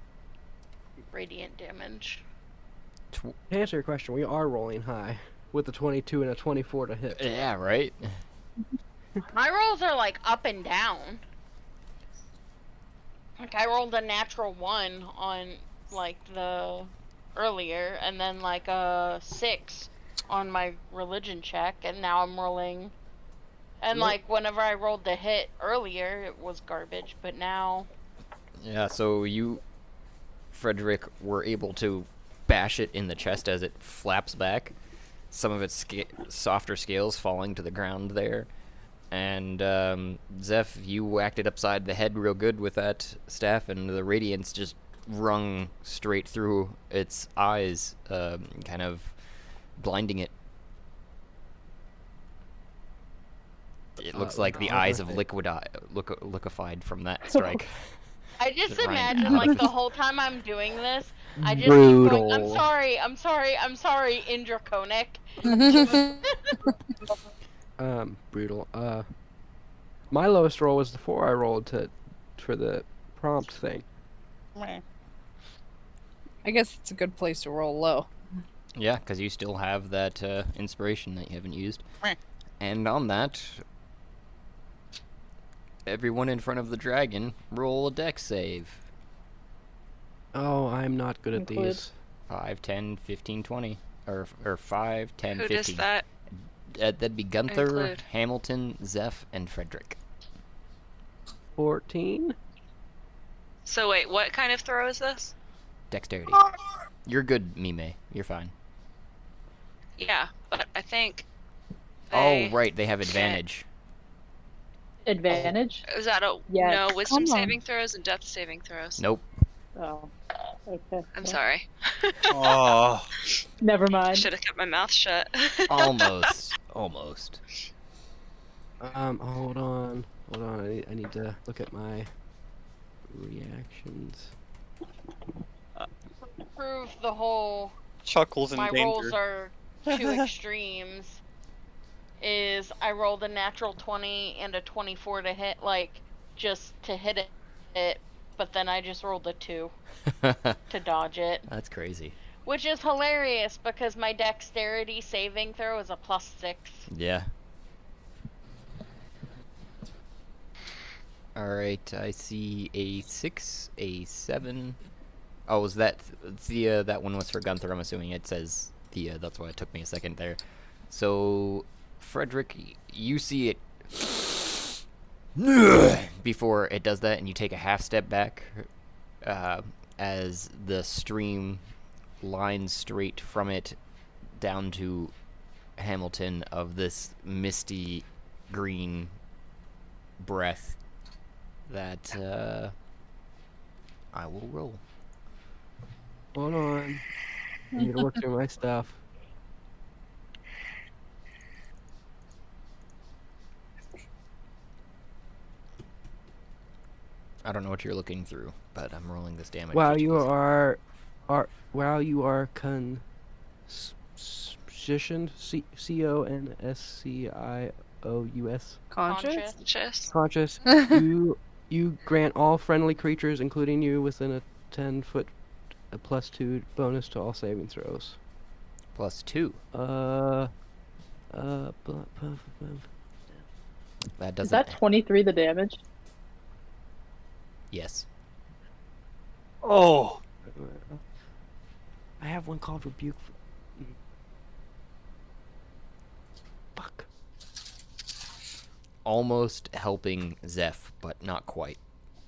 radiant damage. To answer your question, we are rolling high with a 22 and a 24 to hit. Yeah, right? My rolls are like up and down. Like I rolled a natural 1 on like the earlier, and then like a 6 on my religion check, and now I'm rolling. And Yep. like whenever I rolled the hit earlier, it was garbage, but now. Yeah, so you, Frederick, were able to bash it in the chest as it flaps back. Some of its softer scales falling to the ground there. And Zeph, you whacked it upside the head real good with that staff, and the radiance just rung straight through its eyes, kind of blinding it. It looks like the eyes have liquefied from that strike. I just It ran imagine out like of- the whole time I'm doing this, I just keep going, I'm Brutal. sorry, in Draconic. Brutal. My lowest roll was the 4 I rolled for the prompt thing. I guess it's a good place to roll low. Yeah, because you still have that inspiration that you haven't used. Meh. And on that, everyone in front of the dragon, roll a dex save. Oh, I'm not good at Include. these. 5, 10, 15, 20. Or 5, 10, Who 15. does that? That'd be Gunther, Include. Hamilton, Zeph, and Frederick. 14? So wait, what kind of throw is this? Dexterity. You're good, Mime. You're fine. Yeah, but I think. Oh, right, they have advantage. Advantage? Is that a Yes. no wisdom Come on. saving throws and death saving throws? Nope. Oh. Okay. I'm sorry. Oh, Never I mind. should have kept my mouth shut. Almost. Almost. Hold on. I need to look at my reactions. Prove the whole Chuckles in my danger. rolls are two extremes. Is I rolled a natural 20 and a 24 to hit, like just to hit it, but then I just rolled a 2 to dodge it, That's crazy. which is hilarious because my dexterity saving throw is a +6. Yeah. Alright, I see a 6, a 7. Oh, was that the that one was for Gunther, I'm assuming. It says the that's why it took me a second there. So Frederick, you see it before it does that, and you take a half step back as the stream lines straight from it down to Hamilton of this misty green breath that I will roll. Hold on. I need to look through my stuff. I don't know what you're looking through, but I'm rolling this damage. While just you 'cause- while you are conscious, CONSCIOUS, Conscious? Just conscious, you grant all friendly creatures, including you, within a 10-foot a +2 bonus to all saving throws. +2. Blah, That doesn't. Is that 23 the damage? Yes. Oh, I have one called Rebuke. Fuck. Almost helping Zeph, but not quite.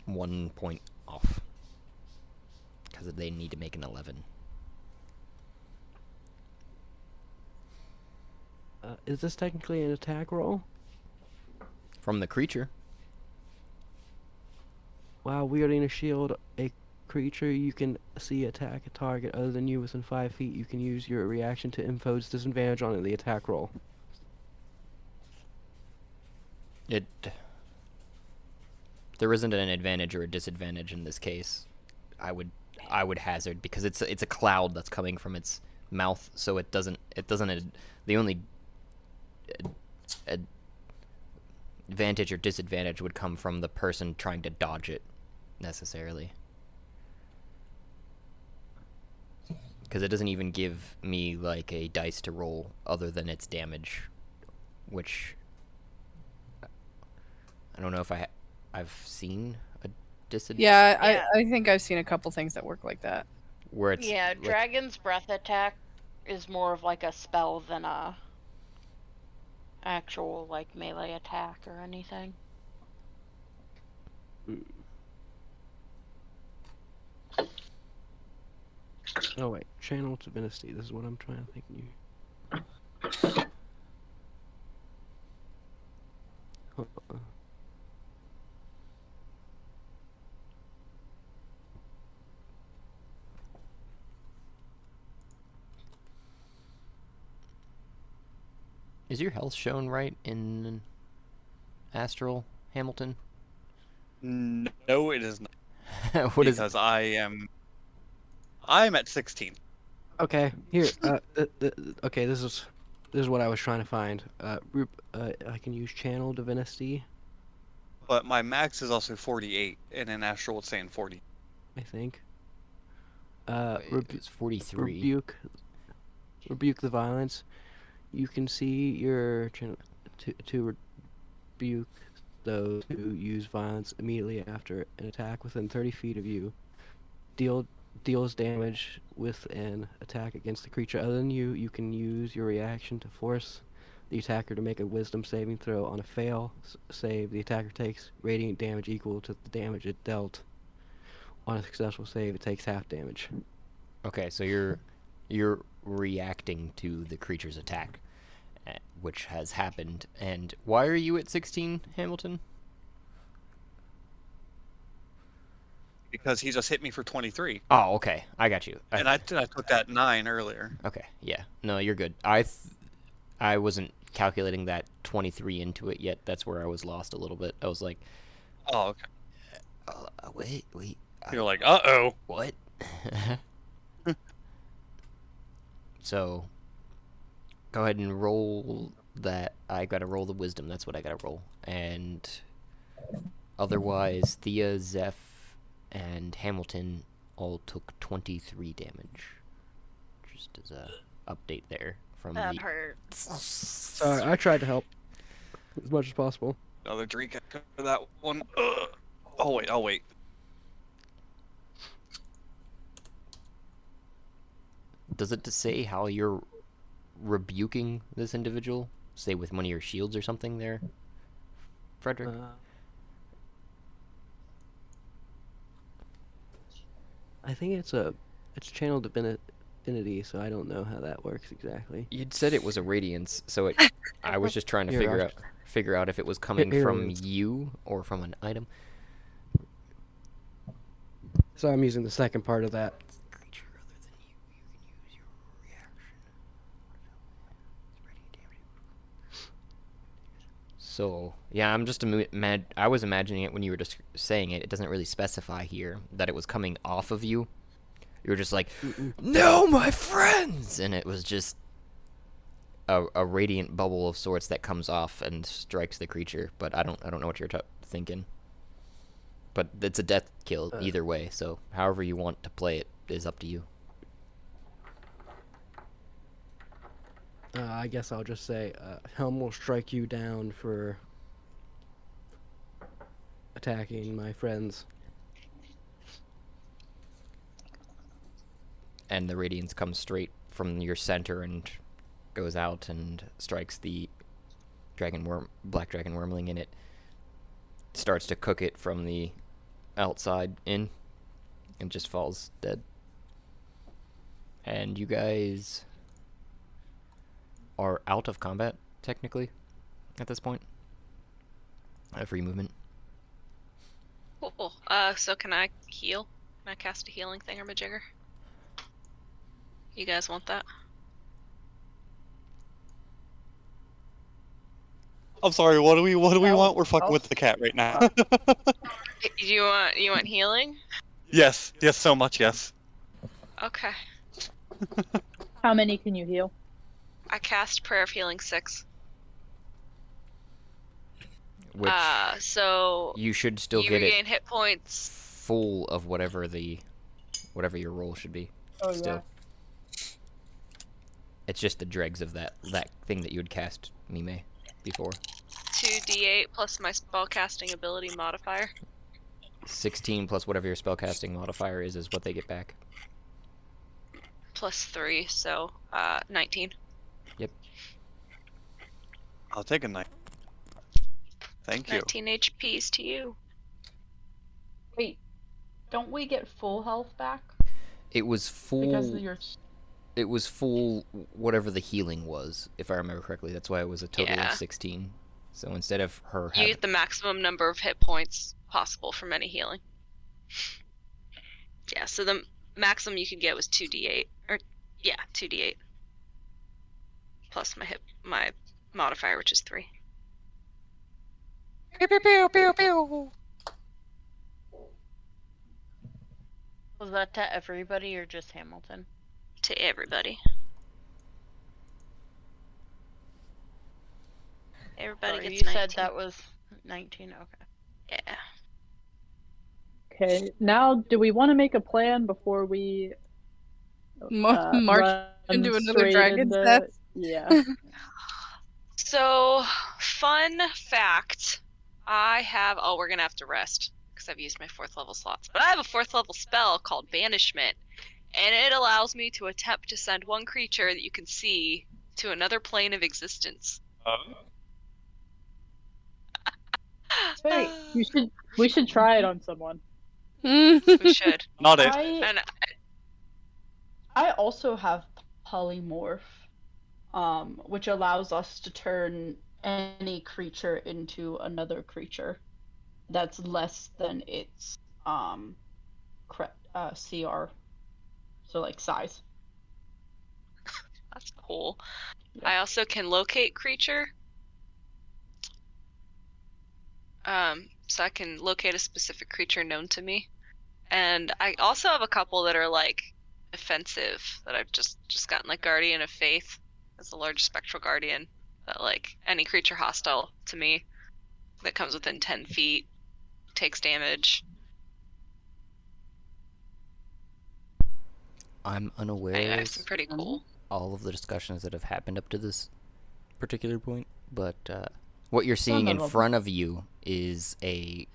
1 point off. Because they need to make an 11. Is this technically an attack roll? From the creature. While wielding a shield, a creature you can see attack a target other than you within 5 feet. You can use your reaction to impose disadvantage on the attack roll. There isn't an advantage or a disadvantage in this case. I would hazard, because it's a cloud that's coming from its mouth, so it doesn't the only advantage or disadvantage would come from the person trying to dodge it, necessarily. Because it doesn't even give me like a dice to roll other than its damage, which I don't know if I've seen a disadvantage. Yeah, I think I've seen a couple things that work like that. Where it's Yeah, like, Dragon's Breath attack is more of like a spell than a actual like melee attack or anything. Oh wait, channel divinity. This is what I'm trying to think. Is your health shown right in Astral, Hamilton? no, it is not. What is? Because I'm at 16. Okay, here. Okay, this is what I was trying to find. I can use channel divinity, But my max is also 48, and in Astral it's saying 40. I think. It's 43. Rebuke the violence. You can see your channel to rebuke those who use violence immediately after an attack within 30 feet of you. Deals damage with an attack against the creature other than you. You can use your reaction to force the attacker to make a wisdom saving throw. On a fail save, the attacker takes radiant damage equal to the damage it dealt. On a successful save, it takes half damage. Okay, so you're reacting to the creature's attack, which has happened. And why are you at 16, Hamilton? Because he just hit me for 23. Oh, okay, I got you. And I took that 9 earlier. Okay, yeah, no, you're good. I wasn't calculating that 23 into it yet. That's where I was lost a little bit. I was like, Oh, okay. wait. You're like, uh-oh. What? So, go ahead and roll that. I gotta roll the wisdom. That's what I gotta roll. And otherwise, Thea, Zeph, and Hamilton all took 23 damage. Just as a update there from That the. hurts. Sorry, I tried to help as much as possible. Another drink after that one. Ugh. I'll wait. Does it say how you're rebuking this individual? Say with one of your shields or something there, Frederick? I think it's channel affinity, so I don't know how that works exactly. You'd said it was a radiance, so I was just trying to Here, figure out if it was coming here from it is. you or from an item. So I'm using the second part of that. Creature other than you can use your reaction. So, yeah, I'm just I was imagining it when you were just saying it. It doesn't really specify here that it was coming off of you. You were just like, "No, my friends!" And it was just a radiant bubble of sorts that comes off and strikes the creature. But I don't know what you're thinking. But it's a death kill either way, so however you want to play it is up to you. I guess I'll just say, Helm will strike you down for attacking my friends. And the radiance comes straight from your center and goes out and strikes the black dragon wormling, and it starts to cook it from the outside in and just falls dead. And you guys are out of combat, technically, at this point. Free movement. Cool. So can I heal? Can I cast a healing thingamajigger? You guys want that? I'm sorry. What do we want? We're fucking with the cat right now. You want healing? Yes. Yes. So much. Yes. Okay. How many can you heal? I cast Prayer of Healing 6. Which So you should still you get regain it hit points. full of whatever your roll should be. Oh still. yeah. It's just the dregs of that thing that you had cast, Mime, before. 2d8 plus my spellcasting ability modifier. 16 plus whatever your spellcasting modifier is what they get back. Plus 3, so 19. Yep. I'll take a knife. Thank you. 19 HPs to you. Wait, don't we get full health back? It was Because full. of your... It was full whatever the healing was, if I remember correctly. That's why it was a total Yeah. of 16. So instead of her You get the maximum number of hit points possible from any healing. Yeah, so the maximum you could get was 2d8. Or, yeah, 2d8. Plus my modifier, which is 3. Pew pew pew pew pew. Was that to everybody or just Hamilton? To everybody. Everybody Sorry, gets you 19. said that was 19. Okay. Yeah. Okay. Now, do we want to make a plan before we March run into another straight dragon's into- nest? Yeah. So, fun fact. We're gonna have to rest because I've used my 4th level slots. But I have a 4th level spell called Banishment, and it allows me to attempt to send one creature that you can see to another plane of existence. Wait, We should try it on someone. We should. Not it. And I also have polymorph, which allows us to turn any creature into another creature that's less than its CR, so like size. that's cool. Yeah. I also can locate creature. So I can locate a specific creature known to me. And I also have a couple that are like defensive that I've just gotten, like Guardian of Faith as a large spectral guardian that like any creature hostile to me that comes within 10 feet takes damage. I'm unaware Anyway, of some pretty cool. all of the discussions that have happened up to this particular point, but what you're seeing in of 'em. front of you is a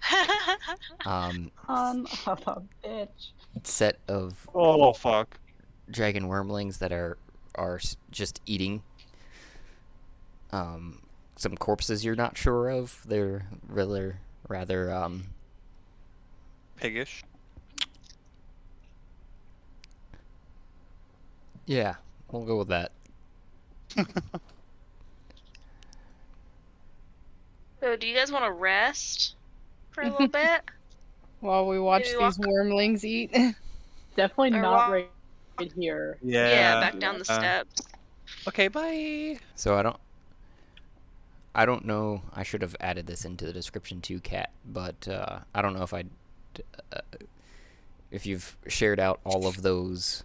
Son of a bitch. set of Oh fuck. dragon wormlings that are just eating some corpses you're not sure of. They're rather Piggish. Yeah, we'll go with that. So, do you guys want to rest for a little bit? While we watch Maybe these wormlings eat. Definitely Or not walk- right here. Yeah, back down the steps. Okay, bye. So I don't know. I should have added this into the description too, Kat. But I don't know if you've shared out all of those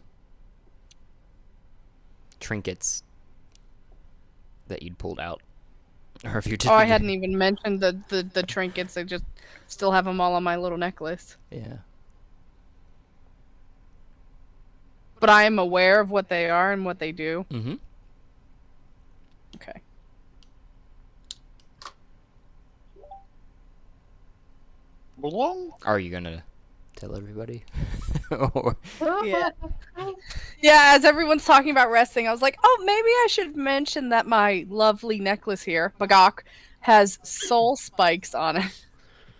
trinkets that you'd pulled out, or if you just. Oh, I hadn't even mentioned the trinkets. I just still have them all on my little necklace. Yeah. But I am aware of what they are and what they do. Mm-hmm. Okay. Are you gonna tell everybody? Or... Yeah. Yeah, as everyone's talking about resting, I was like, oh, maybe I should mention that my lovely necklace here, Bagok, has soul spikes on it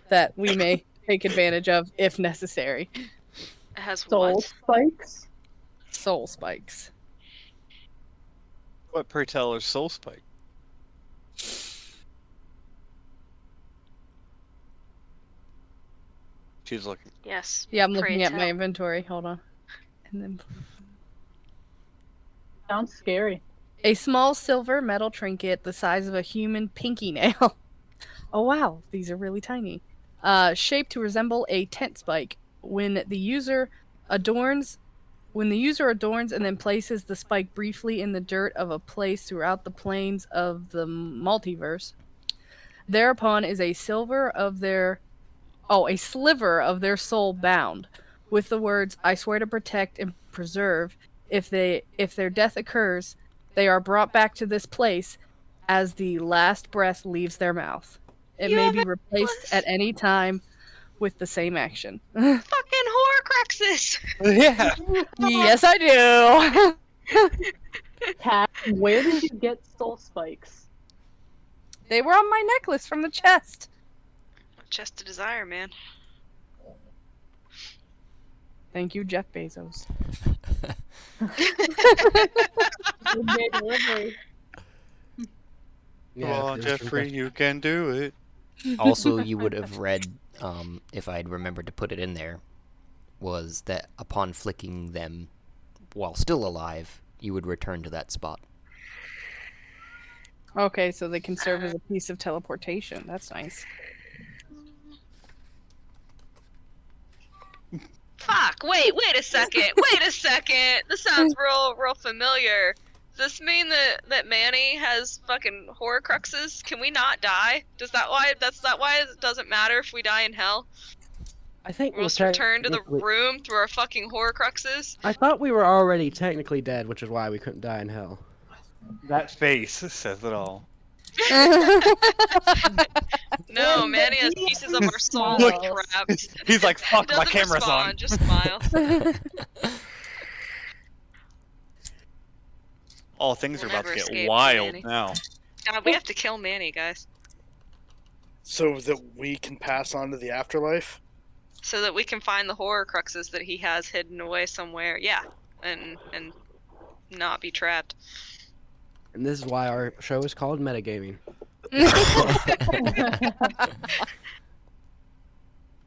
that we may take advantage of if necessary. It has Soul what? spikes? Soul spikes. What pray tell is soul spike? She's looking. Yes. Yeah, I'm pray looking at my tell. inventory. Hold on. And then Sounds scary. a small silver metal trinket the size of a human pinky nail. Oh wow, these are really tiny. Shaped to resemble a tent spike. When the user adorns and then places the spike briefly in the dirt of a place throughout the planes of the multiverse, thereupon is a sliver of their soul bound, with the words, I swear to protect and preserve. If their death occurs, they are brought back to this place as the last breath leaves their mouth. It may be replaced at any time with the same action. Fucking Horcruxes! Yeah. Yes, I do. Kat, where did you get soul spikes? They were on my necklace from the chest. Chest of desire, man. Thank you, Jeff Bezos. Midday delivery. Yeah, Come on, there's some Jeffrey, you can do it. Also, you would have read, if I'd remembered to put it in there, was that upon flicking them while still alive, you would return to that spot. Okay, so they can serve as a piece of teleportation. That's nice. Fuck! Wait a second! Wait a second! This sounds real familiar. Does this mean that Manny has fucking Horcruxes? Can we not die? That's that why it doesn't matter if we die in hell? I think We'll just return to the room through our fucking Horcruxes? I thought we were already technically dead, which is why we couldn't die in hell. That face says it all. No, Manny has pieces of our soul Look. trapped. He's like, fuck, He my doesn't camera's respond, on. just smile. Oh, things are We'll about to never get escape, wild Manny. now. God, we have to kill Manny, guys. So that we can pass on to the afterlife? So that we can find the Horcruxes that he has hidden away somewhere. Yeah. And not be trapped. And this is why our show is called Metagaming.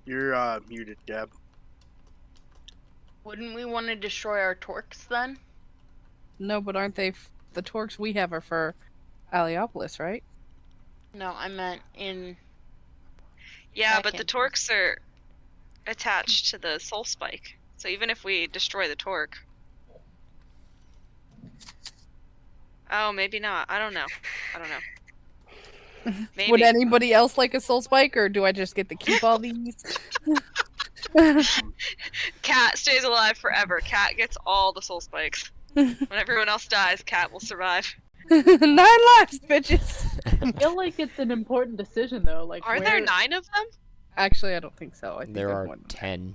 You're muted, Gab. Wouldn't we want to destroy our torques then? No, but aren't they? The torques we have are for Aliopolis, right? No, I meant in. Yeah, but the Second. torques are attached to the soul spike. So even if we destroy the torque. Oh, maybe not. I don't know. Maybe. Would anybody else like a soul spike, or do I just get to keep all these? Cat stays alive forever. Cat gets all the soul spikes. When everyone else dies, Cat will survive. 9 lives, bitches. I feel like it's an important decision though. Like, Are there 9 of them? Actually, I don't think so. I think There there's are more than 10.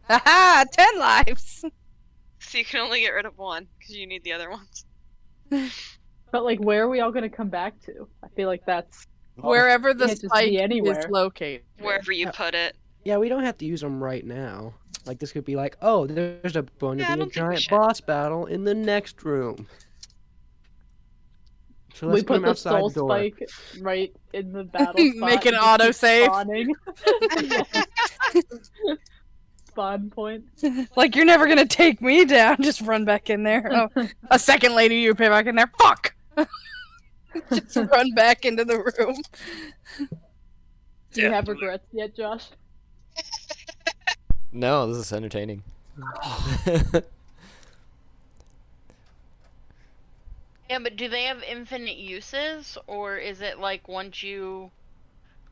that. Haha, 10 lives. So you can only get rid of 1 because you need the other ones. But like, where are we all gonna come back to? I feel like that's Wherever the Can't just be spike is anywhere. located. Wherever you put it. Yeah, we don't have to use them right now. Like this could be like, oh, there's going to Yeah, I be a don't think we giant should. boss battle in the next room. So We let's put put him the outside soul the door. spike right in the battle spot. Make an and just keep autosave. spawning. Spawn point. Like, you're never gonna take me down. Just run back in there. Oh, a second later, you pay back in there. Fuck! Just run back into the room. Do you have regrets yet, Josh? No, this is entertaining. Yeah, but do they have infinite uses, or is it like once you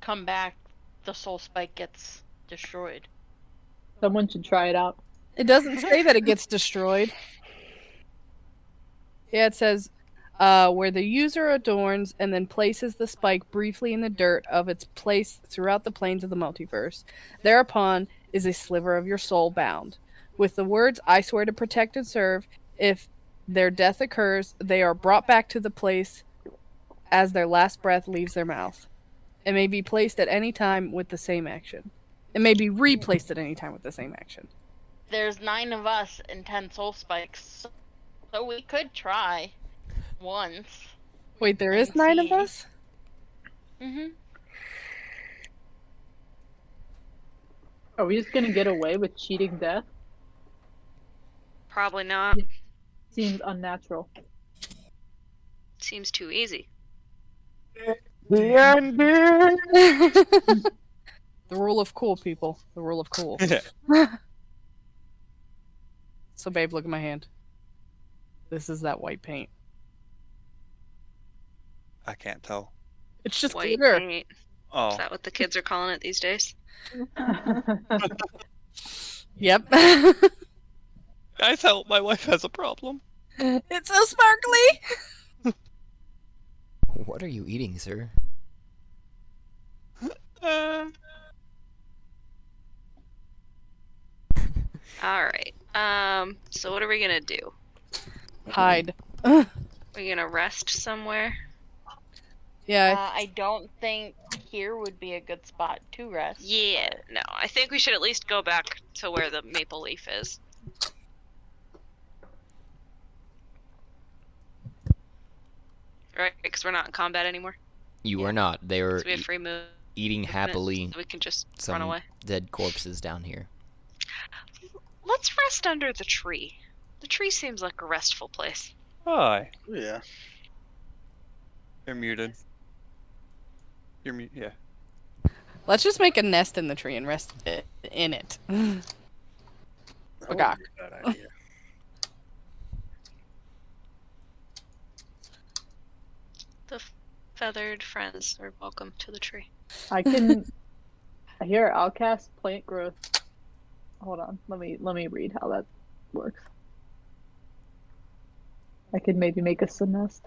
come back, the soul spike gets destroyed? Someone should try it out. It doesn't say that it gets destroyed. Yeah, it says, where the user adorns and then places the spike briefly in the dirt of its place throughout the planes of the multiverse. Thereupon is a sliver of your soul bound. With the words, I swear to protect and serve, if their death occurs, they are brought back to the place as their last breath leaves their mouth. It may be placed at any time with the same action. It may be replaced at any time with the same action. There's 9 of us and 10 soul spikes, so we could try once. Wait, there is 9 of us? Mm-hmm. Are we just gonna get away with cheating death? Probably not. Seems unnatural. Seems too easy. The ending. The rule of cool, people. The rule of cool. So, babe, look at my hand. This is that white paint. I can't tell. It's just White glitter. paint. Oh, Is that what the kids are calling it these days? Yep. guys, help! My wife has a problem. It's so sparkly! What are you eating, sir? Alright. So what are we gonna do? Hide. We're gonna rest somewhere? Yeah, I don't think here would be a good spot to rest. Yeah, no. I think we should at least go back to where the maple leaf is. Right, because we're not in combat anymore. You are not. They were So we have free move. eating happily So we can just run some away. dead corpses down here. Let's rest under the tree. The tree seems like a restful place. Hi. Yeah. You're muted. You're mute. Yeah. let's just make a nest in the tree and rest in it. That Bagak. wouldn't be a bad idea. The feathered friends are welcome to the tree. I can. Here, I'll cast plant growth. Hold on, let me read how that works. I could maybe make us a nest.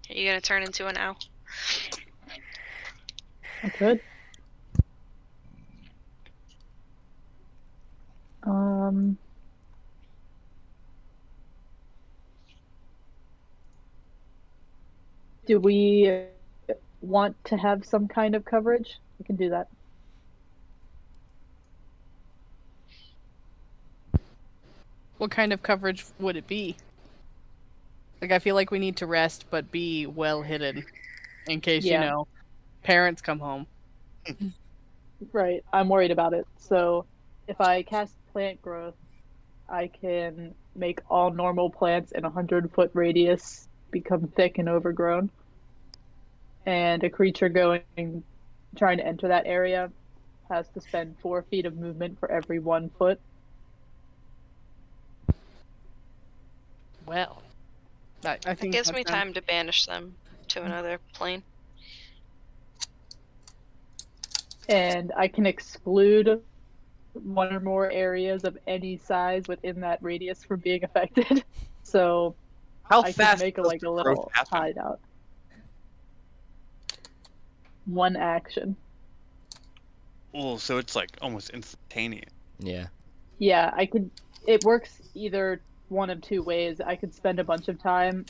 Are you gonna turn into an owl? I could. Do we want to have some kind of coverage? We can do that. What kind of coverage would it be? Like, I feel like we need to rest, but be well hidden. In case, Yeah. you know, parents come home. Right, I'm worried about it. So, if I cast plant growth, I can make all normal plants in a 100-foot radius become thick and overgrown. And a creature trying to enter that area has to spend 4 feet of movement for every 1 foot. Well, I It think gives that me sounds- time to banish them to another plane. And I can exclude one or more areas of any size within that radius from being affected. So How I fast can make does like the a growth little happen? hideout. One action. Oh, so it's like almost instantaneous. Yeah. Yeah, I could. It works either one of two ways. I could spend a bunch of time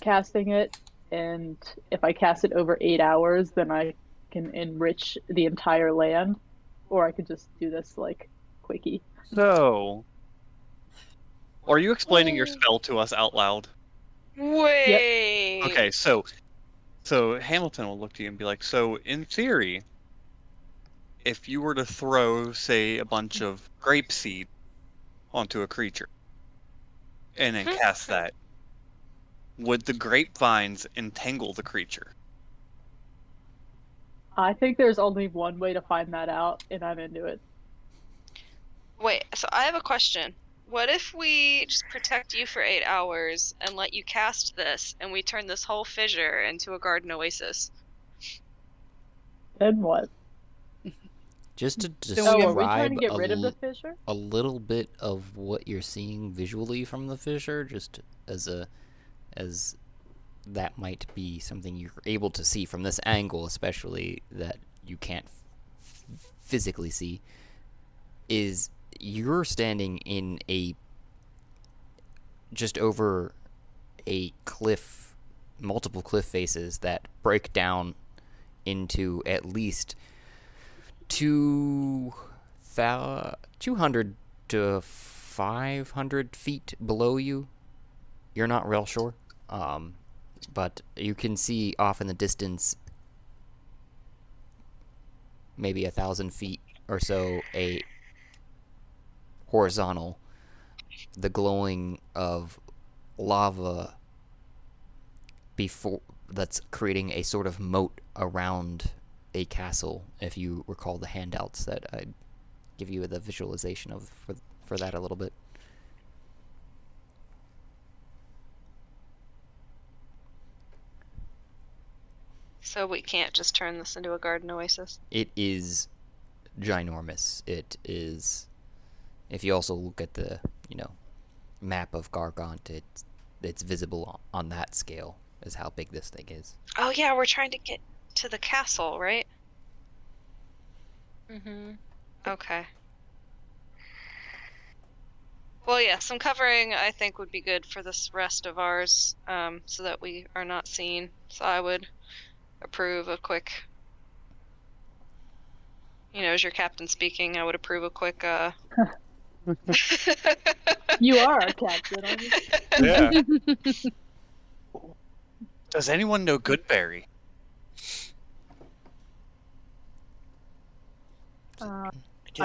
casting it, and if I cast it over 8 hours, then I can enrich the entire land. or I could just do this like quickie. So, are you explaining your spell to us out loud? Wait. Okay, so Hamilton will look to you and be like, so in theory, if you were to throw, say, a bunch of grape seed onto a creature and then cast that, would the grapevines entangle the creature? I think there's only one way to find that out, and I'm into it. Wait, so I have a question. What if we just protect you for 8 hours and let you cast this, and we turn this whole fissure into a garden oasis? Then what? Just to So are we describe trying to get rid of the fissure? a little bit of what you're seeing visually from the fissure, just as that might be something you're able to see from this angle, especially that you can't physically see, is you're standing in just over a cliff, multiple cliff faces that break down into at least 200 to 500 feet below you. You're not real sure, but you can see off in the distance, maybe 1,000 feet or so, a horizontal, the glowing of lava that's creating a sort of moat around a castle. If you recall the handouts that I give you the visualization of for that a little bit. So we can't just turn this into a garden oasis? It is ginormous. It is. If you also look at the, map of Gargant, it's visible on that scale as how big this thing is. Oh yeah, we're trying to get to the castle, right? Mhm. Okay. Well, yeah, some covering I think would be good for this rest of ours, so that we are not seen. So I would approve a quick, as your captain speaking, I would approve a quick, You are our captain, aren't you? Yeah. Does anyone know Goodberry? I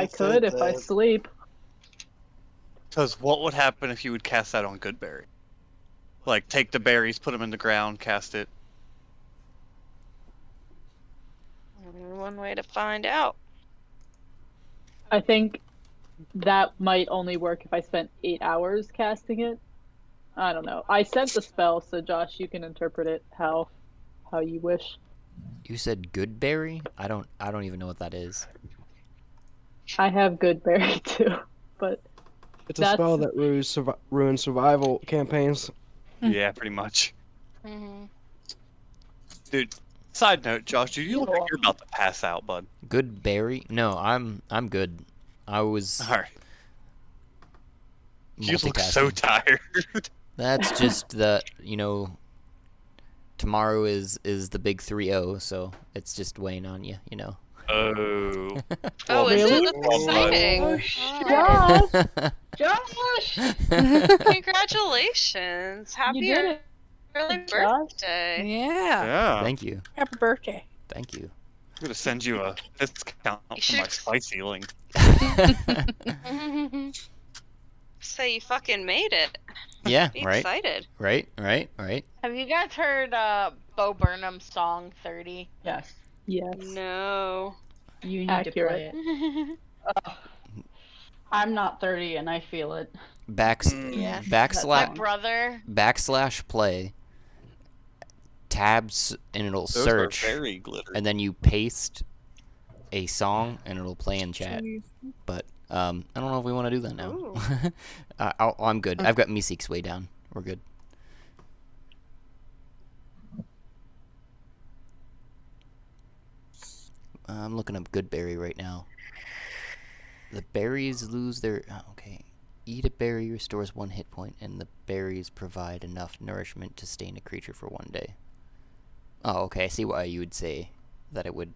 could if I sleep. Because what would happen if you would cast that on Goodberry? Like, take the berries, put them in the ground, cast it. One way to find out. I think that might only work if I spent 8 hours casting it. I don't know. I sent the spell, so Josh, you can interpret it how you wish. You said Goodberry? I don't even know what that is. I have Goodberry too, but It's a spell that ruins survival campaigns. Yeah, pretty much. Mhm. Dude, side note, Josh, do you look like you're about to pass out, bud? Goodberry? No, I'm good. I was Alright. You look so tired. That's just the, tomorrow is the big 3-0, so it's just weighing on you, Oh. Oh, is really? it? That's exciting. Josh! Congratulations. Happy You did it. early Josh. birthday. Yeah. Yeah. Thank you. Happy birthday. Thank you. I'm gonna send you a discount You for my should- spicy link. Say you fucking made it. Yeah, Be right. excited. Right. Have you guys heard Bo Burnham's song 30? Yes. Yes. No. You need Accurate. to play it. I'm not 30 and I feel it. Yeah. My brother. Backslash play. Tabs and it'll Those search, are very glittery. and then you paste a song and it'll play in chat. But I don't know if we want to do that now. Ooh. I'm good. I've got Meeseeks way down. We're good. I'm looking up Goodberry right now. The berries lose their... okay. Eat a berry restores 1 hit point, and the berries provide enough nourishment to sustain a creature for 1 day. Oh, okay. I see why you would say that it would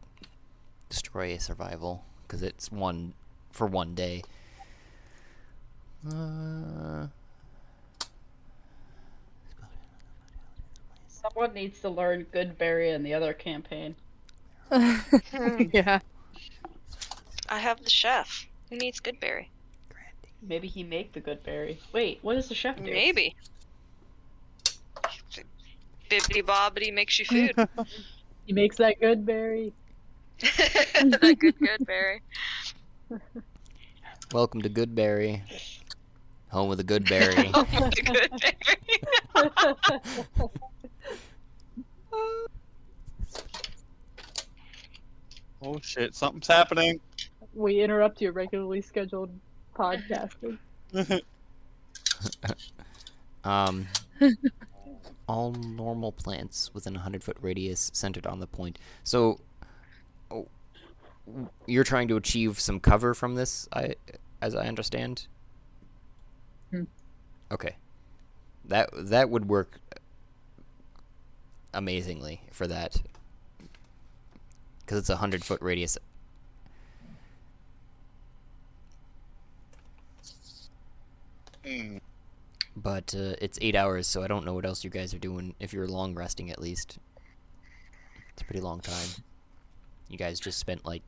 destroy a survival because it's one for one day. Someone needs to learn Goodberry in the other campaign. Yeah. I have the chef. Who needs Goodberry? Maybe he make the Goodberry. Wait, what does the chef do? Maybe. Bibbidi bobbidi makes you food. He makes that Goodberry. That Goodberry. Welcome to Goodberry, home of the Goodberry. Oh, the Goodberry. Oh shit, something's happening. We interrupt your regularly scheduled podcasting. All normal plants within a 100-foot radius centered on the point. So, you're trying to achieve some cover from this, as I understand? Okay. That would work amazingly for that. Because it's a 100-foot radius. But it's 8 hours, so I don't know what else you guys are doing if you're long resting at least. It's a pretty long time. You guys just spent like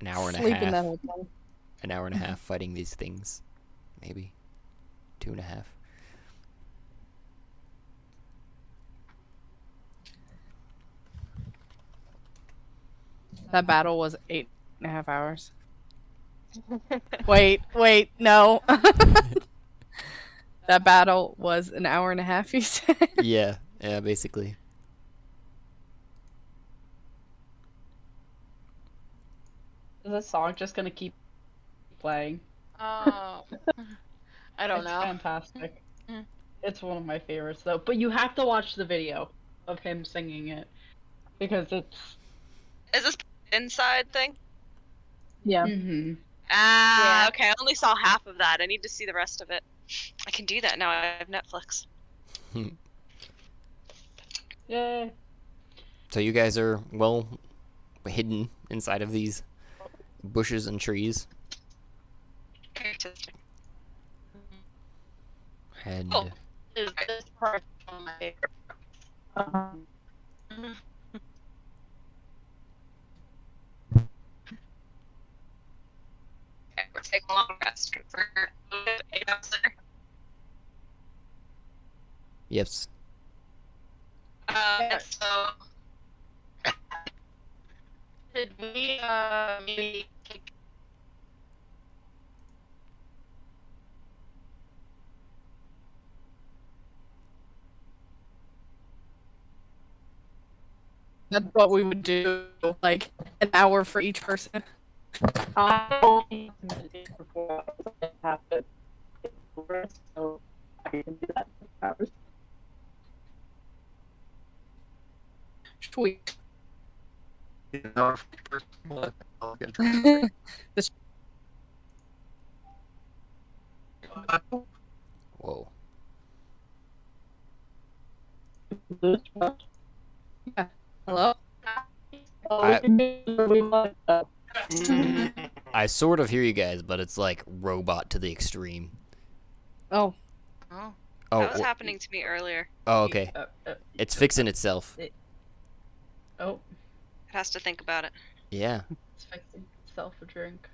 an hour and a Sleeping that half. whole time. An hour and a half fighting these things. Maybe. 2.5. That battle was 8.5 hours. Wait, no. That battle was an hour and a half, you said? Yeah, basically. Is this song just gonna keep playing? Oh. I don't It's know. fantastic. Mm. It's one of my favorites though. But you have to watch the video of him singing it. Because it's Is this inside thing? Yeah. mm-hmm. Ah, Yeah. okay. I only saw half of that. I need to see the rest of it. I can do that now. I have Netflix. Yay. So you guys are well hidden inside of these bushes and trees. Artistic. And Oh. This part is one of my favorite. Okay, we're taking a long rest. For 8 hours later. yes. So Did we maybe take That's what we would do, like an hour for each person. I only meditate for 4 hours. I have to rest, so I can do that in 4 hours. Sweet. This Whoa. hello? I sort of hear you guys, but it's like robot to the extreme. Oh, Oh. Oh, that was happening to me earlier. oh, okay. It's fixing itself. Oh, It has to think about it. Yeah. it's fixing itself a drink.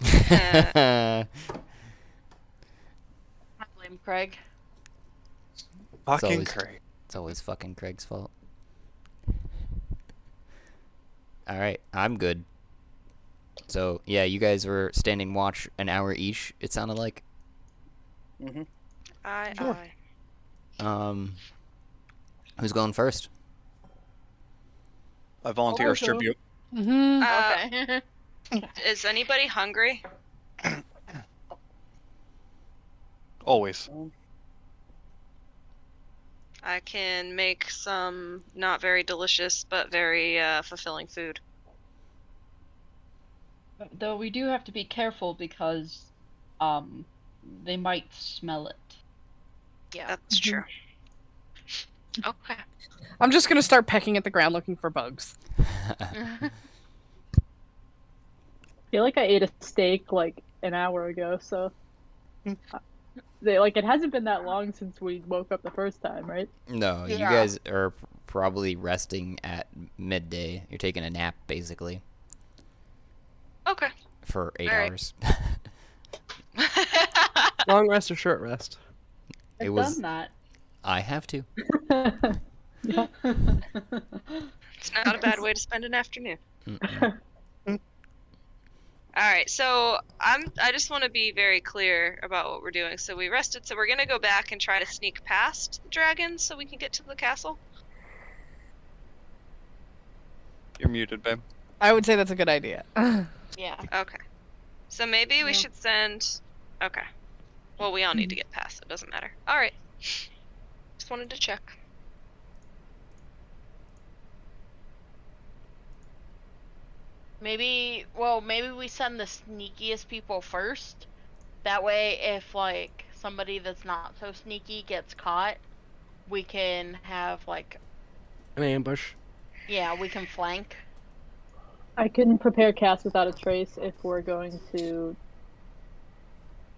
I blame Craig. Fucking always- Craig. It's always fucking Craig's fault. Alright, I'm good. So, yeah, you guys were standing watch an hour each, it sounded like. Mm-hmm. Aye. Who's going first? I volunteer as Also- tribute. Mm-hmm. Okay. Is anybody hungry? Always. I can make some not very delicious but very fulfilling food. Though we do have to be careful because, they might smell it. Yeah. That's true. Okay. I'm just gonna start pecking at the ground looking for bugs. feel like I ate a steak like an hour ago, so it hasn't been that long since we woke up the first time, right? No, you Yeah. guys are probably resting at midday. You're taking a nap, basically, Okay. for 8 Alright. hours. Long rest or short rest? It I've was. done that. I have to. It's not a bad way to spend an afternoon. Mm-mm. All right, so I just want to be very clear about what we're doing. So we rested, so we're gonna go back and try to sneak past the dragons so we can get to the castle. You're muted, babe. I would say that's a good idea. Yeah. Okay. So maybe we Yeah. should send. Okay. Well, we all need to get past. It doesn't matter. All right. Just wanted to check. Maybe we send the sneakiest people first. That way, if like somebody that's not so sneaky gets caught, we can have like, An ambush. yeah, we can flank. I can prepare cast without a trace if we're going to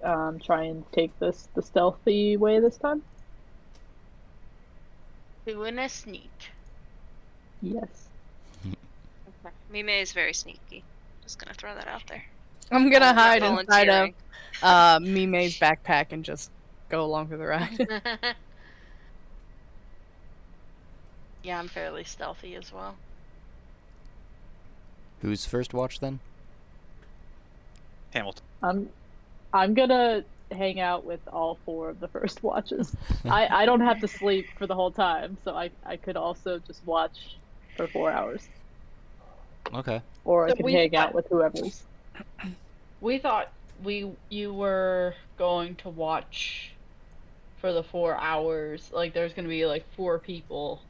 try and take the stealthy way this time. Doing a sneak. Yes. Mime is very sneaky. Just gonna throw that out there. I'm gonna I'm not hide inside of volunteering. Mime's backpack and just go along for the ride. Yeah, I'm fairly stealthy as well. Who's first watch then? Hamilton. I'm gonna hang out with all 4 of the first watches. I don't have to sleep for the whole time, so I could also just watch for 4 hours. Okay. Or I So could we- hang out with whoever's. We thought you were going to watch for the 4 hours. Like there's gonna be like 4 people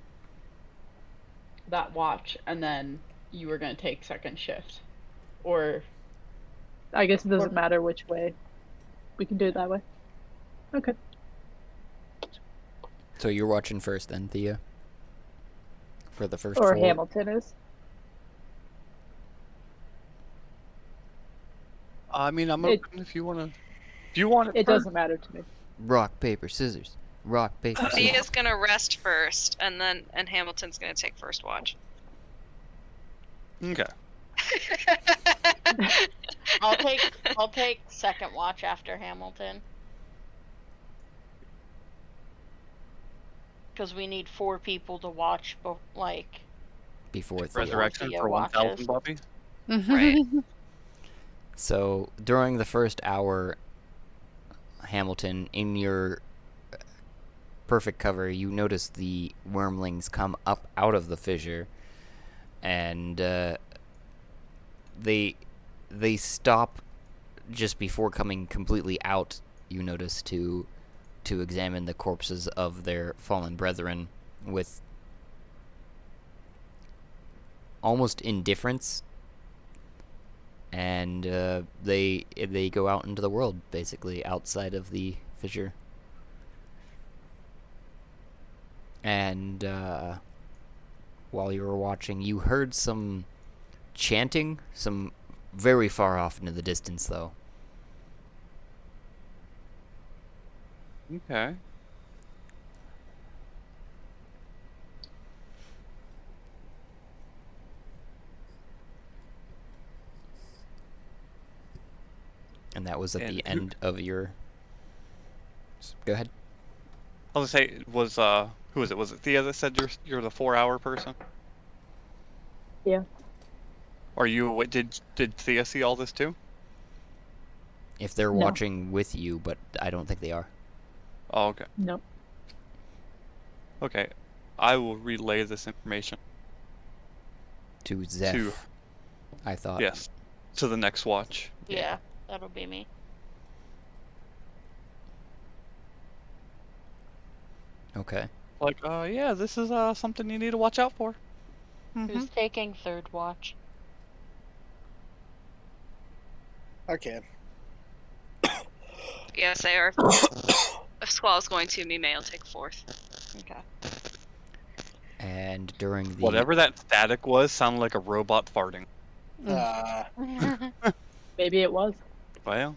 that watch, and then you were gonna take second shift, or I guess it doesn't matter which way. We can do it that way. Okay. So you're watching first then, Thea? For the first Or 4? Hamilton is. I mean, I'm It- open if you want to. If you want It doesn't matter to me. Rock, paper, scissors. Rock, paper, scissors. Thea's gonna rest first, and Hamilton's gonna take first watch. Okay. I'll take second watch after Hamilton. Because we need 4 people to watch, Before Thea. Resurrection Thea for 1,000, watches. Bobby. Right. So during the first hour, Hamilton, in your perfect cover, you notice the wormlings come up out of the fissure, and they stop just before coming completely out. You notice to examine the corpses of their fallen brethren with almost indifference. And they go out into the world, basically, outside of the fissure. And while you were watching, you heard some chanting, some very far off into the distance, though. Okay. And that was at And the who- end of your... Go ahead. I was gonna say, who was it? Was it Thea that said you're the 4-hour person? Yeah. Or you? Did Thea see all this too? If they're No. watching with you, but I don't think they are. Oh, okay. No. Okay. I will relay this information. To Zeph, To- I thought. Yes. To the next watch. Yeah, that'll be me. Okay. Like, yeah, this is something you need to watch out for. Who's taking third watch? I can. Yes, they are. If Squall's going to, Mime will take fourth. Okay. And during the... Whatever that static was sounded like a robot farting. Uh, Maybe it was. Well,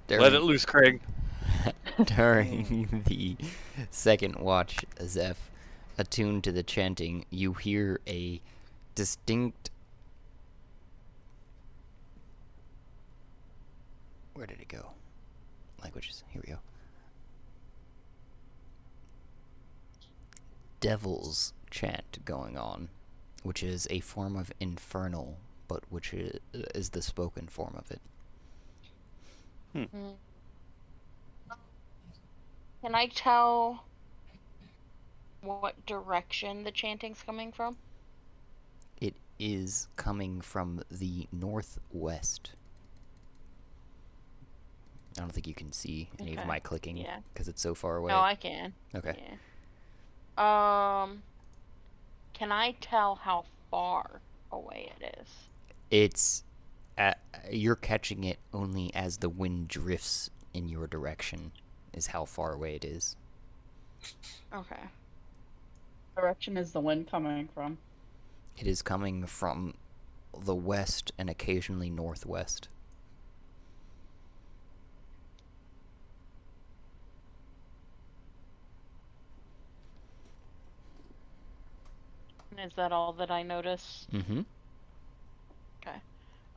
During, let it loose, Craig. during the second watch, Zeph, attuned to the chanting, you hear a distinct... Where did it go? Languages. Here we go. Devil's chant going on, which is a form of infernal, but which is the spoken form of it. Can I tell what direction the chanting's coming from? It is coming from the northwest. I don't think you can see any of Okay. my clicking Yeah. because it's so far away. No, I can. Okay. Yeah. Can I tell how far away it is? It's you're catching it only as the wind drifts in your direction is how far away it is. Okay. Direction is the wind coming from? It is coming from the west and occasionally northwest. Is that all that I notice? Mm-hmm. Okay.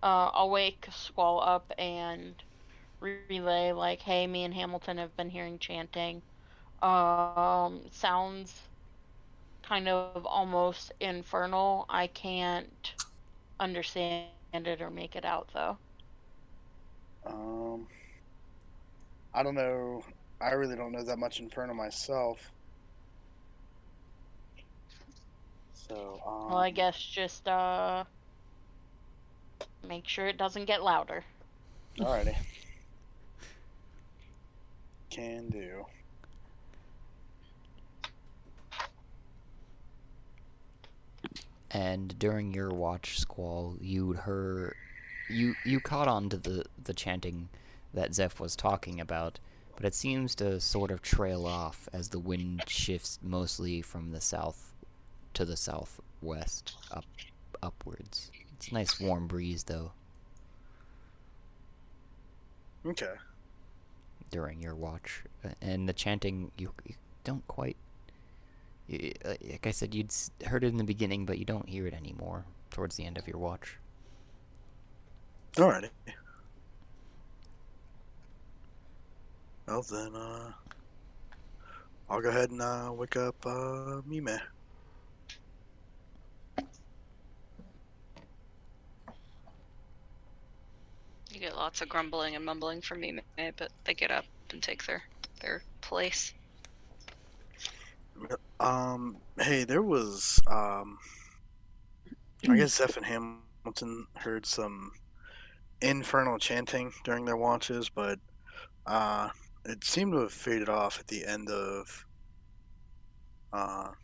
I'll wake Squall up and relay, like, hey, me and Hamilton have been hearing chanting. Sounds kind of almost infernal. I can't understand it or make it out, though. I don't know. I really don't know that much Inferno myself. So, Well, I guess just, make sure it doesn't get louder. Alrighty. Can do. And during your watch, Squall, you caught on to the chanting that Zeph was talking about, but it seems to sort of trail off as the wind shifts mostly from the south to the southwest, upwards. It's a nice warm breeze, though. Okay. During your watch, and the chanting, you don't quite... like I said, you'd heard it in the beginning, but you don't hear it anymore towards the end of your watch. Alrighty. Well then, I'll go ahead and wake up Mime. You get lots of grumbling and mumbling from me, but they get up and take their place. Hey, there was I guess Zeph and Hamilton heard some infernal chanting during their watches, but it seemed to have faded off at the end of about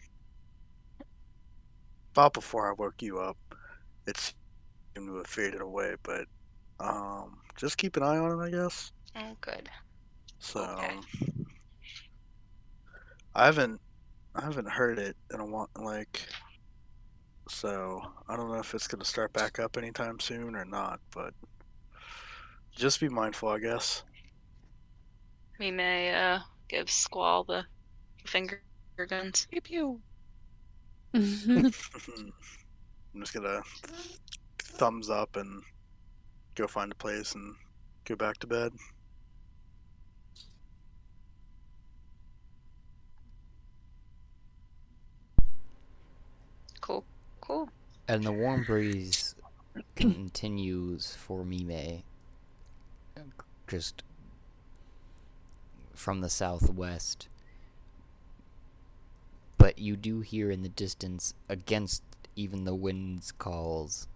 before I woke you up. It seemed to have faded away, but just keep an eye on it, I guess. Oh, good. So Okay. I haven't heard it in a while, so I don't know if it's gonna start back up anytime soon or not, but just be mindful, I guess. We may give Squall the finger guns. Pew pew. I'm just gonna thumbs up and go find a place and go back to bed. Cool. Cool. And the warm breeze continues for Mime, just from the southwest. But you do hear in the distance, against even the wind's calls,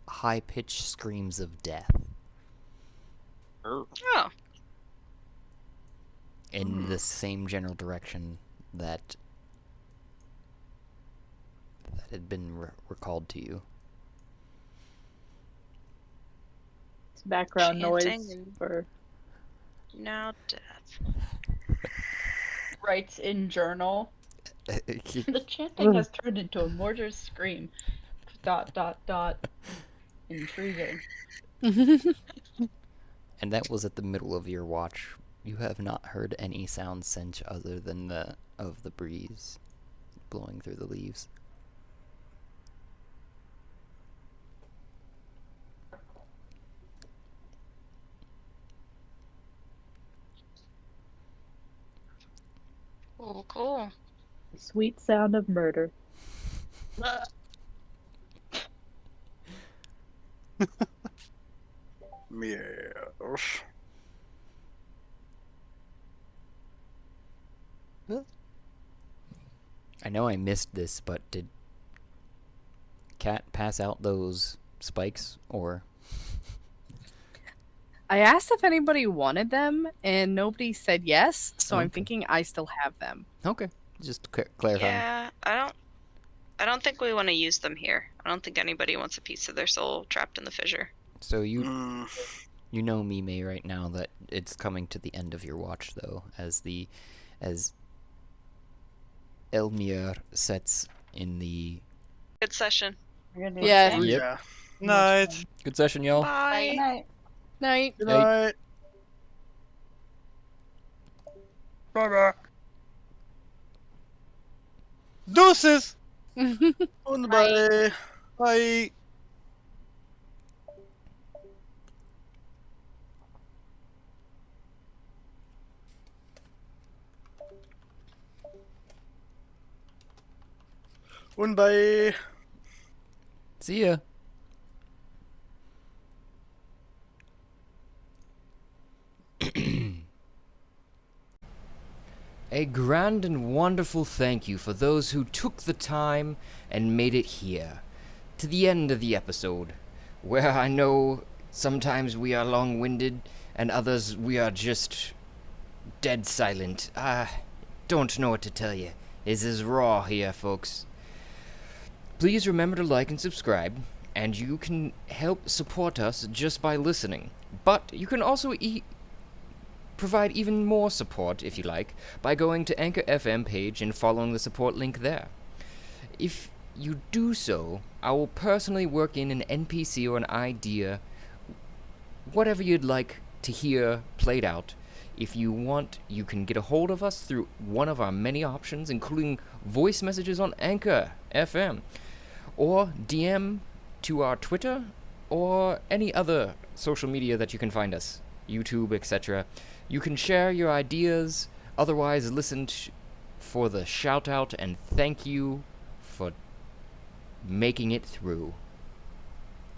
high-pitched screams of death Oh. in the same general direction that had been recalled to you. It's background noise Chanting and- for Now death. Writes in journal. The chanting has turned into a murderous scream. dot dot dot. Intriguing. And that was at the middle of your watch. You have not heard any sound since other than the breeze blowing through the leaves. Oh, cool. Sweet sound of murder. Yes. I know I missed this, but did Cat pass out those spikes, or? I asked if anybody wanted them, and nobody said yes, so I'm Okay. thinking I still have them. Okay, just clarifying. Yeah, I don't think we want to use them here. I don't think anybody wants a piece of their soul trapped in the fissure. So you Mm, you know me, May, right now that it's coming to the end of your watch, though, as Elmar sets in the Good session. Yeah. Yep. yeah. Night. good session, y'all. Bye. Night. Night. Good Hey. night. Bye-bye. Deuces. Goodbye. Bye. Goodbye. See ya. A grand and wonderful thank you for those who took the time and made it here, to the end of the episode, where I know sometimes we are long-winded and others we are just dead silent. I don't know what to tell you. This is raw here, folks. Please remember to like and subscribe, and you can help support us just by listening. But you can also provide even more support, if you like, by going to Anchor FM page and following the support link there. If you do so, I will personally work in an NPC or an idea, whatever you'd like to hear played out. If you want, you can get a hold of us through one of our many options, including voice messages on Anchor FM, or DM to our Twitter, or any other social media that you can find us, YouTube, etc. You can share your ideas, otherwise listen for the shout out and thank you for making it through.